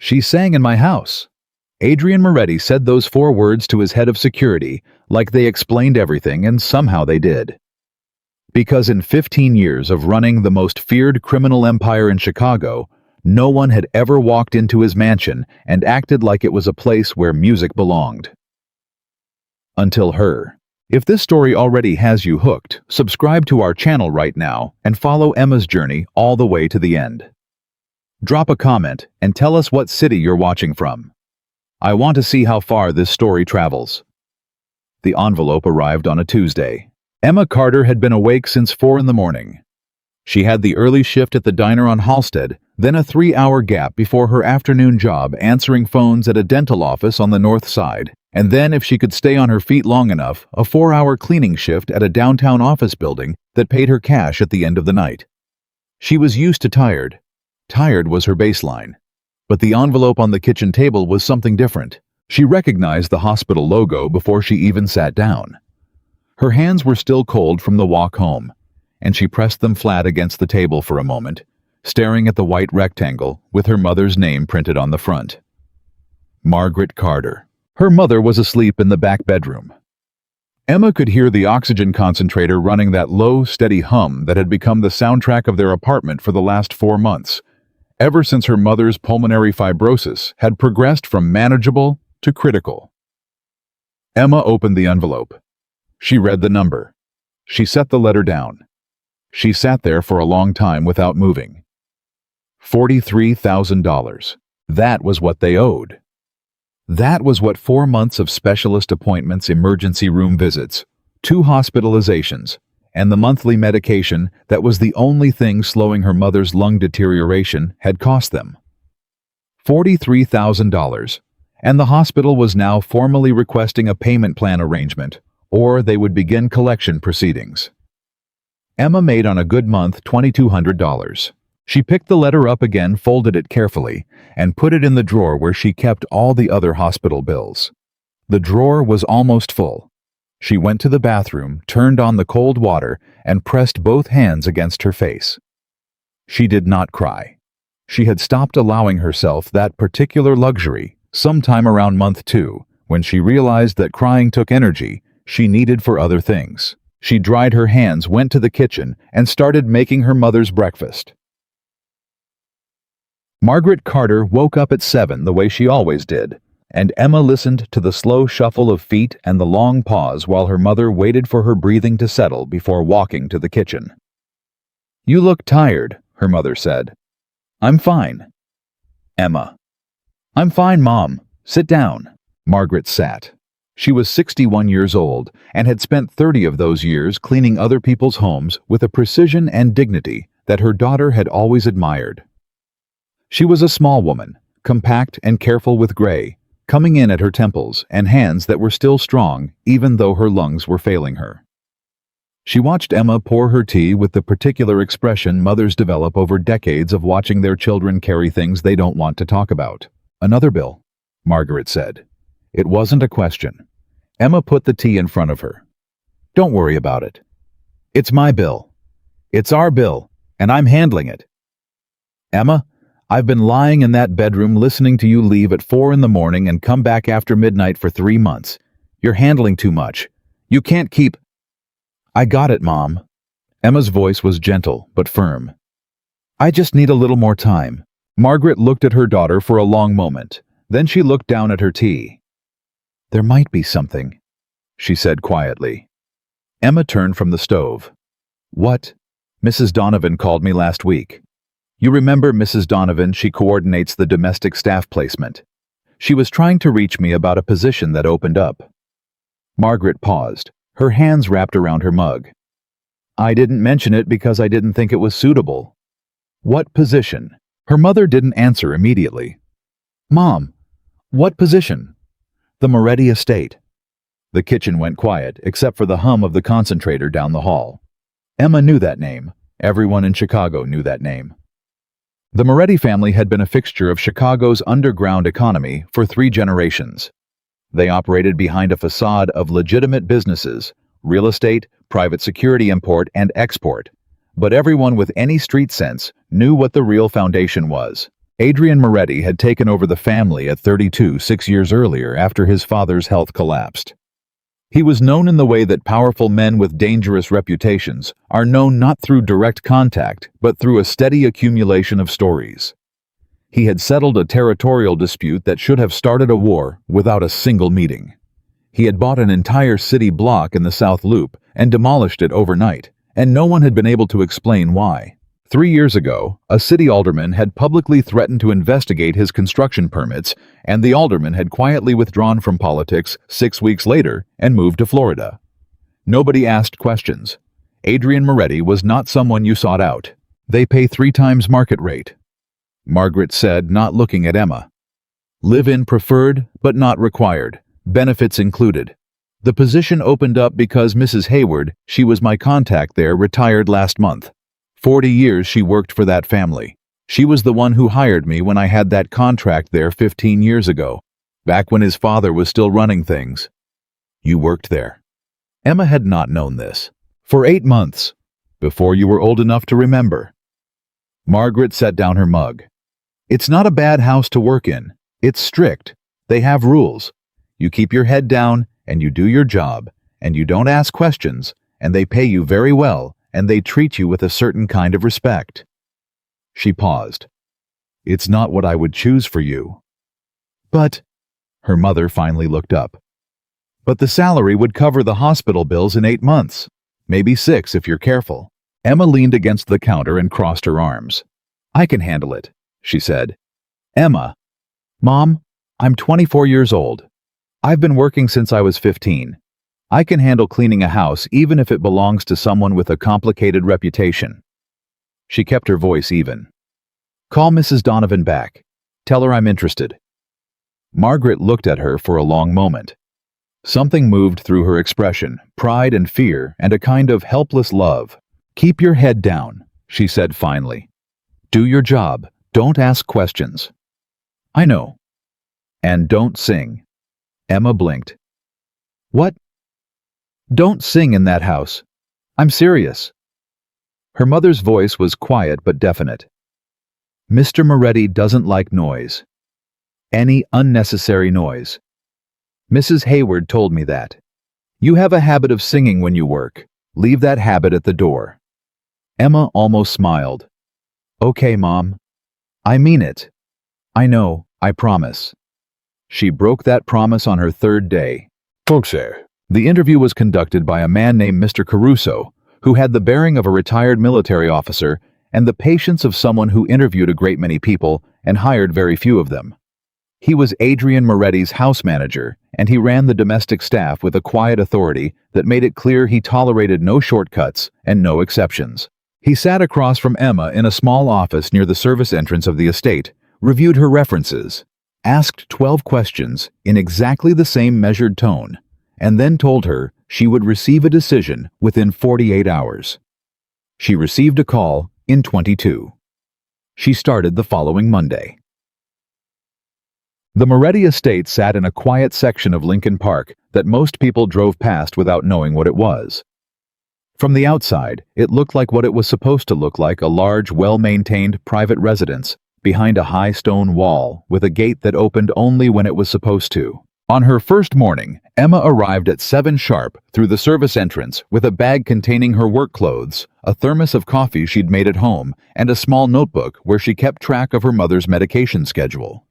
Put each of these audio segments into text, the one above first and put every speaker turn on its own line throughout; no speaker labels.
She sang in my house. Adrian Moretti said those 4 words to his head of security like they explained everything, and somehow they did. Because in 15 years of running the most feared criminal empire in Chicago, no one had ever walked into his mansion and acted like it was a place where music belonged. Until her. If this story already has you hooked, subscribe to our channel right now and follow Emma's journey all the way to the end. Drop a comment and tell us what city you're watching from. I want to see how far this story travels. The envelope arrived on a Tuesday. Emma Carter had been awake since 4 in the morning. She had the early shift at the diner on Halsted, then a 3-hour gap before her afternoon job answering phones at a dental office on the north side, and then, if she could stay on her feet long enough, a 4-hour cleaning shift at a downtown office building that paid her cash at the end of the night. She was used to tired. Tired was her baseline. But the envelope on the kitchen table was something different. She recognized the hospital logo before she even sat down. Her hands were still cold from the walk home, and she pressed them flat against the table for a moment, staring at the white rectangle with her mother's name printed on the front. Margaret Carter. Her mother was asleep in the back bedroom. Emma could hear the oxygen concentrator running that low, steady hum that had become the soundtrack of their apartment for the last 4 months, ever since her mother's pulmonary fibrosis had progressed from manageable to critical. Emma opened the envelope. She read the number. She set the letter down. She sat there for a long time without moving. $43,000. That was what they owed. That was what 4 months of specialist appointments, emergency room visits, 2 hospitalizations, and the monthly medication that was the only thing slowing her mother's lung deterioration had cost them. $43,000, and the hospital was now formally requesting a payment plan arrangement, or they would begin collection proceedings. Emma made on a good month $2,200. She picked the letter up again, folded it carefully, and put it in the drawer where she kept all the other hospital bills. The drawer was almost full. She went to the bathroom, turned on the cold water, and pressed both hands against her face. She did not cry. She had stopped allowing herself that particular luxury sometime around month 2, when she realized that crying took energy she needed for other things. She dried her hands, went to the kitchen, and started making her mother's breakfast. Margaret Carter woke up at 7 the way she always did, and Emma listened to the slow shuffle of feet and the long pause while her mother waited for her breathing to settle before walking to the kitchen. "You look tired," her mother said. "I'm fine." Emma. "I'm fine, Mom. Sit down." Margaret sat. She was 61 years old and had spent 30 of those years cleaning other people's homes with a precision and dignity that her daughter had always admired. She was a small woman, compact and careful with gray, coming in at her temples and hands that were still strong even though her lungs were failing her. She watched Emma pour her tea with the particular expression mothers develop over decades of watching their children carry things they don't want to talk about. "Another bill," Margaret said. It wasn't a question. Emma put the tea in front of her. "Don't worry about it. It's my bill. It's our bill, and I'm handling it." "Emma, I've been lying in that bedroom listening to you leave at 4 in the morning and come back after midnight for 3 months. You're handling too much. You can't keep—" "I got it, Mom." Emma's voice was gentle but firm. "I just need a little more time." Margaret looked at her daughter for a long moment. Then she looked down at her tea. "There might be something," she said quietly. Emma turned from the stove. "What?" "Mrs. Donovan called me last week. You remember Mrs. Donovan? She coordinates the domestic staff placement. She was trying to reach me about a position that opened up." Margaret paused, her hands wrapped around her mug. "I didn't mention it because I didn't think it was suitable." "What position?" Her mother didn't answer immediately. "Mom, what position?" "The Moretti estate." The kitchen went quiet, except for the hum of the concentrator down the hall. Emma knew that name. Everyone in Chicago knew that name. The Moretti family had been a fixture of Chicago's underground economy for 3 generations. They operated behind a facade of legitimate businesses, real estate, private security import and export, but everyone with any street sense knew what the real foundation was: Adrian Moretti had taken over the family at 32, 6 years earlier after his father's health collapsed. He was known in the way that powerful men with dangerous reputations are known not through direct contact, but through a steady accumulation of stories. He had settled a territorial dispute that should have started a war without a single meeting. He had bought an entire city block in the South Loop and demolished it overnight, and no one had been able to explain why. 3 years ago, a city alderman had publicly threatened to investigate his construction permits, and the alderman had quietly withdrawn from politics 6 weeks later and moved to Florida. Nobody asked questions. Adrian Moretti was not someone you sought out. They pay 3 times market rate. Margaret said, not looking at Emma. Live-in preferred, but not required. Benefits included. The position opened up because Mrs. Hayward, she was my contact there, retired last month. 40 years she worked for that family. She was the one who hired me when I had that contract there 15 years ago, back when his father was still running things. You worked there. Emma had not known this. For 8 months, before you were old enough to remember. Margaret set down her mug. It's not a bad house to work in. It's strict. They have rules. You keep your head down, and you do your job, and you don't ask questions, and they pay you very well, and they treat you with a certain kind of respect. She paused. It's not what I would choose for you. But, her mother finally looked up. But the salary would cover the hospital bills in 8 months, maybe 6 if you're careful. Emma leaned against the counter and crossed her arms. I can handle it, she said. Emma. Mom, I'm 24 years old. I've been working since I was 15. I can handle cleaning a house even if it belongs to someone with a complicated reputation. She kept her voice even. Call Mrs. Donovan back. Tell her I'm interested. Margaret looked at her for a long moment. Something moved through her expression, pride and fear and a kind of helpless love. Keep your head down, she said finally. Do your job. Don't ask questions. I know. And don't sing. Emma blinked. What? Don't sing in that house. I'm serious. Her mother's voice was quiet but definite. Mr. Moretti doesn't like noise. Any unnecessary noise. Mrs. Hayward told me that. You have a habit of singing when you work. Leave that habit at the door. Emma almost smiled. Okay, Mom. I mean it. I know, I promise. She broke that promise on her 3rd day. The interview was conducted by a man named Mr. Caruso, who had the bearing of a retired military officer and the patience of someone who interviewed a great many people and hired very few of them. He was Adrian Moretti's house manager, and he ran the domestic staff with a quiet authority that made it clear he tolerated no shortcuts and no exceptions. He sat across from Emma in a small office near the service entrance of the estate, reviewed her references, asked 12 questions in exactly the same measured tone, and then told her she would receive a decision within 48 hours. She received a call in 22. She started the following Monday. The Moretti estate sat in a quiet section of Lincoln Park that most people drove past without knowing what it was. From the outside, it looked like what it was supposed to look like, a large, well-maintained private residence behind a high stone wall with a gate that opened only when it was supposed to. On her first morning, Emma arrived at 7 sharp through the service entrance with a bag containing her work clothes, a thermos of coffee she'd made at home, and a small notebook where she kept track of her mother's medication schedule.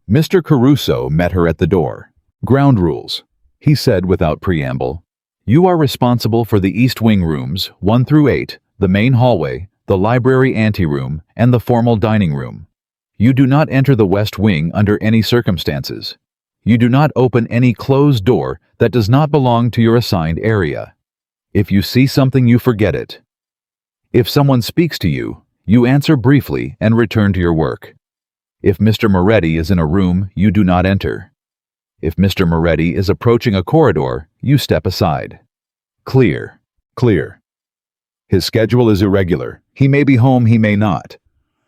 Mr. Caruso met her at the door. Ground rules, he said without preamble. You are responsible for the East Wing rooms, 1 through 8, the main hallway, the library anteroom, and the formal dining room. You do not enter the West Wing under any circumstances. You do not open any closed door that does not belong to your assigned area. If you see something, you forget it. If someone speaks to you, you answer briefly and return to your work. If Mr. Moretti is in a room, you do not enter. If Mr. Moretti is approaching a corridor, you step aside. Clear. Clear. His schedule is irregular. He may be home, he may not.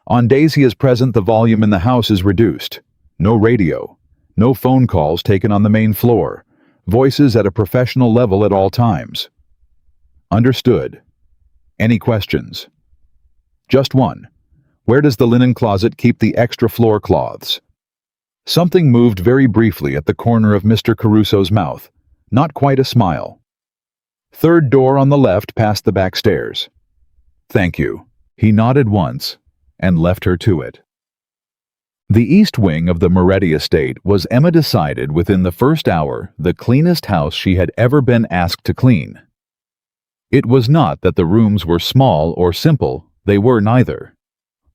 On days he is present, the volume in the house is reduced. No radio. No phone calls taken on the main floor. Voices at a professional level at all times. Understood. Any questions? Just one. Where does the linen closet keep the extra floor cloths? Something moved very briefly at the corner of Mr. Caruso's mouth. Not quite a smile. Third door on the left past the back stairs. Thank you. He nodded once and left her to it. The east wing of the Moretti estate was, Emma decided within the first hour, the cleanest house she had ever been asked to clean. It was not that the rooms were small or simple, they were neither.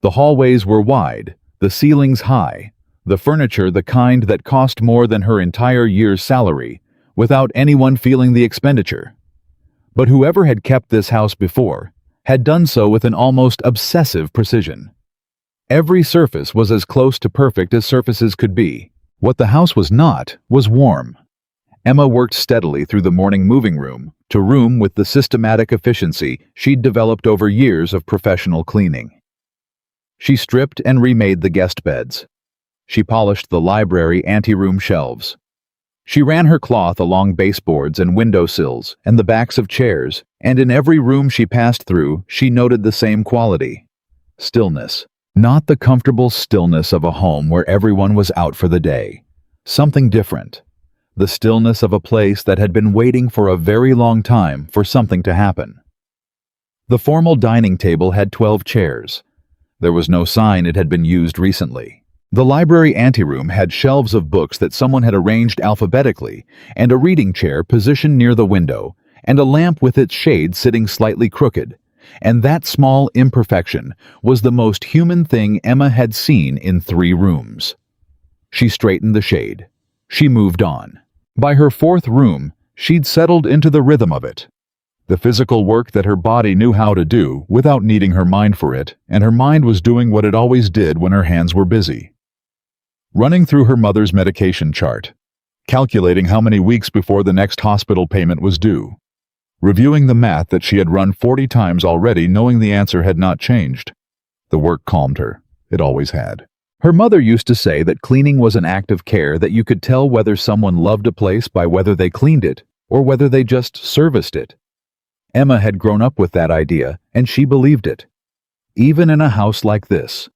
The hallways were wide, the ceilings high, the furniture the kind that cost more than her entire year's salary, without anyone feeling the expenditure. But whoever had kept this house before had done so with an almost obsessive precision. Every surface was as close to perfect as surfaces could be. What the house was not was warm. Emma worked steadily through the morning moving room to room with the systematic efficiency she'd developed over years of professional cleaning. She stripped and remade the guest beds. She polished the library anteroom shelves. She ran her cloth along baseboards and windowsills and the backs of chairs, and in every room she passed through, she noted the same quality: stillness. Not the comfortable stillness of a home where everyone was out for the day. Something different. The stillness of a place that had been waiting for a very long time for something to happen. The formal dining table had 12 chairs. There was no sign it had been used recently. The library anteroom had shelves of books that someone had arranged alphabetically, and a reading chair positioned near the window, and a lamp with its shade sitting slightly crooked. And that small imperfection was the most human thing Emma had seen in 3 rooms. She straightened the shade. She moved on. By her 4th room, she'd settled into the rhythm of it. The physical work that her body knew how to do without needing her mind for it, and her mind was doing what it always did when her hands were busy. Running through her mother's medication chart, calculating how many weeks before the next hospital payment was due, reviewing the math that she had run 40 times already, knowing the answer had not changed. The work calmed her. It always had. Her mother used to say that cleaning was an act of care, that you could tell whether someone loved a place by whether they cleaned it or whether they just serviced it. Emma had grown up with that idea, and she believed it. Even in a house like this,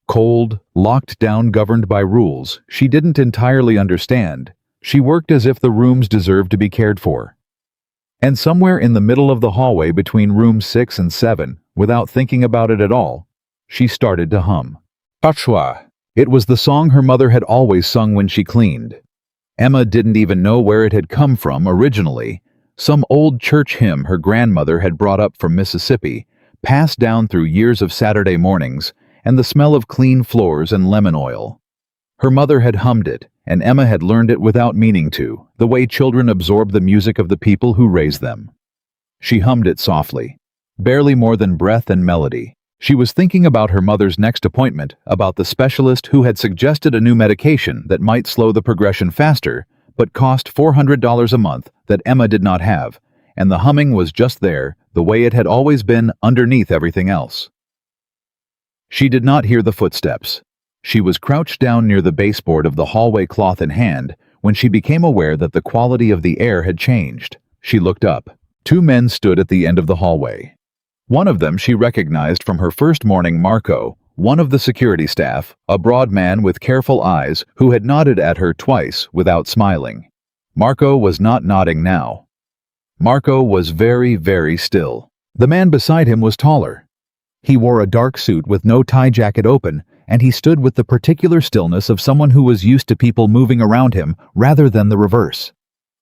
cold, locked down, governed by rules she didn't entirely understand, she worked as if the rooms deserved to be cared for. And somewhere in the middle of the hallway between rooms 6 and 7, without thinking about it at all, she started to hum. Patois. It was the song her mother had always sung when she cleaned. Emma didn't even know where it had come from originally. Some old church hymn her grandmother had brought up from Mississippi, passed down through years of Saturday mornings, and the smell of clean floors and lemon oil. Her mother had hummed it, and Emma had learned it without meaning to, the way children absorb the music of the people who raise them. She hummed it softly, barely more than breath and melody. She was thinking about her mother's next appointment, about the specialist who had suggested a new medication that might slow the progression faster, but cost $400 a month that Emma did not have, and the humming was just there, the way it had always been, underneath everything else. She did not hear the footsteps. She was crouched down near the baseboard of the hallway, cloth in hand, when she became aware that the quality of the air had changed. She looked up. 2 men stood at the end of the hallway. One of them she recognized from her first morning, Marco, one of the security staff, a broad man with careful eyes who had nodded at her twice without smiling. Marco was not nodding now. Marco was very, very still. The man beside him was taller. He wore a dark suit with no tie jacket open, and he stood with the particular stillness of someone who was used to people moving around him rather than the reverse.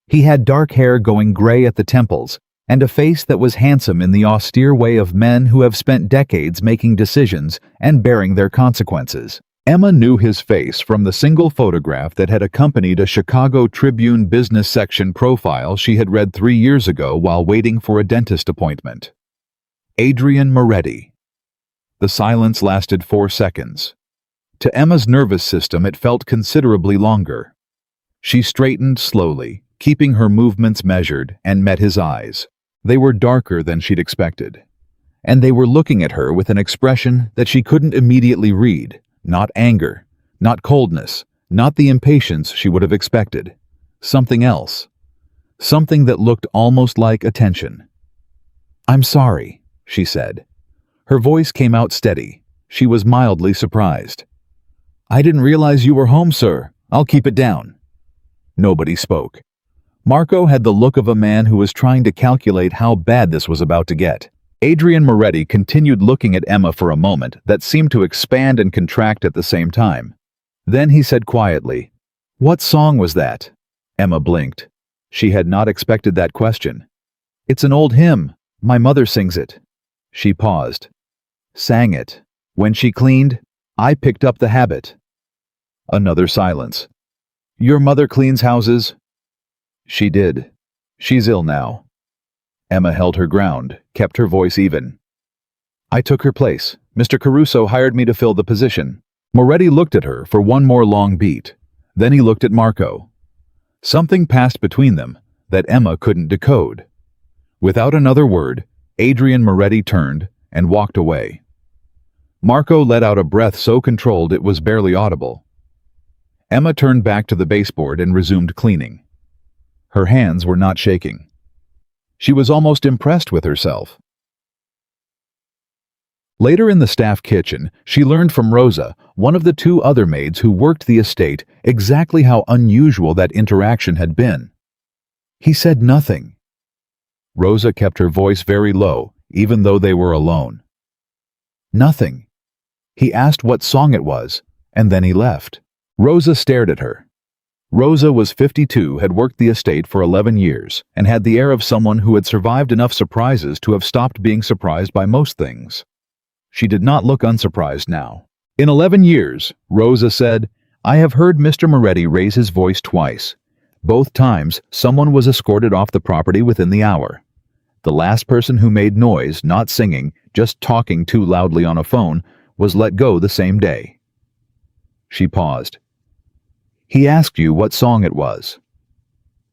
He had dark hair going gray at the temples, and a face that was handsome in the austere way of men who have spent decades making decisions and bearing their consequences. Emma knew his face from the single photograph that had accompanied a Chicago Tribune business section profile she had read 3 years ago while waiting for a dentist appointment. Adrian Moretti. The silence lasted 4 seconds. To Emma's nervous system, it felt considerably longer. She straightened slowly, keeping her movements measured, and met his eyes. They were darker than she'd expected, and they were looking at her with an expression that she couldn't immediately read. Not anger, not coldness, not the impatience she would have expected. Something else. Something that looked almost like attention. "I'm sorry," she said. Her voice came out steady. She was mildly surprised. "I didn't realize you were home, sir. I'll keep it down." Nobody spoke. Marco had the look of a man who was trying to calculate how bad this was about to get. Adrian Moretti continued looking at Emma for a moment that seemed to expand and contract at the same time. Then he said quietly, "What song was that?" Emma blinked. She had not expected that question. "It's an old hymn. My mother sings it." She paused. "Sang it. When she cleaned, I picked up the habit." Another silence. "Your mother cleans houses?" "She did. She's ill now." Emma held her ground, kept her voice even. "I took her place. Mr. Caruso hired me to fill the position." Moretti looked at her for one more long beat. Then he looked at Marco. Something passed between them that Emma couldn't decode. Without another word, Adrian Moretti turned and walked away. Marco let out a breath so controlled it was barely audible. Emma turned back to the baseboard and resumed cleaning. Her hands were not shaking. She was almost impressed with herself. Later in the staff kitchen, she learned from Rosa, one of the two other maids who worked the estate, exactly how unusual that interaction had been. He said nothing. Rosa kept her voice very low, even though they were alone. Nothing. He asked what song it was, and then he left. Rosa stared at her. Rosa was 52, had worked the estate for 11 years, and had the air of someone who had survived enough surprises to have stopped being surprised by most things. She did not look unsurprised now. "In 11 years, Rosa said, I have heard Mr. Moretti raise his voice twice. Both times, someone was escorted off the property within the hour. The last person who made noise, not singing, just talking too loudly on a phone, was let go the same day." She paused. "He asked you what song it was?"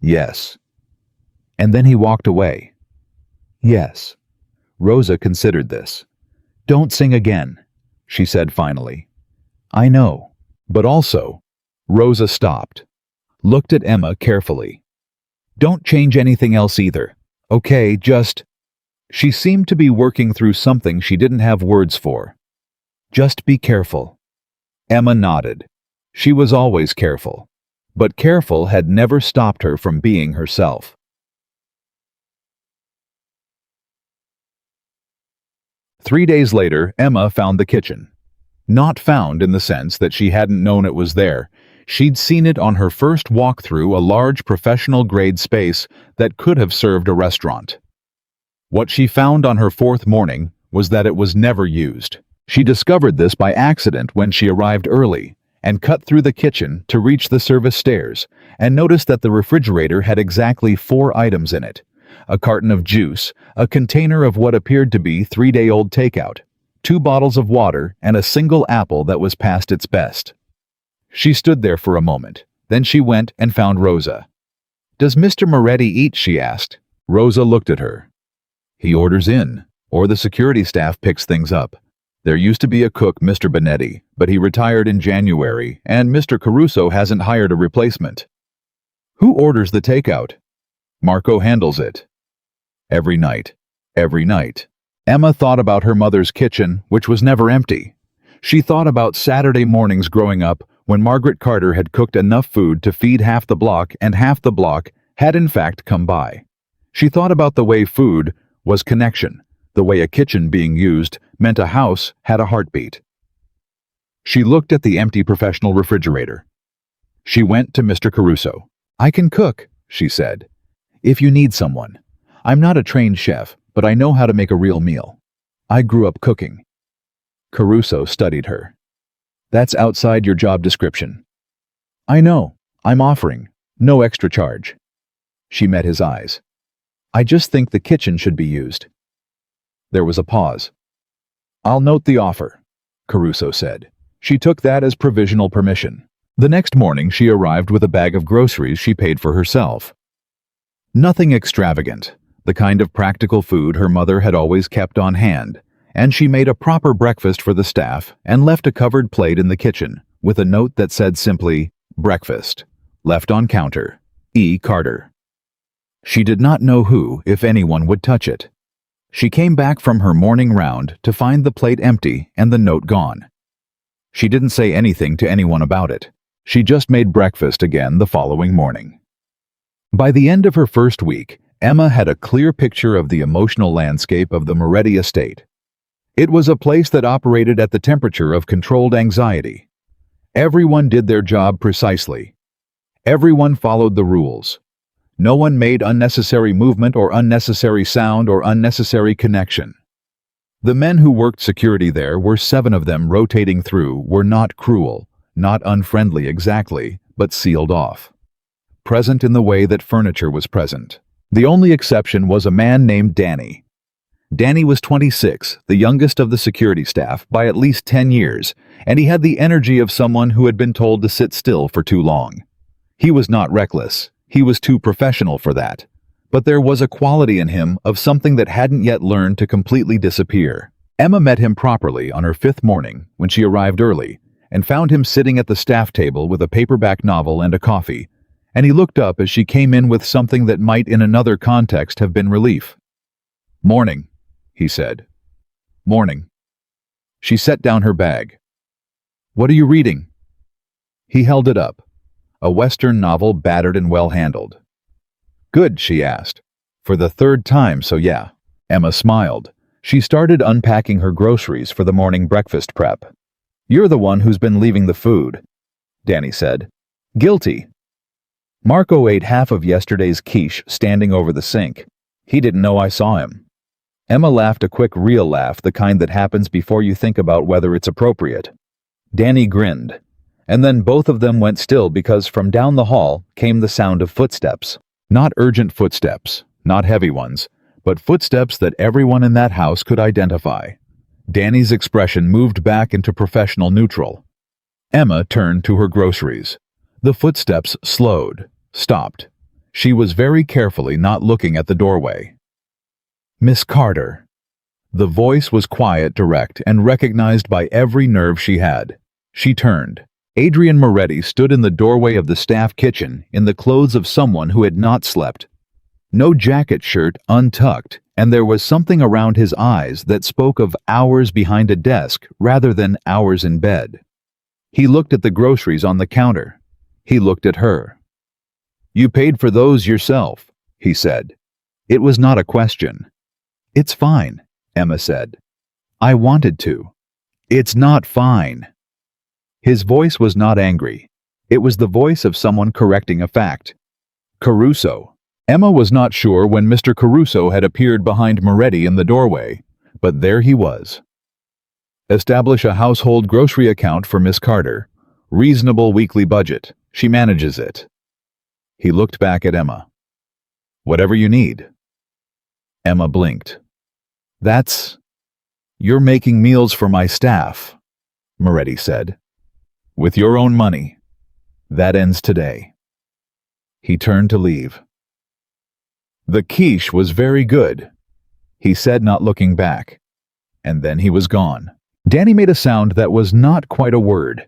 "Yes." "And then he walked away?" "Yes." Rosa considered this. "Don't sing again," she said finally. "I know. But also—" Rosa stopped, looked at Emma carefully. "Don't change anything else either. Okay, just—" She seemed to be working through something she didn't have words for. "Just be careful." Emma nodded. She was always careful. But careful had never stopped her from being herself. 3 days later, Emma found the kitchen. Not found in the sense that she hadn't known it was there. She'd seen it on her first walk through a large professional-grade space that could have served a restaurant. What she found on her fourth morning was that it was never used. She discovered this by accident when she arrived early and cut through the kitchen to reach the service stairs and noticed that the refrigerator had exactly 4 items in it: a carton of juice, a container of what appeared to be 3-day-old takeout, 2 bottles of water, and a single apple that was past its best. She stood there for a moment. Then she went and found Rosa. "Does Mr. Moretti eat?" she asked. Rosa looked at her. "He orders in, or the security staff picks things up. There used to be a cook, Mr. Benetti, but he retired in January, and Mr. Caruso hasn't hired a replacement." "Who orders the takeout?" "Marco handles it." Every night. Every night. Emma thought about her mother's kitchen, which was never empty. She thought about Saturday mornings growing up when Margaret Carter had cooked enough food to feed half the block, and half the block had in fact come by. She thought about the way food was connection, the way a kitchen being used meant a house had a heartbeat. She looked at the empty professional refrigerator. She went to Mr. Caruso. "I can cook," she said. "If you need someone. I'm not a trained chef, but I know how to make a real meal. I grew up cooking." Caruso studied her. "That's outside your job description." "I know. I'm offering. No extra charge." She met his eyes. "I just think the kitchen should be used." There was a pause. "I'll note the offer," Caruso said. She took that as provisional permission. The next morning she arrived with a bag of groceries she paid for herself. Nothing extravagant, the kind of practical food her mother had always kept on hand, and she made a proper breakfast for the staff and left a covered plate in the kitchen with a note that said simply, "Breakfast. Left on counter. E. Carter." She did not know who, if anyone, would touch it. She came back from her morning round to find the plate empty and the note gone. She didn't say anything to anyone about it. She just made breakfast again the following morning. By the end of her first week, Emma had a clear picture of the emotional landscape of the Moretti estate. It was a place that operated at the temperature of controlled anxiety. Everyone did their job precisely. Everyone followed the rules. No one made unnecessary movement or unnecessary sound or unnecessary connection. The men who worked security there, were 7 of them rotating through, were not cruel, not unfriendly exactly, but sealed off. Present in the way that furniture was present. The only exception was a man named Danny. Danny was 26, the youngest of the security staff by at least 10 years, and he had the energy of someone who had been told to sit still for too long. He was not reckless. He was too professional for that. But there was a quality in him of something that hadn't yet learned to completely disappear. Emma met him properly on her 5th morning when she arrived early and found him sitting at the staff table with a paperback novel and a coffee, and he looked up as she came in with something that might in another context have been relief. "Morning," he said. "Morning." She set down her bag. "What are you reading?" He held it up. A Western novel, battered and well-handled. "Good," she asked. "For the 3rd time, so yeah." Emma smiled. She started unpacking her groceries for the morning breakfast prep. "You're the one who's been leaving the food," Danny said. "Guilty." "Marco ate half of yesterday's quiche standing over the sink. He didn't know I saw him." Emma laughed, a quick, real laugh, the kind that happens before you think about whether it's appropriate. Danny grinned. And then both of them went still because from down the hall came the sound of footsteps. Not urgent footsteps, not heavy ones, but footsteps that everyone in that house could identify. Danny's expression moved back into professional neutral. Emma turned to her groceries. The footsteps slowed, stopped. She was very carefully not looking at the doorway. "Miss Carter." The voice was quiet, direct, and recognized by every nerve she had. She turned. Adrian Moretti stood in the doorway of the staff kitchen in the clothes of someone who had not slept. No jacket, shirt untucked, and there was something around his eyes that spoke of hours behind a desk rather than hours in bed. He looked at the groceries on the counter. He looked at her. "You paid for those yourself," he said. It was not a question. "It's fine," Emma said. "I wanted to." "It's not fine." His voice was not angry. It was the voice of someone correcting a fact. Caruso. Emma was not sure when Mr. Caruso had appeared behind Moretti in the doorway, but there he was. "Establish a household grocery account for Miss Carter. Reasonable weekly budget. She manages it." He looked back at Emma. "Whatever you need." Emma blinked. "You're making meals for my staff," Moretti said. "With your own money. That ends today." He turned to leave. "The quiche was very good," he said, not looking back. And then he was gone. Danny made a sound that was not quite a word.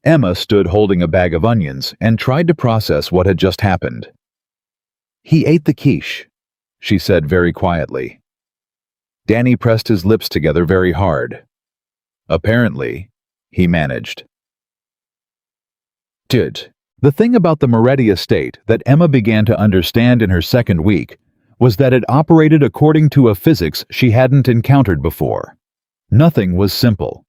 Emma stood holding a bag of onions and tried to process what had just happened. "He ate the quiche," she said very quietly. Danny pressed his lips together very hard. "Apparently," he managed. The thing about the Moretti estate that Emma began to understand in her 2nd week was that it operated according to a physics she hadn't encountered before. Nothing was simple.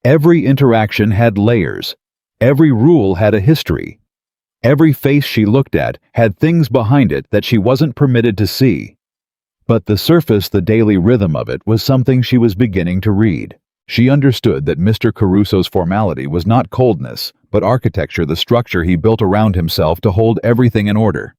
Every interaction had layers. Every rule had a history. Every face she looked at had things behind it that she wasn't permitted to see. But the surface, the daily rhythm of it, was something she was beginning to read. She understood that Mr. Caruso's formality was not coldness, but architecture, the structure he built around himself to hold everything in order.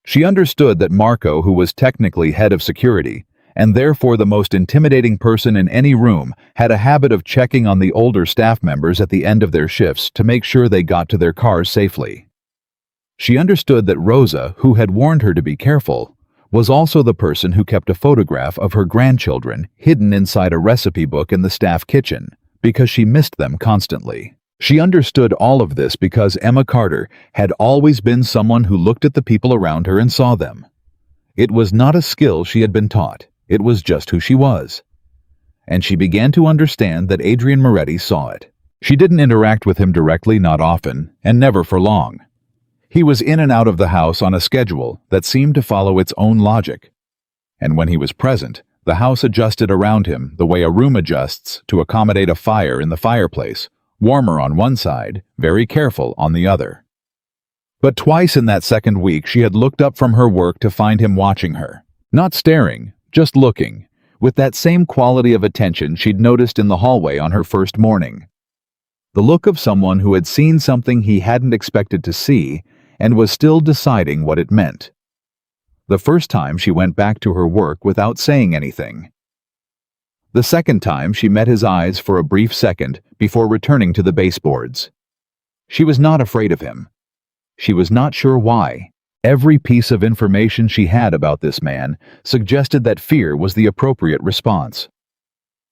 She understood that Marco, who was technically head of security, and therefore the most intimidating person in any room, had a habit of checking on the older staff members at the end of their shifts to make sure they got to their cars safely. She understood that Rosa, who had warned her to be careful, was also the person who kept a photograph of her grandchildren hidden inside a recipe book in the staff kitchen because she missed them constantly. She understood all of this because Emma Carter had always been someone who looked at the people around her and saw them. It was not a skill she had been taught. It was just who she was. And she began to understand that Adrian Moretti saw it. She didn't interact with him directly, not often, and never for long. He was in and out of the house on a schedule that seemed to follow its own logic. And when he was present, the house adjusted around him the way a room adjusts to accommodate a fire in the fireplace, warmer on one side, very careful on the other. But twice in that second week she had looked up from her work to find him watching her. Not staring, just looking, with that same quality of attention she'd noticed in the hallway on her first morning. The look of someone who had seen something he hadn't expected to see and was still deciding what it meant. The first time she went back to her work without saying anything. The second time she met his eyes for a brief second before returning to the baseboards. She was not afraid of him. She was not sure why. Every piece of information she had about this man suggested that fear was the appropriate response.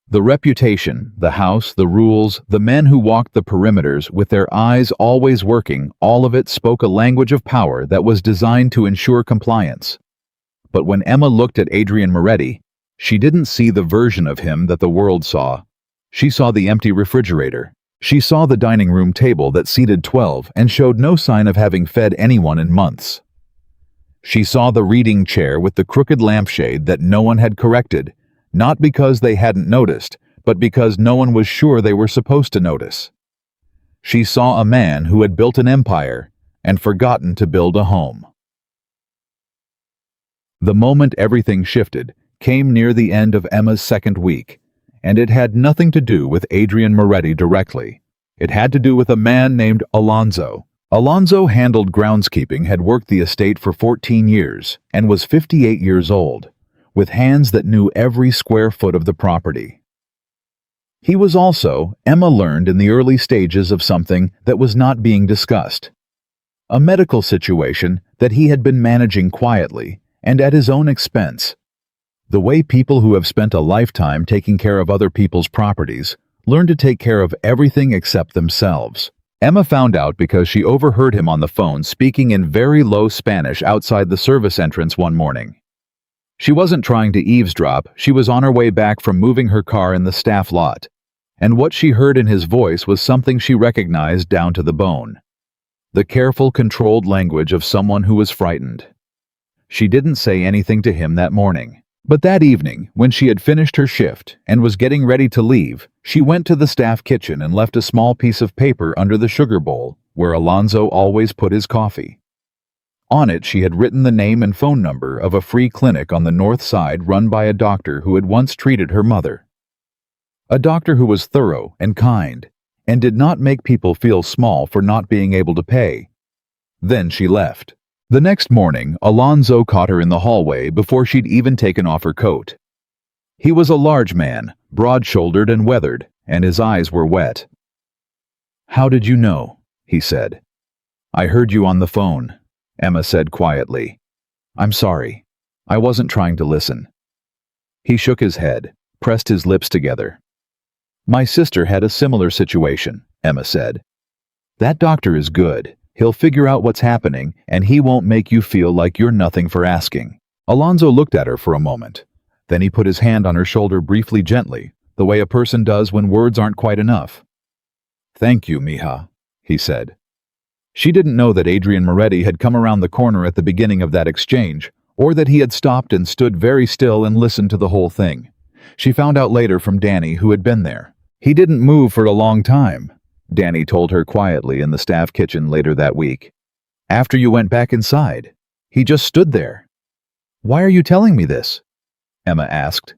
The reputation, the house, the rules, the men who walked the perimeters with their eyes always working, all of it spoke a language of power that was designed to ensure compliance. But when Emma looked at Adrian Moretti, she didn't see the version of him that the world saw. She saw the empty refrigerator. She saw the dining room table that seated 12 and showed no sign of having fed anyone in months. She saw the reading chair with the crooked lampshade that no one had corrected, not because they hadn't noticed, but because no one was sure they were supposed to notice. She saw a man who had built an empire and forgotten to build a home. The moment everything shifted came near the end of Emma's second week, and it had nothing to do with Adrian Moretti directly. It had to do with a man named Alonzo. Alonzo handled groundskeeping, had worked the estate for 14 years, and was 58 years old, with hands that knew every square foot of the property. He was also, Emma learned, in the early stages of something that was not being discussed. A medical situation that he had been managing quietly and at his own expense. The way people who have spent a lifetime taking care of other people's properties learn to take care of everything except themselves. Emma found out because she overheard him on the phone speaking in very low Spanish outside the service entrance one morning. She wasn't trying to eavesdrop, she was on her way back from moving her car in the staff lot, and what she heard in his voice was something she recognized down to the bone. The careful, controlled language of someone who was frightened. She didn't say anything to him that morning. But that evening, when she had finished her shift and was getting ready to leave, she went to the staff kitchen and left a small piece of paper under the sugar bowl where Alonzo always put his coffee. On it she had written the name and phone number of a free clinic on the north side run by a doctor who had once treated her mother. A doctor who was thorough and kind, and did not make people feel small for not being able to pay. Then she left. The next morning, Alonzo caught her in the hallway before she'd even taken off her coat. He was a large man, broad-shouldered and weathered, and his eyes were wet. "How did you know?" he said. "I heard you on the phone," Emma said quietly. "I'm sorry. I wasn't trying to listen." He shook his head, pressed his lips together. "My sister had a similar situation," Emma said. "That doctor is good. He'll figure out what's happening, and he won't make you feel like you're nothing for asking." Alonzo looked at her for a moment. Then he put his hand on her shoulder briefly, gently, the way a person does when words aren't quite enough. "Thank you, mija," he said. She didn't know that Adrian Moretti had come around the corner at the beginning of that exchange, or that he had stopped and stood very still and listened to the whole thing. She found out later from Danny, who had been there. "He didn't move for a long time," Danny told her quietly in the staff kitchen later that week. "After you went back inside, he just stood there." "Why are you telling me this?" Emma asked.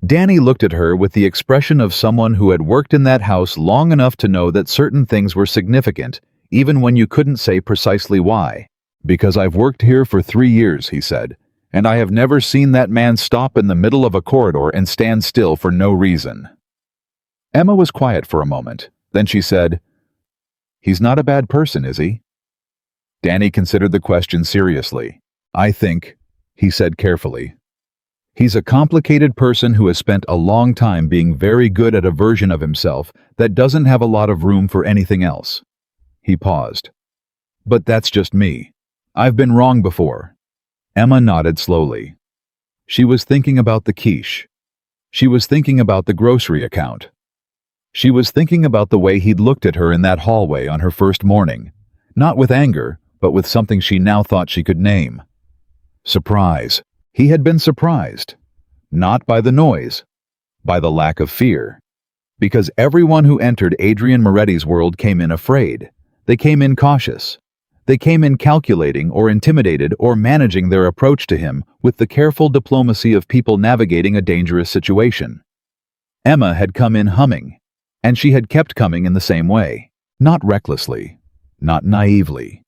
Danny looked at her with the expression of someone who had worked in that house long enough to know that certain things were significant, even when you couldn't say precisely why. "Because I've worked here for 3 years," he said, "and I have never seen that man stop in the middle of a corridor and stand still for no reason." Emma was quiet for a moment. Then she said, "He's not a bad person, is he?" Danny considered the question seriously. "I think," he said carefully, "he's a complicated person who has spent a long time being very good at a version of himself that doesn't have a lot of room for anything else." He paused. "But that's just me. I've been wrong before." Emma nodded slowly. She was thinking about the quiche. She was thinking about the grocery account. She was thinking about the way he'd looked at her in that hallway on her first morning, not with anger, but with something she now thought she could name. Surprise. He had been surprised. Not by the noise, by the lack of fear. Because everyone who entered Adrian Moretti's world came in afraid. They came in cautious. They came in calculating or intimidated or managing their approach to him with the careful diplomacy of people navigating a dangerous situation. Emma had come in humming, and she had kept coming in the same way. Not recklessly, not naively.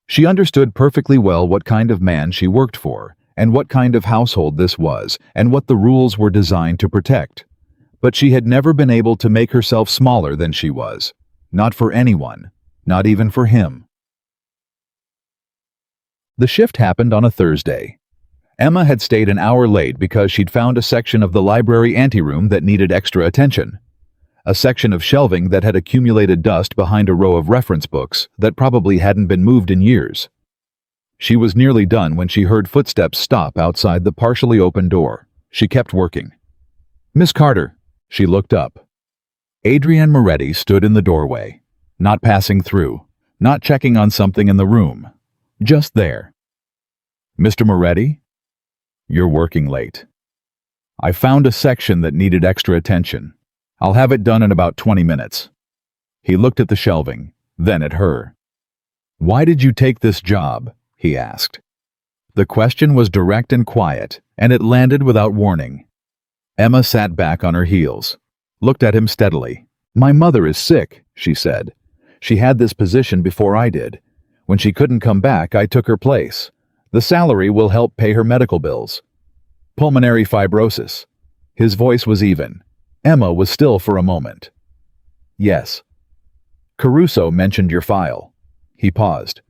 She understood perfectly well what kind of man she worked for, and what kind of household this was, and what the rules were designed to protect. But she had never been able to make herself smaller than she was. Not for anyone, not even for him. The shift happened on a Thursday. Emma had stayed an hour late because she'd found a section of the library anteroom that needed extra attention. A section of shelving that had accumulated dust behind a row of reference books that probably hadn't been moved in years. She was nearly done when she heard footsteps stop outside the partially open door. She kept working. "Miss Carter." She looked up. Adrian Moretti stood in the doorway, not passing through, not checking on something in the room. Just there. "Mr. Moretti? You're working late. I found a section that needed extra attention. I'll have it done in about 20 minutes. He looked at the shelving, then at her. "Why did you take this job?" he asked. The question was direct and quiet, and it landed without warning. Emma sat back on her heels, looked at him steadily. "My mother is sick," she said. "She had this position before I did. When she couldn't come back, I took her place. The salary will help pay her medical bills. Pulmonary fibrosis." His voice was even. Emma was still for a moment. "Yes." "Caruso mentioned your file." He paused.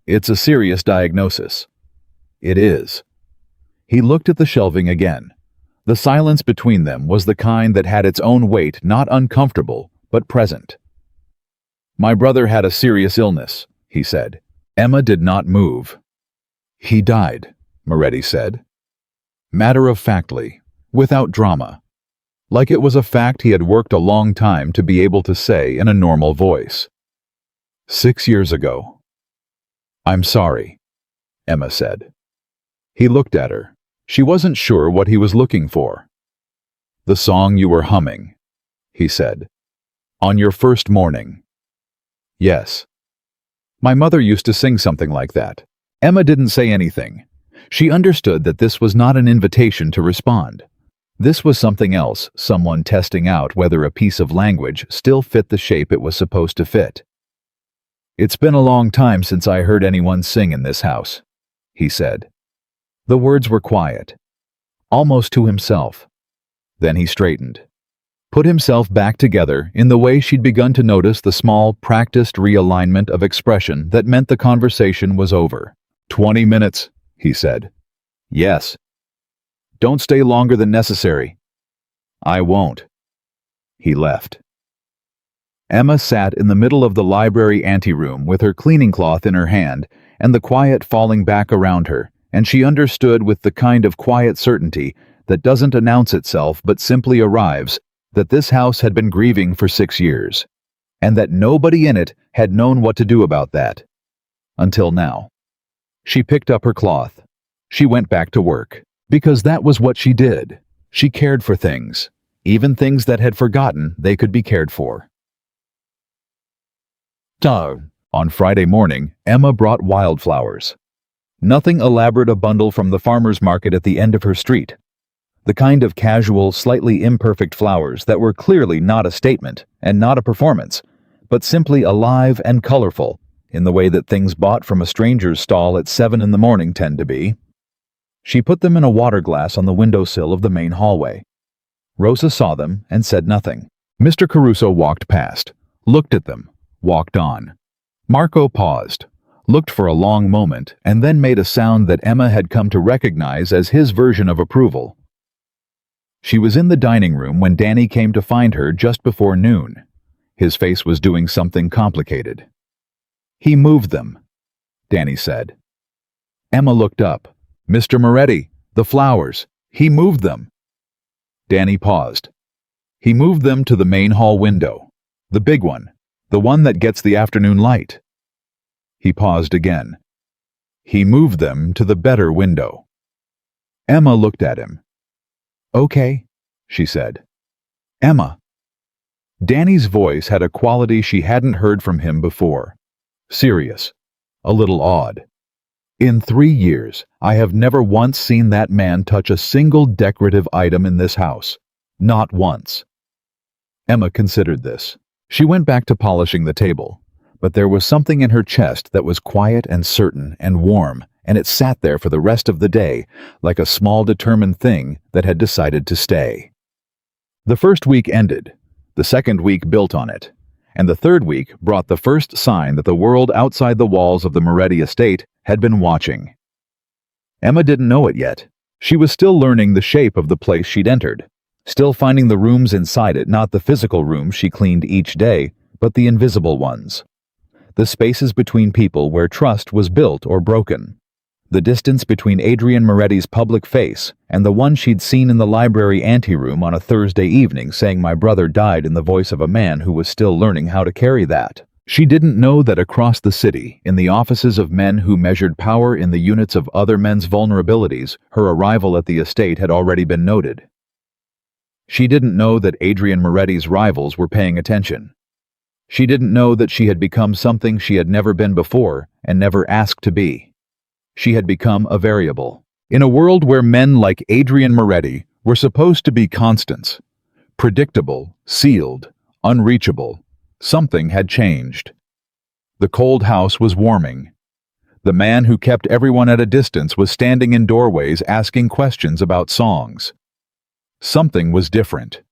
"It's a serious diagnosis." "It is." He looked at the shelving again. The silence between them was the kind that had its own weight, not uncomfortable, but present. "My brother had a serious illness," he said. Emma did not move. "He died," Moretti said. Matter-of-factly, without drama. Like it was a fact he had worked a long time to be able to say in a normal voice. 6 years ago." "I'm sorry," Emma said. He looked at her. She wasn't sure what he was looking for. "The song you were humming," he said. "On your first morning." "Yes. My mother used to sing something like that." Emma didn't say anything. She understood that this was not an invitation to respond. This was something else, someone testing out whether a piece of language still fit the shape it was supposed to fit. "It's been a long time since I heard anyone sing in this house," he said. The words were quiet, almost to himself. Then he straightened, put himself back together in the way she'd begun to notice the small, practiced realignment of expression that meant the conversation was over. 20 minutes, he said. "Yes." "Don't stay longer than necessary." "I won't." He left. Emma sat in the middle of the library anteroom with her cleaning cloth in her hand and the quiet falling back around her, and she understood with the kind of quiet certainty that doesn't announce itself but simply arrives that this house had been grieving for 6 years, and that nobody in it had known what to do about that. Until now. She picked up her cloth. She went back to work. Because that was what she did. She cared for things, even things that had forgotten they could be cared for. On Friday morning, Emma brought wildflowers. Nothing elaborate, a bundle from the farmer's market at the end of her street. The kind of casual, slightly imperfect flowers that were clearly not a statement and not a performance, but simply alive and colorful, in the way that things bought from a stranger's stall at 7 in the morning tend to be. She put them in a water glass on the windowsill of the main hallway. Rosa saw them and said nothing. Mr. Caruso walked past, looked at them, walked on. Marco paused, looked for a long moment, and then made a sound that Emma had come to recognize as his version of approval. She was in the dining room when Danny came to find her just before noon. His face was doing something complicated. "He moved them," Danny said. Emma looked up. "Mr. Moretti, the flowers," He moved them. Danny paused. He moved them to the main hall window. The big one. The one that gets the afternoon light. He paused again. He moved them to the better window. Emma looked at him. "Okay," she said. "Emma." Danny's voice had a quality she hadn't heard from him before. Serious. A little odd. "In 3 years, I have never once seen that man touch a single decorative item in this house. Not once." Emma considered this. She went back to polishing the table, but there was something in her chest that was quiet and certain and warm, and it sat there for the rest of the day, like a small determined thing that had decided to stay. The first week ended. The second week built on it. And the third week brought the first sign that the world outside the walls of the Moretti estate had been watching. Emma didn't know it yet. She was still learning the shape of the place she'd entered, still finding the rooms inside it, not the physical rooms she cleaned each day, but the invisible ones. The spaces between people where trust was built or broken. The distance between Adrian Moretti's public face and the one she'd seen in the library anteroom on a Thursday evening saying my brother died in the voice of a man who was still learning how to carry that. She didn't know that across the city, in the offices of men who measured power in the units of other men's vulnerabilities, her arrival at the estate had already been noted. She didn't know that Adrian Moretti's rivals were paying attention. She didn't know that she had become something she had never been before and never asked to be. She had become a variable. In a world where men like Adrian Moretti were supposed to be constants, predictable, sealed, unreachable, something had changed. The cold house was warming. The man who kept everyone at a distance was standing in doorways asking questions about songs. Something was different.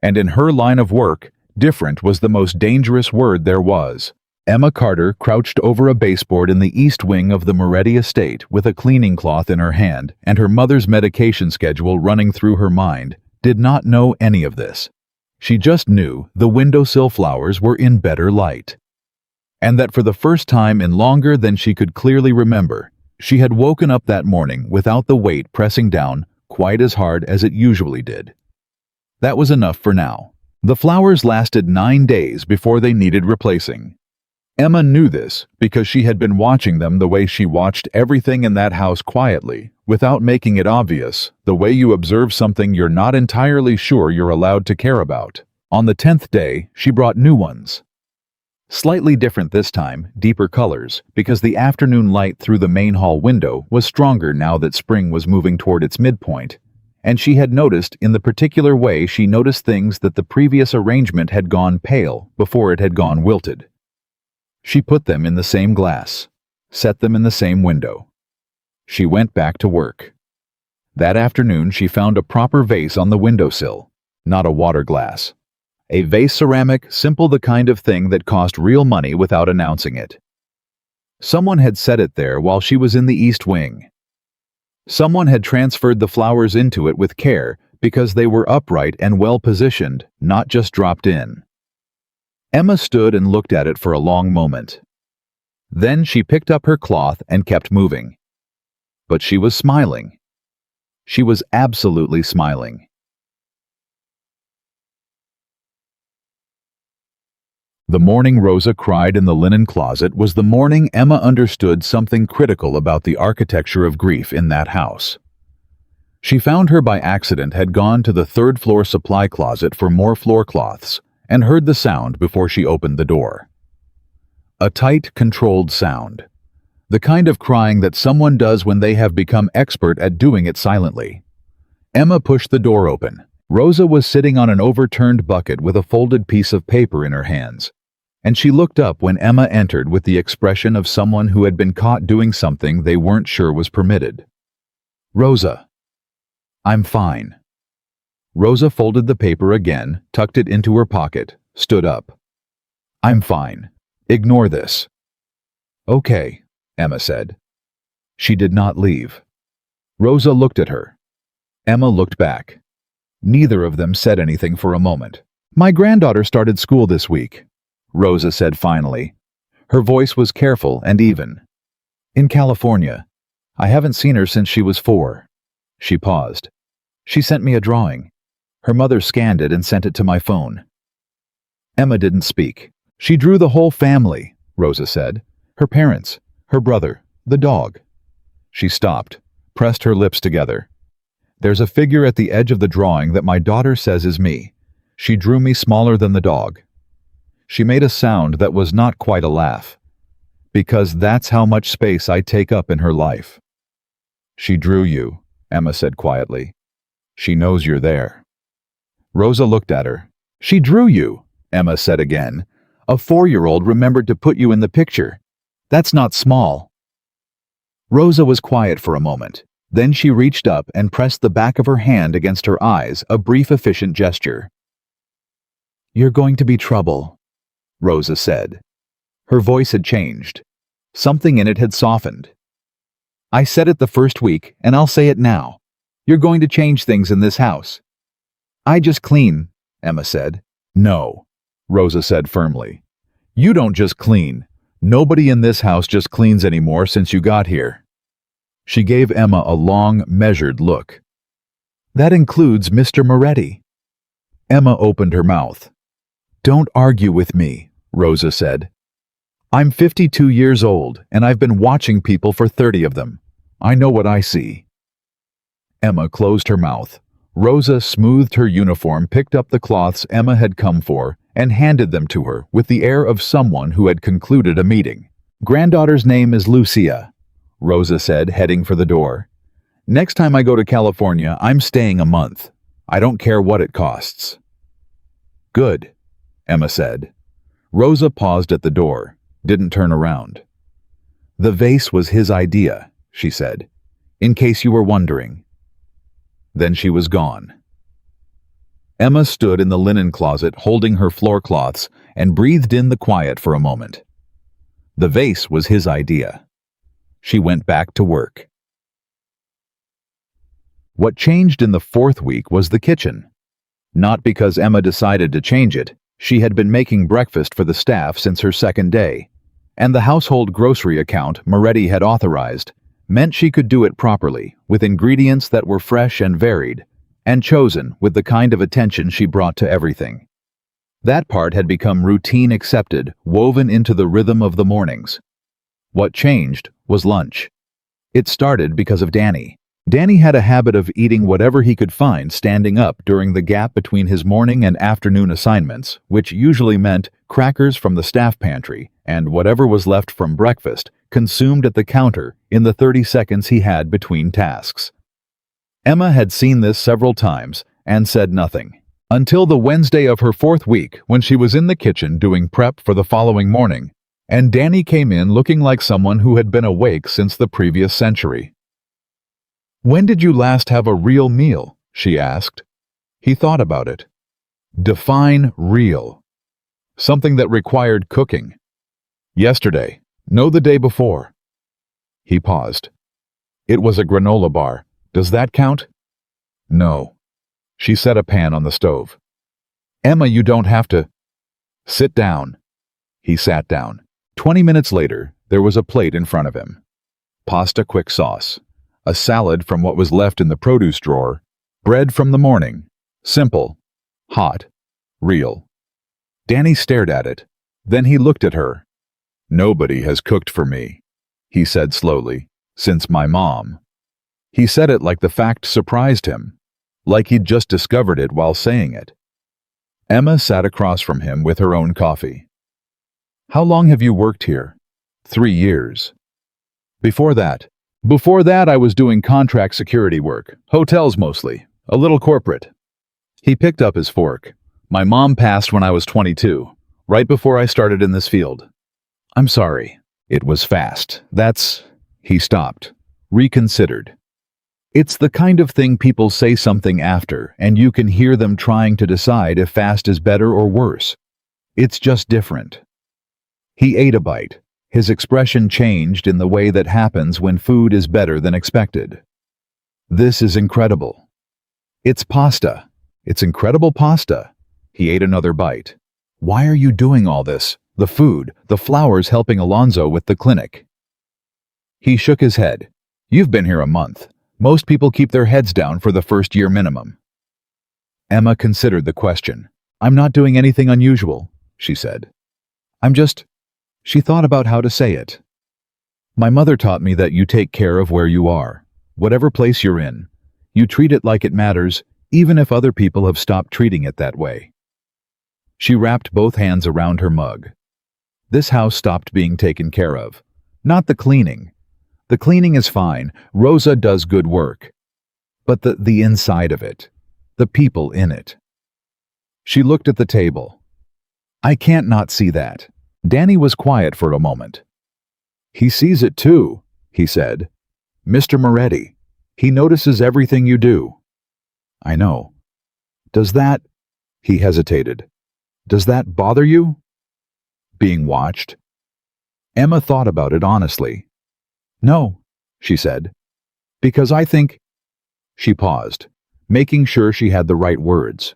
And in her line of work, different was the most dangerous word there was. Emma Carter crouched over a baseboard in the east wing of the Moretti estate with a cleaning cloth in her hand and her mother's medication schedule running through her mind, did not know any of this. She just knew the windowsill flowers were in better light. And that for the first time in longer than she could clearly remember, she had woken up that morning without the weight pressing down quite as hard as it usually did. That was enough for now. The flowers lasted 9 days before they needed replacing. Emma knew this because she had been watching them the way she watched everything in that house quietly, without making it obvious, the way you observe something you're not entirely sure you're allowed to care about. On the 10th day, she brought new ones. Slightly different this time, deeper colors, because the afternoon light through the main hall window was stronger now that spring was moving toward its midpoint, and she had noticed in the particular way she noticed things that the previous arrangement had gone pale before it had gone wilted. She put them in the same glass, set them in the same window. She went back to work. That afternoon she found a proper vase on the windowsill, not a water glass. A vase ceramic, simple, the kind of thing that cost real money without announcing it. Someone had set it there while she was in the east wing. Someone had transferred the flowers into it with care because they were upright and well positioned, not just dropped in. Emma stood and looked at it for a long moment. Then she picked up her cloth and kept moving. But she was smiling. She was absolutely smiling. The morning Rosa cried in the linen closet was the morning Emma understood something critical about the architecture of grief in that house. She found her by accident had gone to the third-floor supply closet for more floor cloths, and heard the sound before she opened the door. A tight, controlled sound. The kind of crying that someone does when they have become expert at doing it silently. Emma pushed the door open. Rosa was sitting on an overturned bucket with a folded piece of paper in her hands, and she looked up when Emma entered with the expression of someone who had been caught doing something they weren't sure was permitted. "Rosa." "I'm fine." Rosa folded the paper again, tucked it into her pocket, stood up. "I'm fine. Ignore this." "Okay," Emma said. She did not leave. Rosa looked at her. Emma looked back. Neither of them said anything for a moment. "My granddaughter started school this week," Rosa said finally. Her voice was careful and even. "In California. I haven't seen her since she was 4. She paused. She sent me a drawing. Her mother scanned it and sent it to my phone. Emma didn't speak. She drew the whole family, Rosa said. Her parents, her brother, the dog. She stopped, pressed her lips together. There's a figure at the edge of the drawing that my daughter says is me. She drew me smaller than the dog. She made a sound that was not quite a laugh. Because that's how much space I take up in her life. She drew you, Emma said quietly. She knows you're there. Rosa looked at her. She drew you, Emma said again. A 4-year-old remembered to put you in the picture. That's not small. Rosa was quiet for a moment. Then she reached up and pressed the back of her hand against her eyes, a brief, efficient gesture. You're going to be trouble, Rosa said. Her voice had changed. Something in it had softened. I said it the first week, and I'll say it now. You're going to change things in this house. I just clean, Emma said. No, Rosa said firmly. You don't just clean. Nobody in this house just cleans anymore since you got here. She gave Emma a long, measured look. That includes Mr. Moretti. Emma opened her mouth. Don't argue with me, Rosa said. I'm 52 years old, and I've been watching people for 30 of them. I know what I see. Emma closed her mouth. Rosa smoothed her uniform, picked up the cloths Emma had come for, and handed them to her with the air of someone who had concluded a meeting. Granddaughter's name is Lucia, Rosa said, heading for the door. Next time I go to California, I'm staying a month. I don't care what it costs. Good, Emma said. Rosa paused at the door, didn't turn around. The vase was his idea, she said, in case you were wondering. Then she was gone. Emma stood in the linen closet holding her floor cloths and breathed in the quiet for a moment. The vase was his idea. She went back to work. What changed in the 4th week was the kitchen. Not because Emma decided to change it. She had been making breakfast for the staff since her 2nd day, and the household grocery account Moretti had authorized meant she could do it properly, with ingredients that were fresh and varied, and chosen with the kind of attention she brought to everything. That part had become routine accepted, woven into the rhythm of the mornings. What changed was lunch. It started because of Danny. Danny had a habit of eating whatever he could find standing up during the gap between his morning and afternoon assignments, which usually meant crackers from the staff pantry and whatever was left from breakfast consumed at the counter in the 30 seconds he had between tasks. Emma had seen this several times and said nothing, until the Wednesday of her 4th week when she was in the kitchen doing prep for the following morning, and Danny came in looking like someone who had been awake since the previous century. When did you last have a real meal? She asked. He thought about it. Define real. Something that required cooking. Yesterday. No, the day before. He paused. It was a granola bar. Does that count? No. She set a pan on the stove. Emma, you don't have to. Sit down. He sat down. 20 minutes later, there was a plate in front of him. Pasta quick sauce. A salad from what was left in the produce drawer, bread from the morning, simple, hot, real. Danny stared at it. Then he looked at her. Nobody has cooked for me, he said slowly, since my mom. He said it like the fact surprised him, like he'd just discovered it while saying it. Emma sat across from him with her own coffee. How long have you worked here? 3 years. Before that I was doing contract security work, hotels mostly, a little corporate. He picked up his fork. My mom passed when I was 22, right before I started in this field. I'm sorry. It was fast. He stopped, reconsidered. It's the kind of thing people say something after, and you can hear them trying to decide if fast is better or worse. It's just different. He ate a bite. His expression changed in the way that happens when food is better than expected. This is incredible. It's pasta. It's incredible pasta. He ate another bite. Why are you doing all this? The food, the flowers helping Alonzo with the clinic. He shook his head. You've been here a month. Most people keep their heads down for the first year minimum. Emma considered the question. I'm not doing anything unusual, she said. She thought about how to say it. My mother taught me that you take care of where you are, whatever place you're in. You treat it like it matters, even if other people have stopped treating it that way. She wrapped both hands around her mug. This house stopped being taken care of. Not the cleaning. The cleaning is fine. Rosa does good work. But the inside of it. The people in it. She looked at the table. I can't not see that. Danny was quiet for a moment. He sees it too, he said. Mr. Moretti. He notices everything you do. I know. Does that... He hesitated. Does that bother you? Being watched? Emma thought about it honestly. No, she said. Because I think... She paused, making sure she had the right words.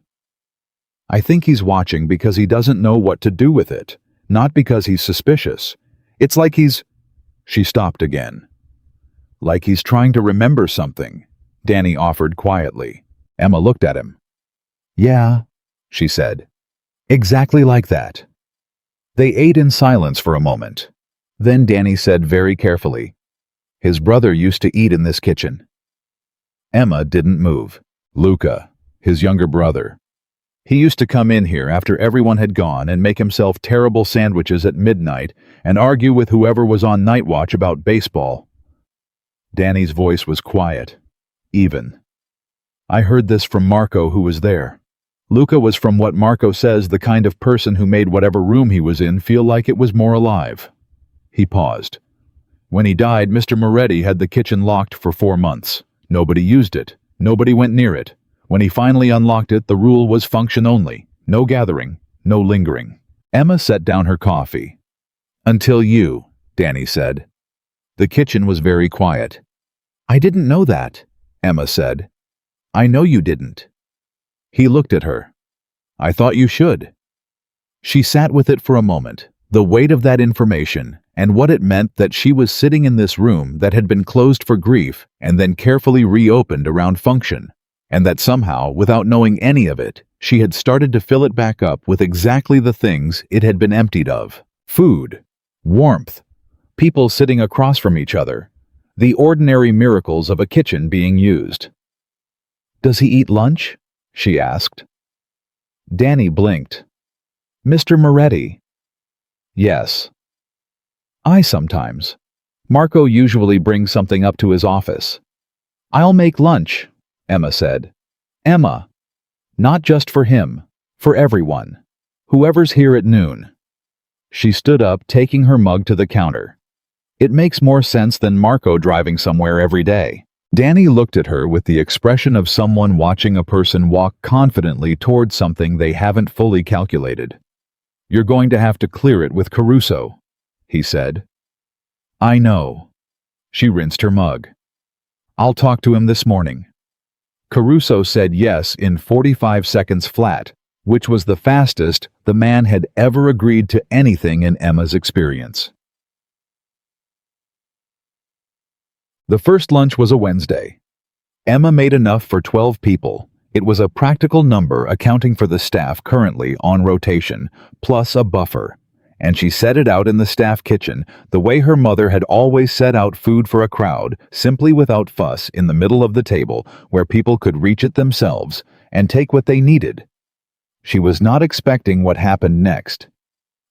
I think he's watching because he doesn't know what to do with it, not because he's suspicious. It's like he's... She stopped again. Like he's trying to remember something, Danny offered quietly. Emma looked at him. Yeah, she said. Exactly like that. They ate in silence for a moment. Then Danny said very carefully, his brother used to eat in this kitchen. Emma didn't move. Luca, his younger brother. He used to come in here after everyone had gone and make himself terrible sandwiches at midnight and argue with whoever was on night watch about baseball. Danny's voice was quiet, even. I heard this from Marco, who was there. Luca was, from what Marco says, the kind of person who made whatever room he was in feel like it was more alive. He paused. When he died, Mr. Moretti had the kitchen locked for 4 months. Nobody used it. Nobody went near it. When he finally unlocked it, the rule was function only. No gathering, no lingering. Emma set down her coffee. Until you, Danny said. The kitchen was very quiet. I didn't know that, Emma said. I know you didn't. He looked at her. I thought you should. She sat with it for a moment, the weight of that information, and what it meant that she was sitting in this room that had been closed for grief and then carefully reopened around function, and that somehow, without knowing any of it, she had started to fill it back up with exactly the things it had been emptied of. Food, warmth, people sitting across from each other, the ordinary miracles of a kitchen being used. Does he eat lunch? She asked. Danny blinked. Mr. Moretti? Yes. I sometimes. Marco usually brings something up to his office. I'll make lunch, Emma said. Emma. Not just for him, for everyone. Whoever's here at noon. She stood up, taking her mug to the counter. It makes more sense than Marco driving somewhere every day. Danny looked at her with the expression of someone watching a person walk confidently towards something they haven't fully calculated. You're going to have to clear it with Caruso, he said. I know. She rinsed her mug. I'll talk to him this morning. Caruso said yes in 45 seconds flat, which was the fastest the man had ever agreed to anything in Emma's experience. The first lunch was a Wednesday. Emma made enough for 12 people. It was a practical number accounting for the staff currently on rotation, plus a buffer. And she set it out in the staff kitchen, the way her mother had always set out food for a crowd, simply without fuss, in the middle of the table, where people could reach it themselves and take what they needed. She was not expecting what happened next.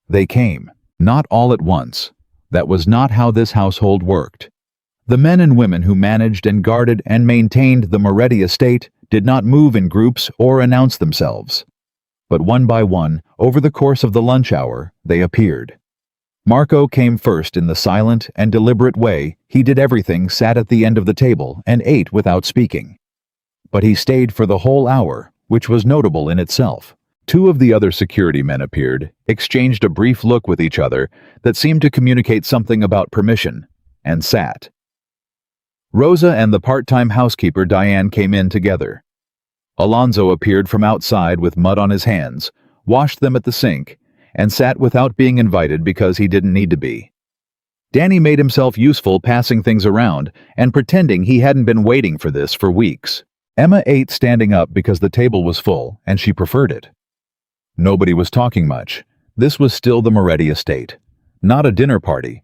They came, not all at once. That was not how this household worked. The men and women who managed and guarded and maintained the Moretti estate did not move in groups or announce themselves. But one by one, over the course of the lunch hour, they appeared. Marco came first in the silent and deliberate way. He did everything, sat at the end of the table, and ate without speaking. But he stayed for the whole hour, which was notable in itself. 2 of the other security men appeared, exchanged a brief look with each other that seemed to communicate something about permission, and sat. Rosa and the part-time housekeeper Diane came in together. Alonzo appeared from outside with mud on his hands, washed them at the sink, and sat without being invited because he didn't need to be. Danny made himself useful passing things around and pretending he hadn't been waiting for this for weeks. Emma ate standing up because the table was full and she preferred it. Nobody was talking much. This was still the Moretti estate. Not a dinner party.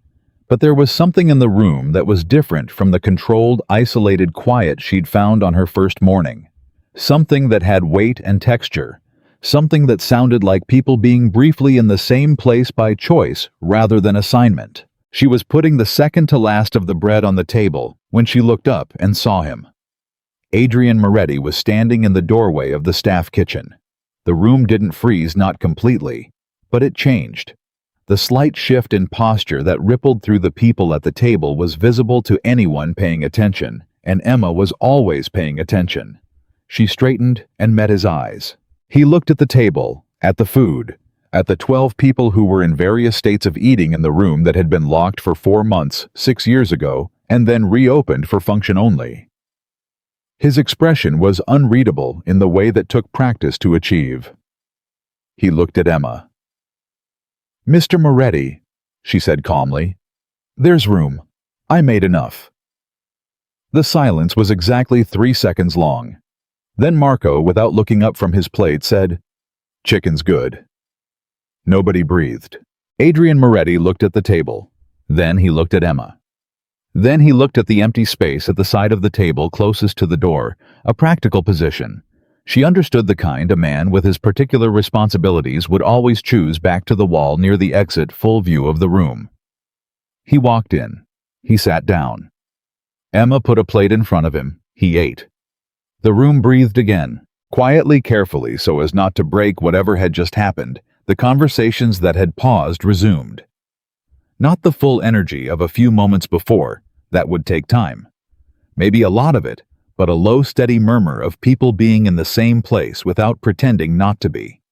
But there was something in the room that was different from the controlled, isolated quiet she'd found on her first morning. Something that had weight and texture. Something that sounded like people being briefly in the same place by choice rather than assignment. She was putting the second to last of the bread on the table when she looked up and saw him. Adrian Moretti was standing in the doorway of the staff kitchen. The room didn't freeze, not completely, but it changed. The slight shift in posture that rippled through the people at the table was visible to anyone paying attention, and Emma was always paying attention. She straightened and met his eyes. He looked at the table, at the food, at the 12 people who were in various states of eating in the room that had been locked for 4 months 6 years ago and then reopened for function only. His expression was unreadable in the way that took practice to achieve. He looked at Emma. "Mr. Moretti," she said calmly, "there's room. I made enough." The silence was exactly 3 seconds long. Then Marco, without looking up from his plate, said, "Chicken's good." Nobody breathed. Adrian Moretti looked at the table. Then he looked at Emma. Then he looked at the empty space at the side of the table closest to the door, a practical position. She understood the kind a man with his particular responsibilities would always choose, back to the wall near the exit, full view of the room. He walked in. He sat down. Emma put a plate in front of him. He ate. The room breathed again, quietly, carefully, so as not to break whatever had just happened. The conversations that had paused resumed. Not the full energy of a few moments before. That would take time. Maybe a lot of it, but a low, steady murmur of people being in the same place without pretending not to be.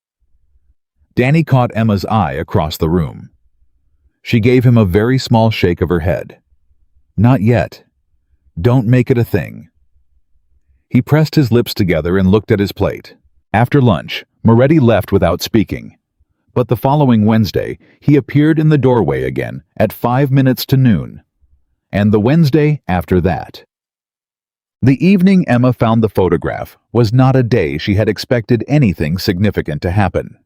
Danny caught Emma's eye across the room. She gave him a very small shake of her head. "Not yet. Don't make it a thing." He pressed his lips together and looked at his plate. After lunch, Moretti left without speaking. But the following Wednesday, he appeared in the doorway again at 5 minutes to noon. And the Wednesday after that. The evening Emma found the photograph was not a day she had expected anything significant to happen.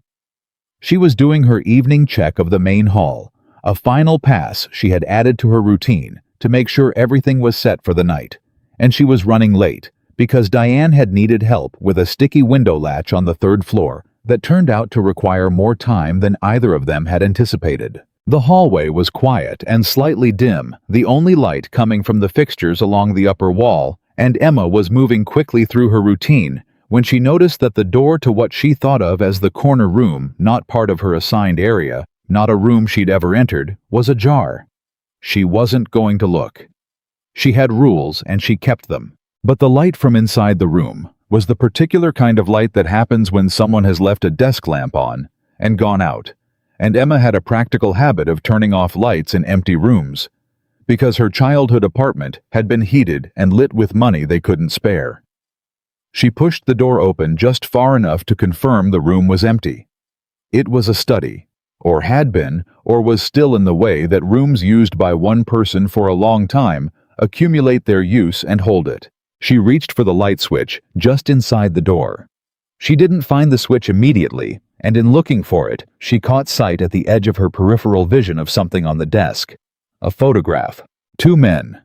She was doing her evening check of the main hall, a final pass she had added to her routine to make sure everything was set for the night, and she was running late because Diane had needed help with a sticky window latch on the 3rd floor that turned out to require more time than either of them had anticipated. The hallway was quiet and slightly dim, the only light coming from the fixtures along the upper wall, and Emma was moving quickly through her routine when she noticed that the door to what she thought of as the corner room, not part of her assigned area, not a room she'd ever entered, was ajar. She wasn't going to look. She had rules and she kept them. But the light from inside the room was the particular kind of light that happens when someone has left a desk lamp on and gone out, and Emma had a practical habit of turning off lights in empty rooms, because her childhood apartment had been heated and lit with money they couldn't spare. She pushed the door open just far enough to confirm the room was empty. It was a study, or had been, or was still in the way that rooms used by one person for a long time accumulate their use and hold it. She reached for the light switch just inside the door. She didn't find the switch immediately, and in looking for it, she caught sight at the edge of her peripheral vision of something on the desk. A photograph. 2 men.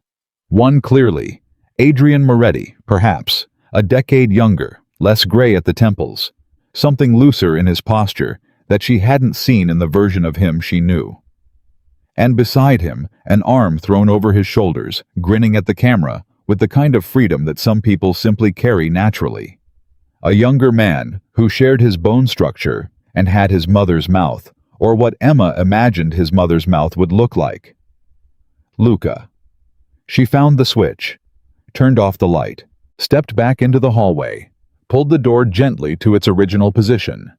One clearly. Adrian Moretti, perhaps. A decade younger, less gray at the temples. Something looser in his posture that she hadn't seen in the version of him she knew. And beside him, an arm thrown over his shoulders, grinning at the camera, with the kind of freedom that some people simply carry naturally. A younger man who shared his bone structure and had his mother's mouth, or what Emma imagined his mother's mouth would look like. Luca. She found the switch, turned off the light, stepped back into the hallway, pulled the door gently to its original position.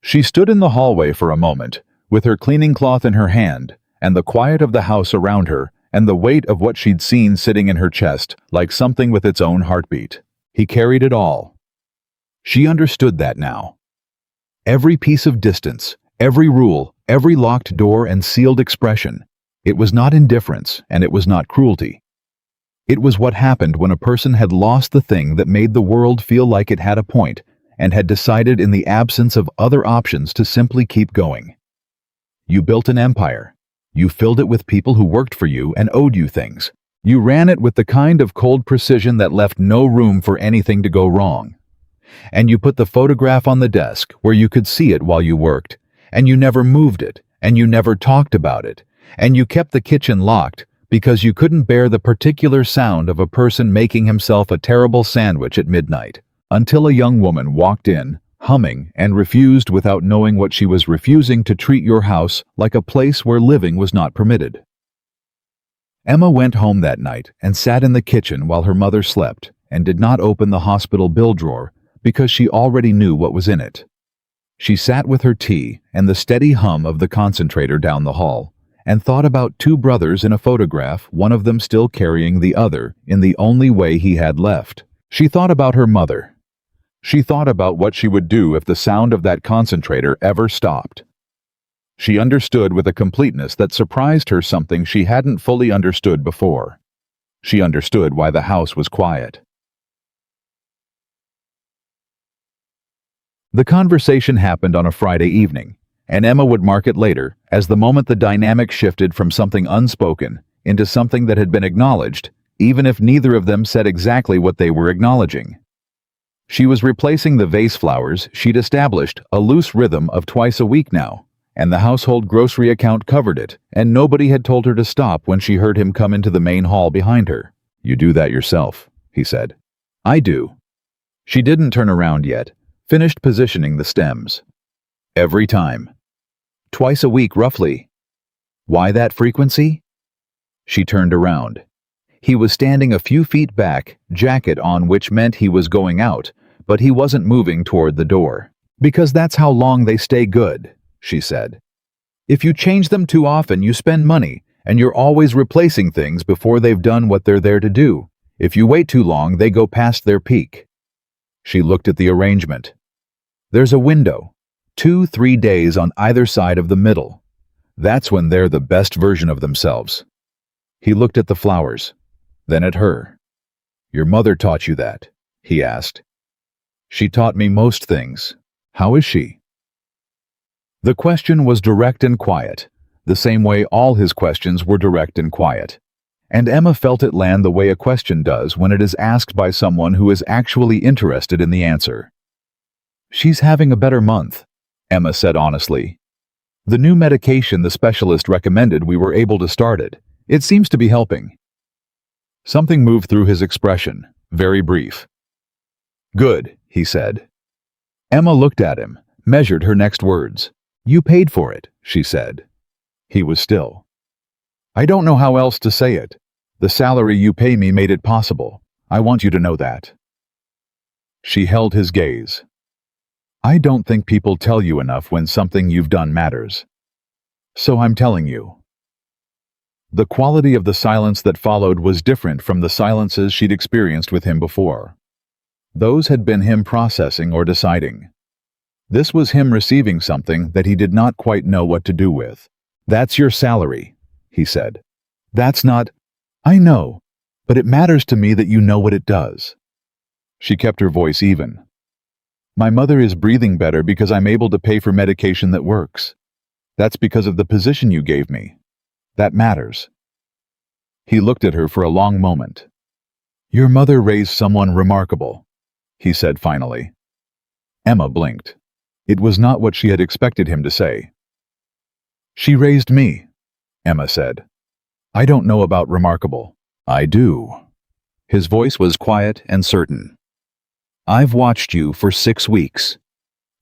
She stood in the hallway for a moment, with her cleaning cloth in her hand, and the quiet of the house around her, and the weight of what she'd seen sitting in her chest like something with its own heartbeat. He carried it all. She understood that now. Every piece of distance, every rule, every locked door and sealed expression. It was not indifference, and it was not cruelty. It was what happened when a person had lost the thing that made the world feel like it had a point, and had decided in the absence of other options to simply keep going. You built an empire. You filled it with people who worked for you and owed you things. You ran it with the kind of cold precision that left no room for anything to go wrong. And you put the photograph on the desk where you could see it while you worked, and you never moved it, and you never talked about it, and you kept the kitchen locked because you couldn't bear the particular sound of a person making himself a terrible sandwich at midnight, until a young woman walked in, humming, and refused without knowing what she was refusing to treat your house like a place where living was not permitted. Emma went home that night and sat in the kitchen while her mother slept and did not open the hospital bill drawer because she already knew what was in it. She sat with her tea and the steady hum of the concentrator down the hall and thought about two brothers in a photograph, one of them still carrying the other in the only way he had left. She thought about her mother. She thought about what she would do if the sound of that concentrator ever stopped. She understood with a completeness that surprised her something she hadn't fully understood before. She understood why the house was quiet. The conversation happened on a Friday evening, and Emma would mark it later as the moment the dynamic shifted from something unspoken into something that had been acknowledged, even if neither of them said exactly what they were acknowledging. She was replacing the vase flowers she'd established a loose rhythm of twice a week now, and the household grocery account covered it, and nobody had told her to stop when she heard him come into the main hall behind her. "You do that yourself," he said. "I do." She didn't turn around yet, finished positioning the stems. "Every time." "Twice a week, roughly." "Why that frequency?" She turned around. He was standing a few feet back, jacket on, which meant he was going out, but he wasn't moving toward the door. "Because that's how long they stay good," she said. "If you change them too often, you spend money, and you're always replacing things before they've done what they're there to do. If you wait too long, they go past their peak." She looked at the arrangement. "There's a window, 2-3 days on either side of the middle. That's when they're the best version of themselves." He looked at the flowers, then at her. "Your mother taught you that?" he asked. "She taught me most things. How is she?" The question was direct and quiet, the same way all his questions were direct and quiet. And Emma felt it land the way a question does when it is asked by someone who is actually interested in the answer. "She's having a better month," Emma said honestly. "The new medication the specialist recommended, we were able to start it. It seems to be helping." Something moved through his expression, very brief. "Good," he said. Emma looked at him, measured her next words. "You paid for it," she said. He was still. "I don't know how else to say it. The salary you pay me made it possible. I want you to know that." She held his gaze. "I don't think people tell you enough when something you've done matters. So I'm telling you." The quality of the silence that followed was different from the silences she'd experienced with him before. Those had been him processing or deciding. This was him receiving something that he did not quite know what to do with. "That's your salary," he said. "That's not—" "I know, but it matters to me that you know what it does." She kept her voice even. "My mother is breathing better because I'm able to pay for medication that works. That's because of the position you gave me. That matters." He looked at her for a long moment. "Your mother raised someone remarkable," he said finally. Emma blinked. It was not what she had expected him to say. "She raised me," Emma said. "I don't know about remarkable." "I do." His voice was quiet and certain. "I've watched you for 6 weeks.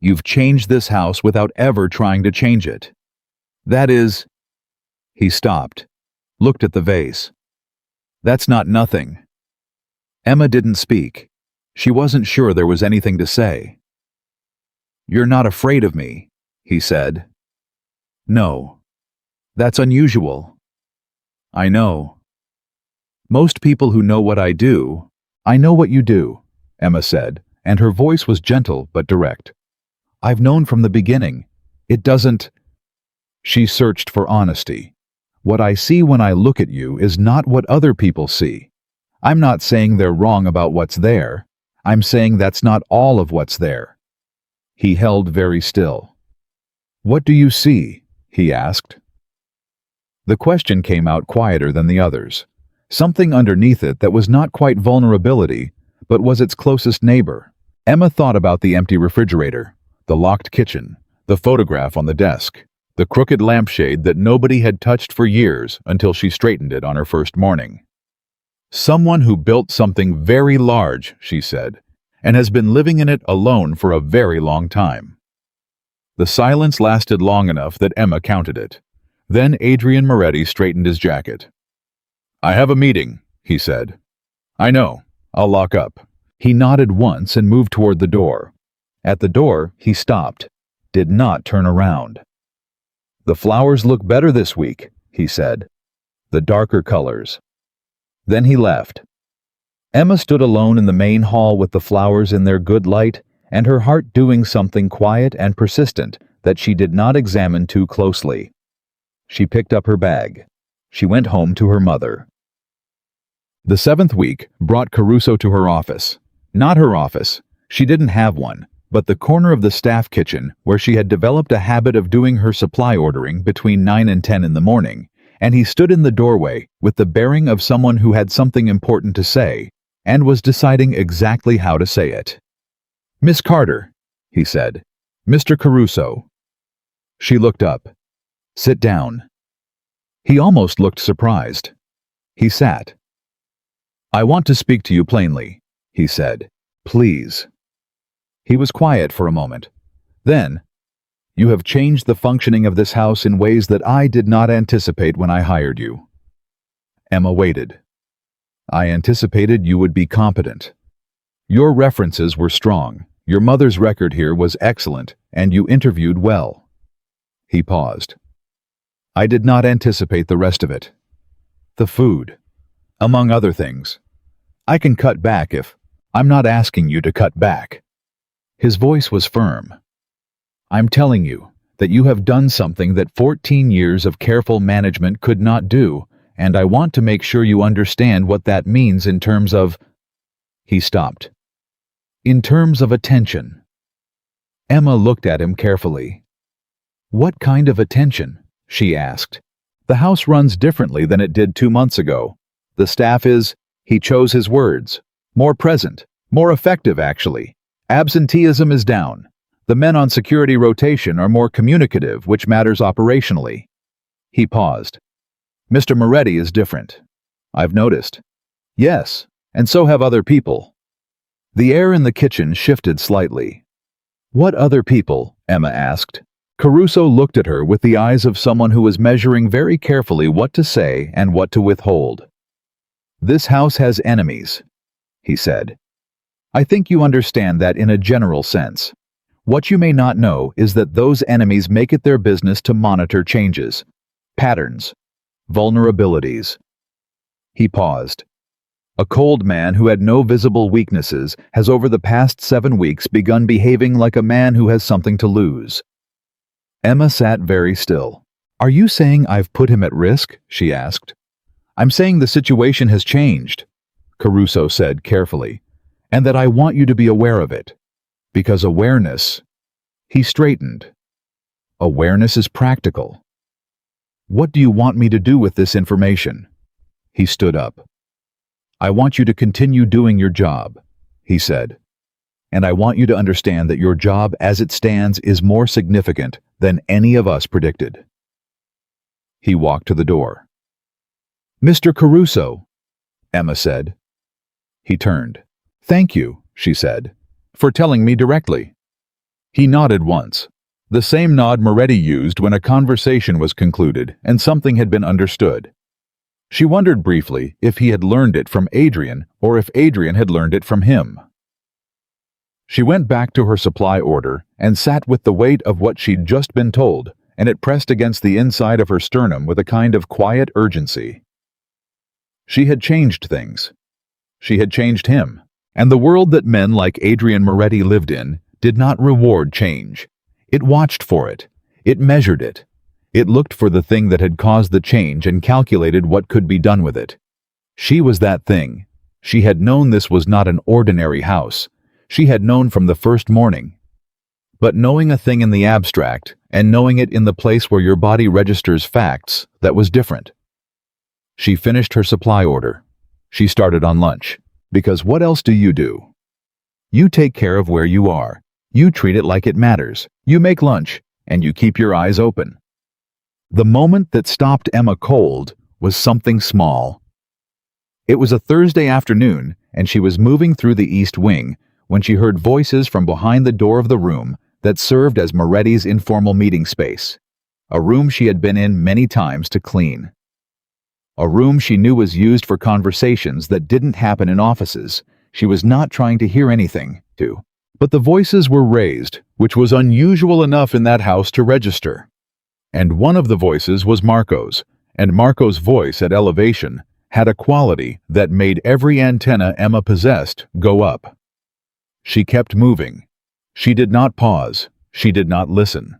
You've changed this house without ever trying to change it. That is—" He stopped, looked at the vase. "That's not nothing." Emma didn't speak. She wasn't sure there was anything to say. "You're not afraid of me," he said. "No. That's unusual." "I know. Most people who know what I do—" "I know what you do," Emma said, and her voice was gentle but direct. "I've known from the beginning. It doesn't—" She searched for honesty. What I see when I look at you is not what other people see. I'm not saying they're wrong about what's there. I'm saying that's not all of what's there." He held very still. "What do you see?" he asked. The question came out quieter than the others. Something underneath it that was not quite vulnerability, but was its closest neighbor. Emma thought about the empty refrigerator, the locked kitchen, the photograph on the desk, the crooked lampshade that nobody had touched for years until she straightened it on her first morning. "Someone who built something very large," she said, "and has been living in it alone for a very long time." The silence lasted long enough that Emma counted it. Then Adrian Moretti straightened his jacket. "I have a meeting," he said. "I know. I'll lock up." He nodded once and moved toward the door. At the door, he stopped, did not turn around. "The flowers look better this week," he said. "The darker colors." Then he left. Emma stood alone in the main hall with the flowers in their good light and her heart doing something quiet and persistent that she did not examine too closely. She picked up her bag. She went home to her mother. The 7th week brought Caruso to her office. Not her office. She didn't have one, but the corner of the staff kitchen where she had developed a habit of doing her supply ordering between 9 and 10 in the morning, and he stood in the doorway with the bearing of someone who had something important to say and was deciding exactly how to say it. "Miss Carter," he said. "Mr. Caruso." She looked up. "Sit down." He almost looked surprised. He sat. "I want to speak to you plainly," he said. "Please." He was quiet for a moment. Then, "You have changed the functioning of this house in ways that I did not anticipate when I hired you." Emma waited. "I anticipated you would be competent. Your references were strong, your mother's record here was excellent, and you interviewed well." He paused. "I did not anticipate the rest of it. The food, among other things. I can cut back if... I'm not asking you to cut back." His voice was firm. "I'm telling you that you have done something that 14 years of careful management could not do, and I want to make sure you understand what that means in terms of..." He stopped. "In terms of attention." Emma looked at him carefully. "What kind of attention?" she asked. "The house runs differently than it did 2 months ago. The staff is," he chose his words, "more present, more effective actually. Absenteeism is down. The men on security rotation are more communicative, which matters operationally." He paused. "Mr. Moretti is different. I've noticed." "Yes, and so have other people." The air in the kitchen shifted slightly. "What other people?" Emma asked. Caruso looked at her with the eyes of someone who was measuring very carefully what to say and what to withhold. "This house has enemies," he said. "I think you understand that in a general sense. What you may not know is that those enemies make it their business to monitor changes, patterns, vulnerabilities." He paused. "A cold man who had no visible weaknesses has over the past 7 weeks begun behaving like a man who has something to lose." Emma sat very still. "Are you saying I've put him at risk?" she asked. "I'm saying the situation has changed," Caruso said carefully, "and that I want you to be aware of it. Because awareness..." He straightened. "Awareness is practical." "What do you want me to do with this information?" He stood up. "I want you to continue doing your job," he said. "And I want you to understand that your job as it stands is more significant than any of us predicted." He walked to the door. "Mr. Caruso," Emma said. He turned. "Thank you," she said, "for telling me directly." He nodded once, the same nod Moretti used when a conversation was concluded and something had been understood. She wondered briefly if he had learned it from Adrian or if Adrian had learned it from him. She went back to her supply order and sat with the weight of what she'd just been told, and it pressed against the inside of her sternum with a kind of quiet urgency. She had changed things. She had changed him, and the world that men like Adrian Moretti lived in did not reward change. It watched for it. It measured it. It looked for the thing that had caused the change and calculated what could be done with it. She was that thing. She had known this was not an ordinary house. She had known from the first morning. But knowing a thing in the abstract, and knowing it in the place where your body registers facts, that was different. She finished her supply order. She started on lunch. Because what else do? You take care of where you are. You treat it like it matters. You make lunch, and you keep your eyes open. The moment that stopped Emma cold was something small. It was a Thursday afternoon, and she was moving through the East Wing when she heard voices from behind the door of the room that served as Moretti's informal meeting space, a room she had been in many times to clean. A room she knew was used for conversations that didn't happen in offices. She was not trying to hear anything, but the voices were raised, which was unusual enough in that house to register. And one of the voices was Marco's, and Marco's voice at elevation had a quality that made every antenna Emma possessed go up. She kept moving. She did not pause. She did not listen.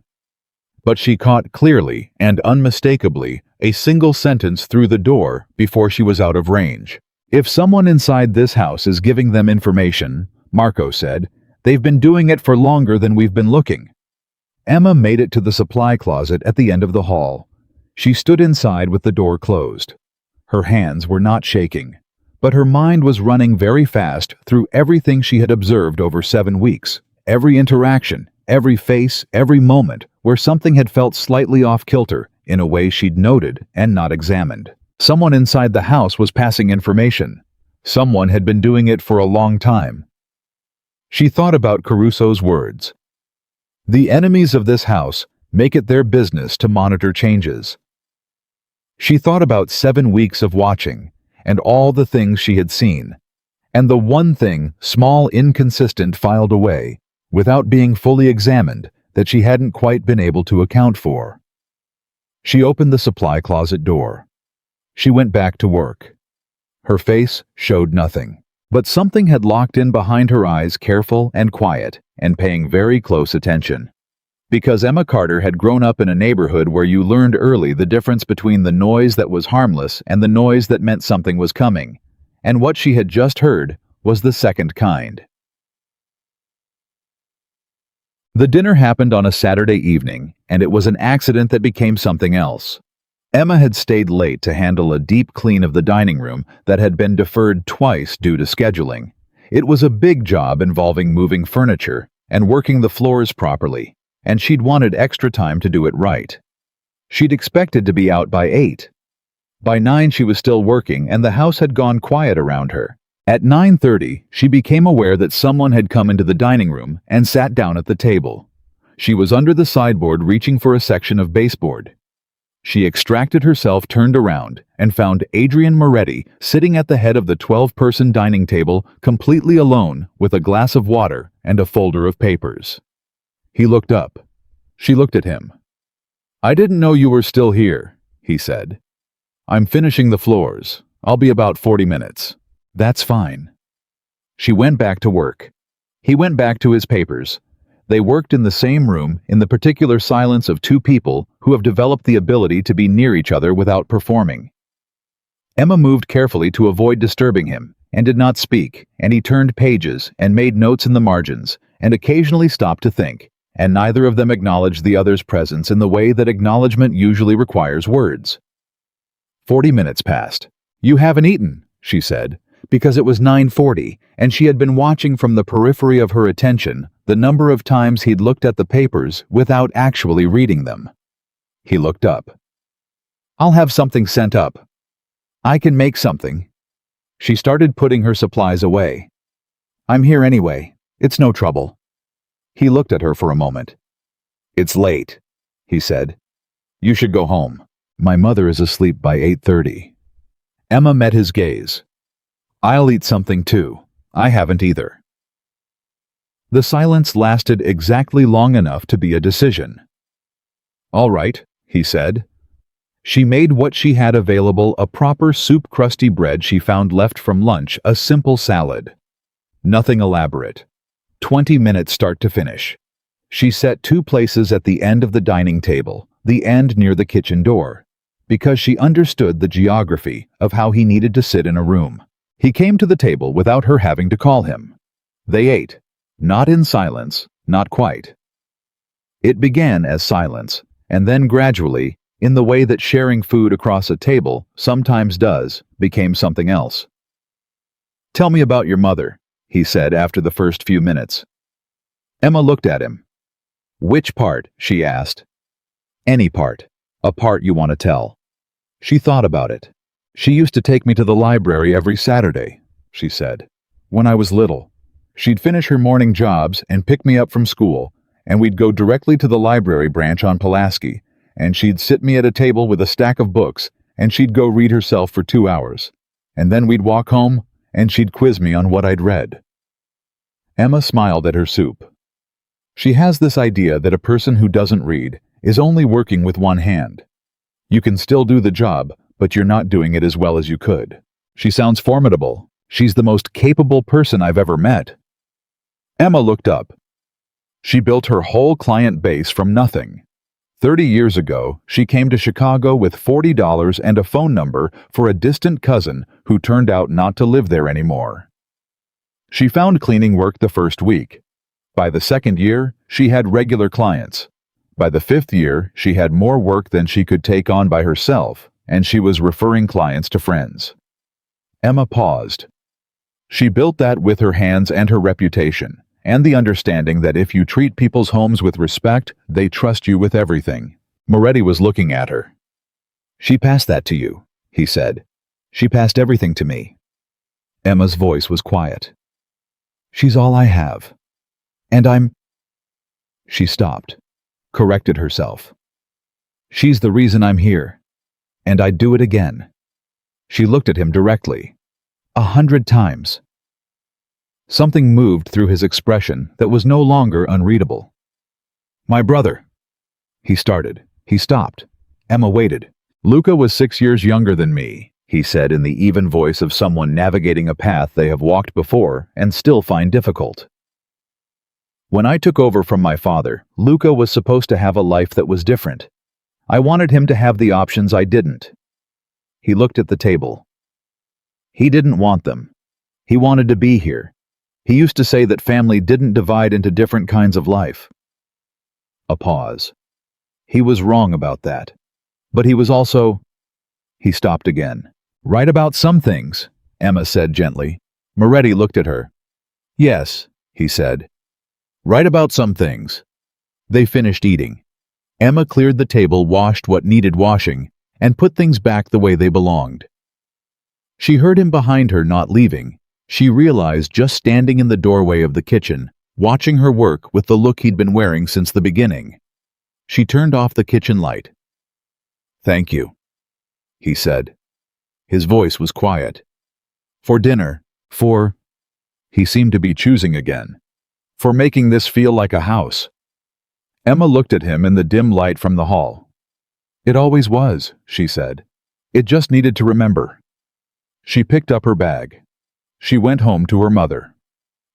But she caught clearly and unmistakably a single sentence through the door before she was out of range. If someone inside this house is giving them information, Marco said, they've been doing it for longer than we've been looking. Emma made it to the supply closet at the end of the hall. She stood inside with the door closed. Her hands were not shaking, but her mind was running very fast through everything she had observed over 7 weeks. Every interaction, every face, every moment where something had felt slightly off kilter in a way she'd noted and not examined. Someone inside the house was passing information. Someone had been doing it for a long time. She thought about Caruso's words. The enemies of this house make it their business to monitor changes. She thought about 7 weeks of watching and all the things she had seen, and the one thing, small, inconsistent, filed away, without being fully examined, that she hadn't quite been able to account for. She opened the supply closet door. She went back to work. Her face showed nothing, but something had locked in behind her eyes, careful and quiet, and paying very close attention. Because Emma Carter had grown up in a neighborhood where you learned early the difference between the noise that was harmless and the noise that meant something was coming, and what she had just heard was the second kind. The dinner happened on a Saturday evening, and it was an accident that became something else. Emma had stayed late to handle a deep clean of the dining room that had been deferred twice due to scheduling. It was a big job involving moving furniture and working the floors properly, and she'd wanted extra time to do it right. She'd expected to be out by 8. By 9 she was still working, and the house had gone quiet around her. At 9:30, she became aware that someone had come into the dining room and sat down at the table. She was under the sideboard reaching for a section of baseboard. She extracted herself, turned around, and found Adrian Moretti sitting at the head of the 12-person dining table, completely alone, with a glass of water and a folder of papers. He looked up. She looked at him. "I didn't know you were still here," he said. "I'm finishing the floors. I'll be about 40 minutes. "That's fine." She went back to work. He went back to his papers. They worked in the same room in the particular silence of two people who have developed the ability to be near each other without performing. Emma moved carefully to avoid disturbing him and did not speak, and he turned pages and made notes in the margins and occasionally stopped to think, and neither of them acknowledged the other's presence in the way that acknowledgement usually requires words. 40 minutes passed. "You haven't eaten," she said, because it was 9:40, and she had been watching from the periphery of her attention the number of times he'd looked at the papers without actually reading them. He looked up. "I'll have something sent up." "I can make something." She started putting her supplies away. "I'm here anyway. It's no trouble." He looked at her for a moment. "It's late," he said. "You should go home. My mother is asleep by 8:30. Emma met his gaze. "I'll eat something too. I haven't either." The silence lasted exactly long enough to be a decision. "All right," he said. She made what she had available, a proper soup-crusty bread she found left from lunch, a simple salad. Nothing elaborate. 20 minutes start to finish. She set 2 places at the end of the dining table, the end near the kitchen door, because she understood the geography of how he needed to sit in a room. He came to the table without her having to call him. They ate, not in silence, not quite. It began as silence, and then gradually, in the way that sharing food across a table sometimes does, became something else. "Tell me about your mother," he said after the first few minutes. Emma looked at him. "Which part?" she asked. "Any part. A part you want to tell." She thought about it. "She used to take me to the library every Saturday," she said. "When I was little. She'd finish her morning jobs and pick me up from school, and we'd go directly to the library branch on Pulaski, and she'd sit me at a table with a stack of books, and she'd go read herself for 2 hours. And then we'd walk home, and she'd quiz me on what I'd read." Emma smiled at her soup. She has this idea that a person who doesn't read is only working with one hand. You can still do the job, but you're not doing it as well as you could. She sounds formidable. She's the most capable person I've ever met. Emma looked up. She built her whole client base from nothing. 30 years ago, she came to Chicago with $40 and a phone number for a distant cousin who turned out not to live there anymore. She found cleaning work the first week. By the second year, she had regular clients. By the 5th year, she had more work than she could take on by herself, and she was referring clients to friends. Emma paused. She built that with her hands and her reputation, and the understanding that if you treat people's homes with respect, they trust you with everything. Moretti was looking at her. "She passed that to you," he said. "She passed everything to me." Emma's voice was quiet. "She's all I have. And I'm—" She stopped, corrected herself. "She's the reason I'm here. And I'd do it again." She looked at him directly. 100 times. Something moved through his expression that was no longer unreadable. "My brother," he started. He stopped. Emma waited. "Luca was 6 years younger than me," he said in the even voice of someone navigating a path they have walked before and still find difficult. "When I took over from my father, Luca was supposed to have a life that was different. I wanted him to have the options I didn't." He looked at the table. "He didn't want them. He wanted to be here. He used to say that family didn't divide into different kinds of life." A pause. "He was wrong about that. But he was also—" He stopped again. "Right about some things," Emma said gently. Moretti looked at her. "Yes," he said. "Right about some things." They finished eating. Emma cleared the table, washed what needed washing, and put things back the way they belonged. She heard him behind her, not leaving. She realized just standing in the doorway of the kitchen, watching her work with the look he'd been wearing since the beginning. She turned off the kitchen light. "Thank you," he said. His voice was quiet. "For dinner, for—" He seemed to be choosing again. "For making this feel like a house." Emma looked at him in the dim light from the hall. "It always was," she said. "It just needed to remember." She picked up her bag. She went home to her mother.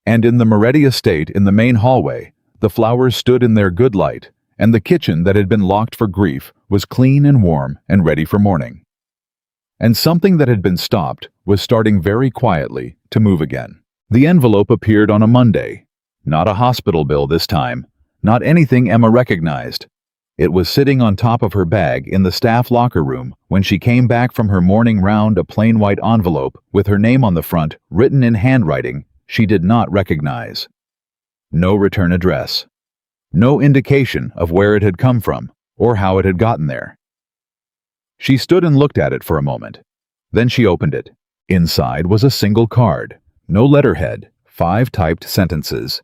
And in the Moretti estate in the main hallway, the flowers stood in their good light, and the kitchen that had been locked for grief was clean and warm and ready for morning. And something that had been stopped was starting very quietly to move again. The envelope appeared on a Monday. Not a hospital bill this time, not anything Emma recognized. It was sitting on top of her bag in the staff locker room when she came back from her morning round, a plain white envelope with her name on the front, written in handwriting she did not recognize. No return address. No indication of where it had come from or how it had gotten there. She stood and looked at it for a moment. Then she opened it. Inside was a single card. No letterhead. 5 typed sentences.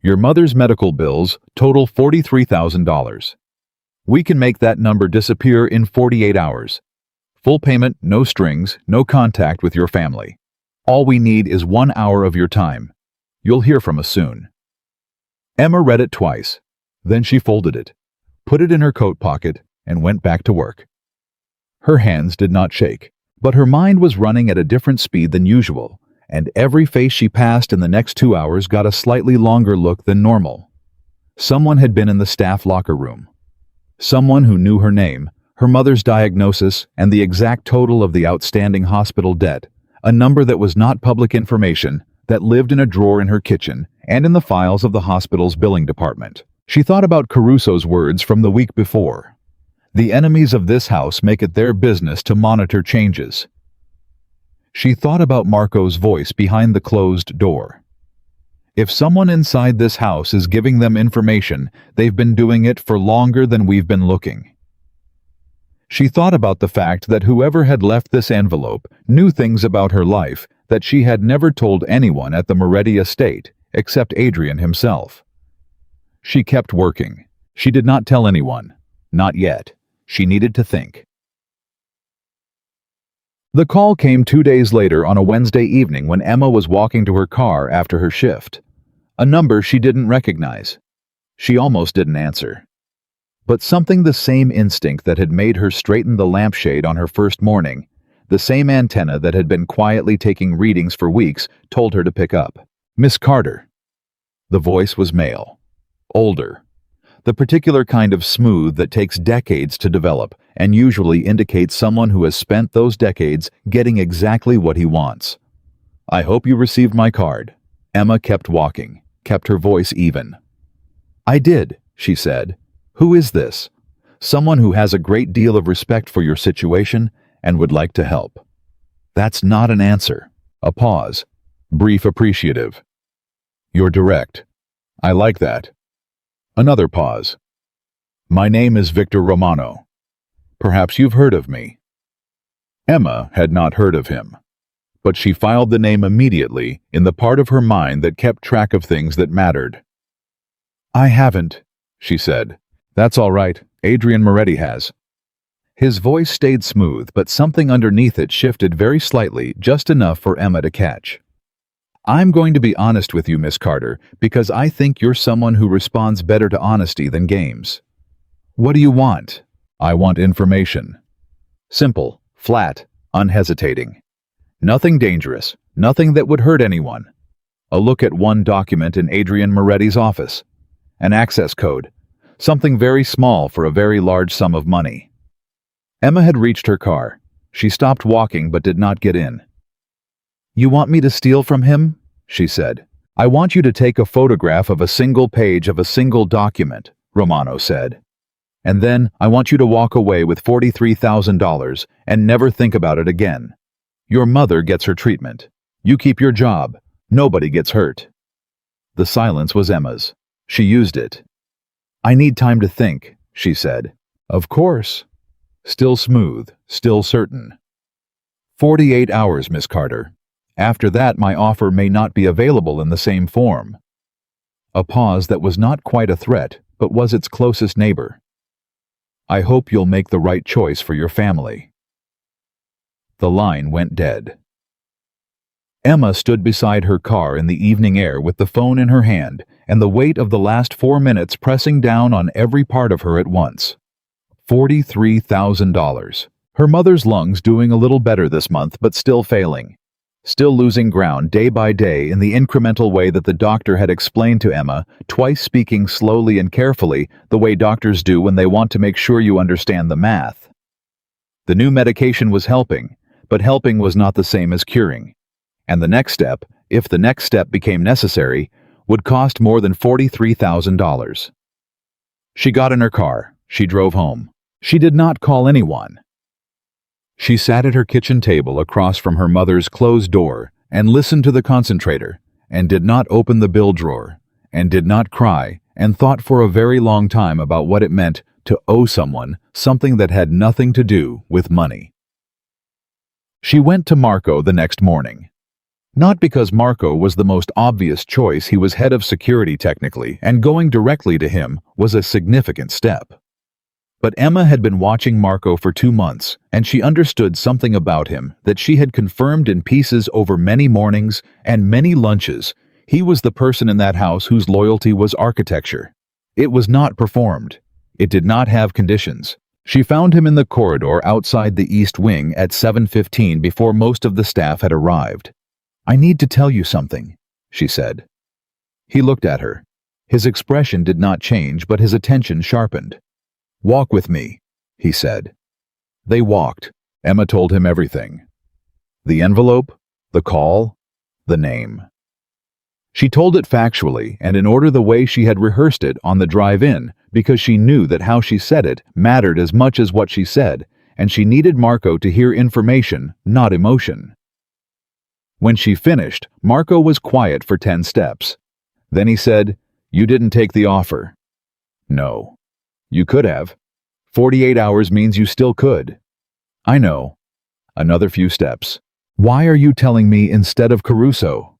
"Your mother's medical bills total $43,000. We can make that number disappear in 48 hours. Full payment, no strings, no contact with your family. All we need is 1 hour of your time. You'll hear from us soon." Emma read it twice. Then she folded it, put it in her coat pocket, and went back to work. Her hands did not shake, but her mind was running at a different speed than usual, and every face she passed in the next 2 hours got a slightly longer look than normal. Someone had been in the staff locker room. Someone who knew her name, her mother's diagnosis, and the exact total of the outstanding hospital debt, a number that was not public information, that lived in a drawer in her kitchen and in the files of the hospital's billing department. She thought about Caruso's words from the week before. The enemies of this house make it their business to monitor changes. She thought about Marco's voice behind the closed door. If someone inside this house is giving them information, they've been doing it for longer than we've been looking. She thought about the fact that whoever had left this envelope knew things about her life that she had never told anyone at the Moretti estate, except Adrian himself. She kept working. She did not tell anyone. Not yet. She needed to think. The call came 2 days later on a Wednesday evening when Emma was walking to her car after her shift. A number she didn't recognize. She almost didn't answer. But something, the same instinct that had made her straighten the lampshade on her first morning, the same antenna that had been quietly taking readings for weeks, told her to pick up. "Miss Carter." The voice was male. Older. The particular kind of smooth that takes decades to develop and usually indicates someone who has spent those decades getting exactly what he wants. "I hope you received my card." Emma kept walking, kept her voice even. "I did," she said. "Who is this?" "Someone who has a great deal of respect for your situation and would like to help." That's not an answer. A pause. Brief, appreciative. "You're direct. I like that." Another pause. "My name is Victor Romano. Perhaps you've heard of me." Emma had not heard of him, but she filed the name immediately in the part of her mind that kept track of things that mattered. "I haven't," she said. "That's all right. Adrian Moretti has." His voice stayed smooth, but something underneath it shifted very slightly, just enough for Emma to catch. "I'm going to be honest with you, Miss Carter, because I think you're someone who responds better to honesty than games." "What do you want?" "I want information." Simple, flat, unhesitating. Nothing dangerous, nothing that would hurt anyone. A look at one document in Adrian Moretti's office. An access code. Something very small for a very large sum of money. Emma had reached her car. She stopped walking but did not get in. "You want me to steal from him?" she said. "I want you to take a photograph of a single page of a single document," Romano said. "And then I want you to walk away with $43,000 and never think about it again. Your mother gets her treatment. You keep your job. Nobody gets hurt." The silence was Emma's. She used it. "I need time to think," she said. "Of course." Still smooth, still certain. 48 hours, Miss Carter. After that, my offer may not be available in the same form." A pause that was not quite a threat, but was its closest neighbor. "I hope you'll make the right choice for your family." The line went dead. Emma stood beside her car in the evening air with the phone in her hand and the weight of the last 4 minutes pressing down on every part of her at once. $43,000. Her mother's lungs doing a little better this month, but still failing. Still losing ground day by day in the incremental way that the doctor had explained to Emma, twice speaking slowly and carefully, the way doctors do when they want to make sure you understand the math. The new medication was helping, but helping was not the same as curing. And the next step, if the next step became necessary, would cost more than $43,000. She got in her car. She drove home. She did not call anyone. She sat at her kitchen table across from her mother's closed door and listened to the concentrator, and did not open the bill drawer, and did not cry, and thought for a very long time about what it meant to owe someone something that had nothing to do with money. She went to Marco the next morning. Not because Marco was the most obvious choice. He was head of security technically, and going directly to him was a significant step. But Emma had been watching Marco for 2 months, and she understood something about him that she had confirmed in pieces over many mornings and many lunches. He was the person in that house whose loyalty was architecture. It was not performed. It did not have conditions. She found him in the corridor outside the East Wing at 7:15 before most of the staff had arrived. "I need to tell you something," she said. He looked at her. His expression did not change, but his attention sharpened. Walk with me, he said. They walked. Emma told him everything. The envelope, the call, the name. She told it factually and in order the way she had rehearsed it on the drive-in because she knew that how she said it mattered as much as what she said, and she needed Marco to hear information, not emotion. When she finished, Marco was quiet for 10 steps. Then he said, "You didn't take the offer." "No." "You could have. 48 hours means you still could." "I know." Another few steps. "Why are you telling me instead of Caruso?"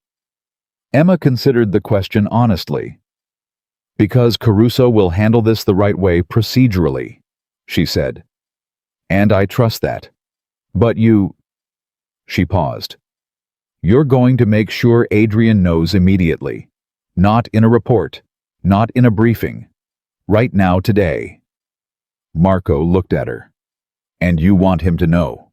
Emma considered the question honestly. "Because Caruso will handle this the right way procedurally," she said. "And I trust that. But you—" She paused. "You're going to make sure Adrian knows immediately. Not in a report. Not in a briefing. Right now, today." Marco looked at her. "And you want him to know,"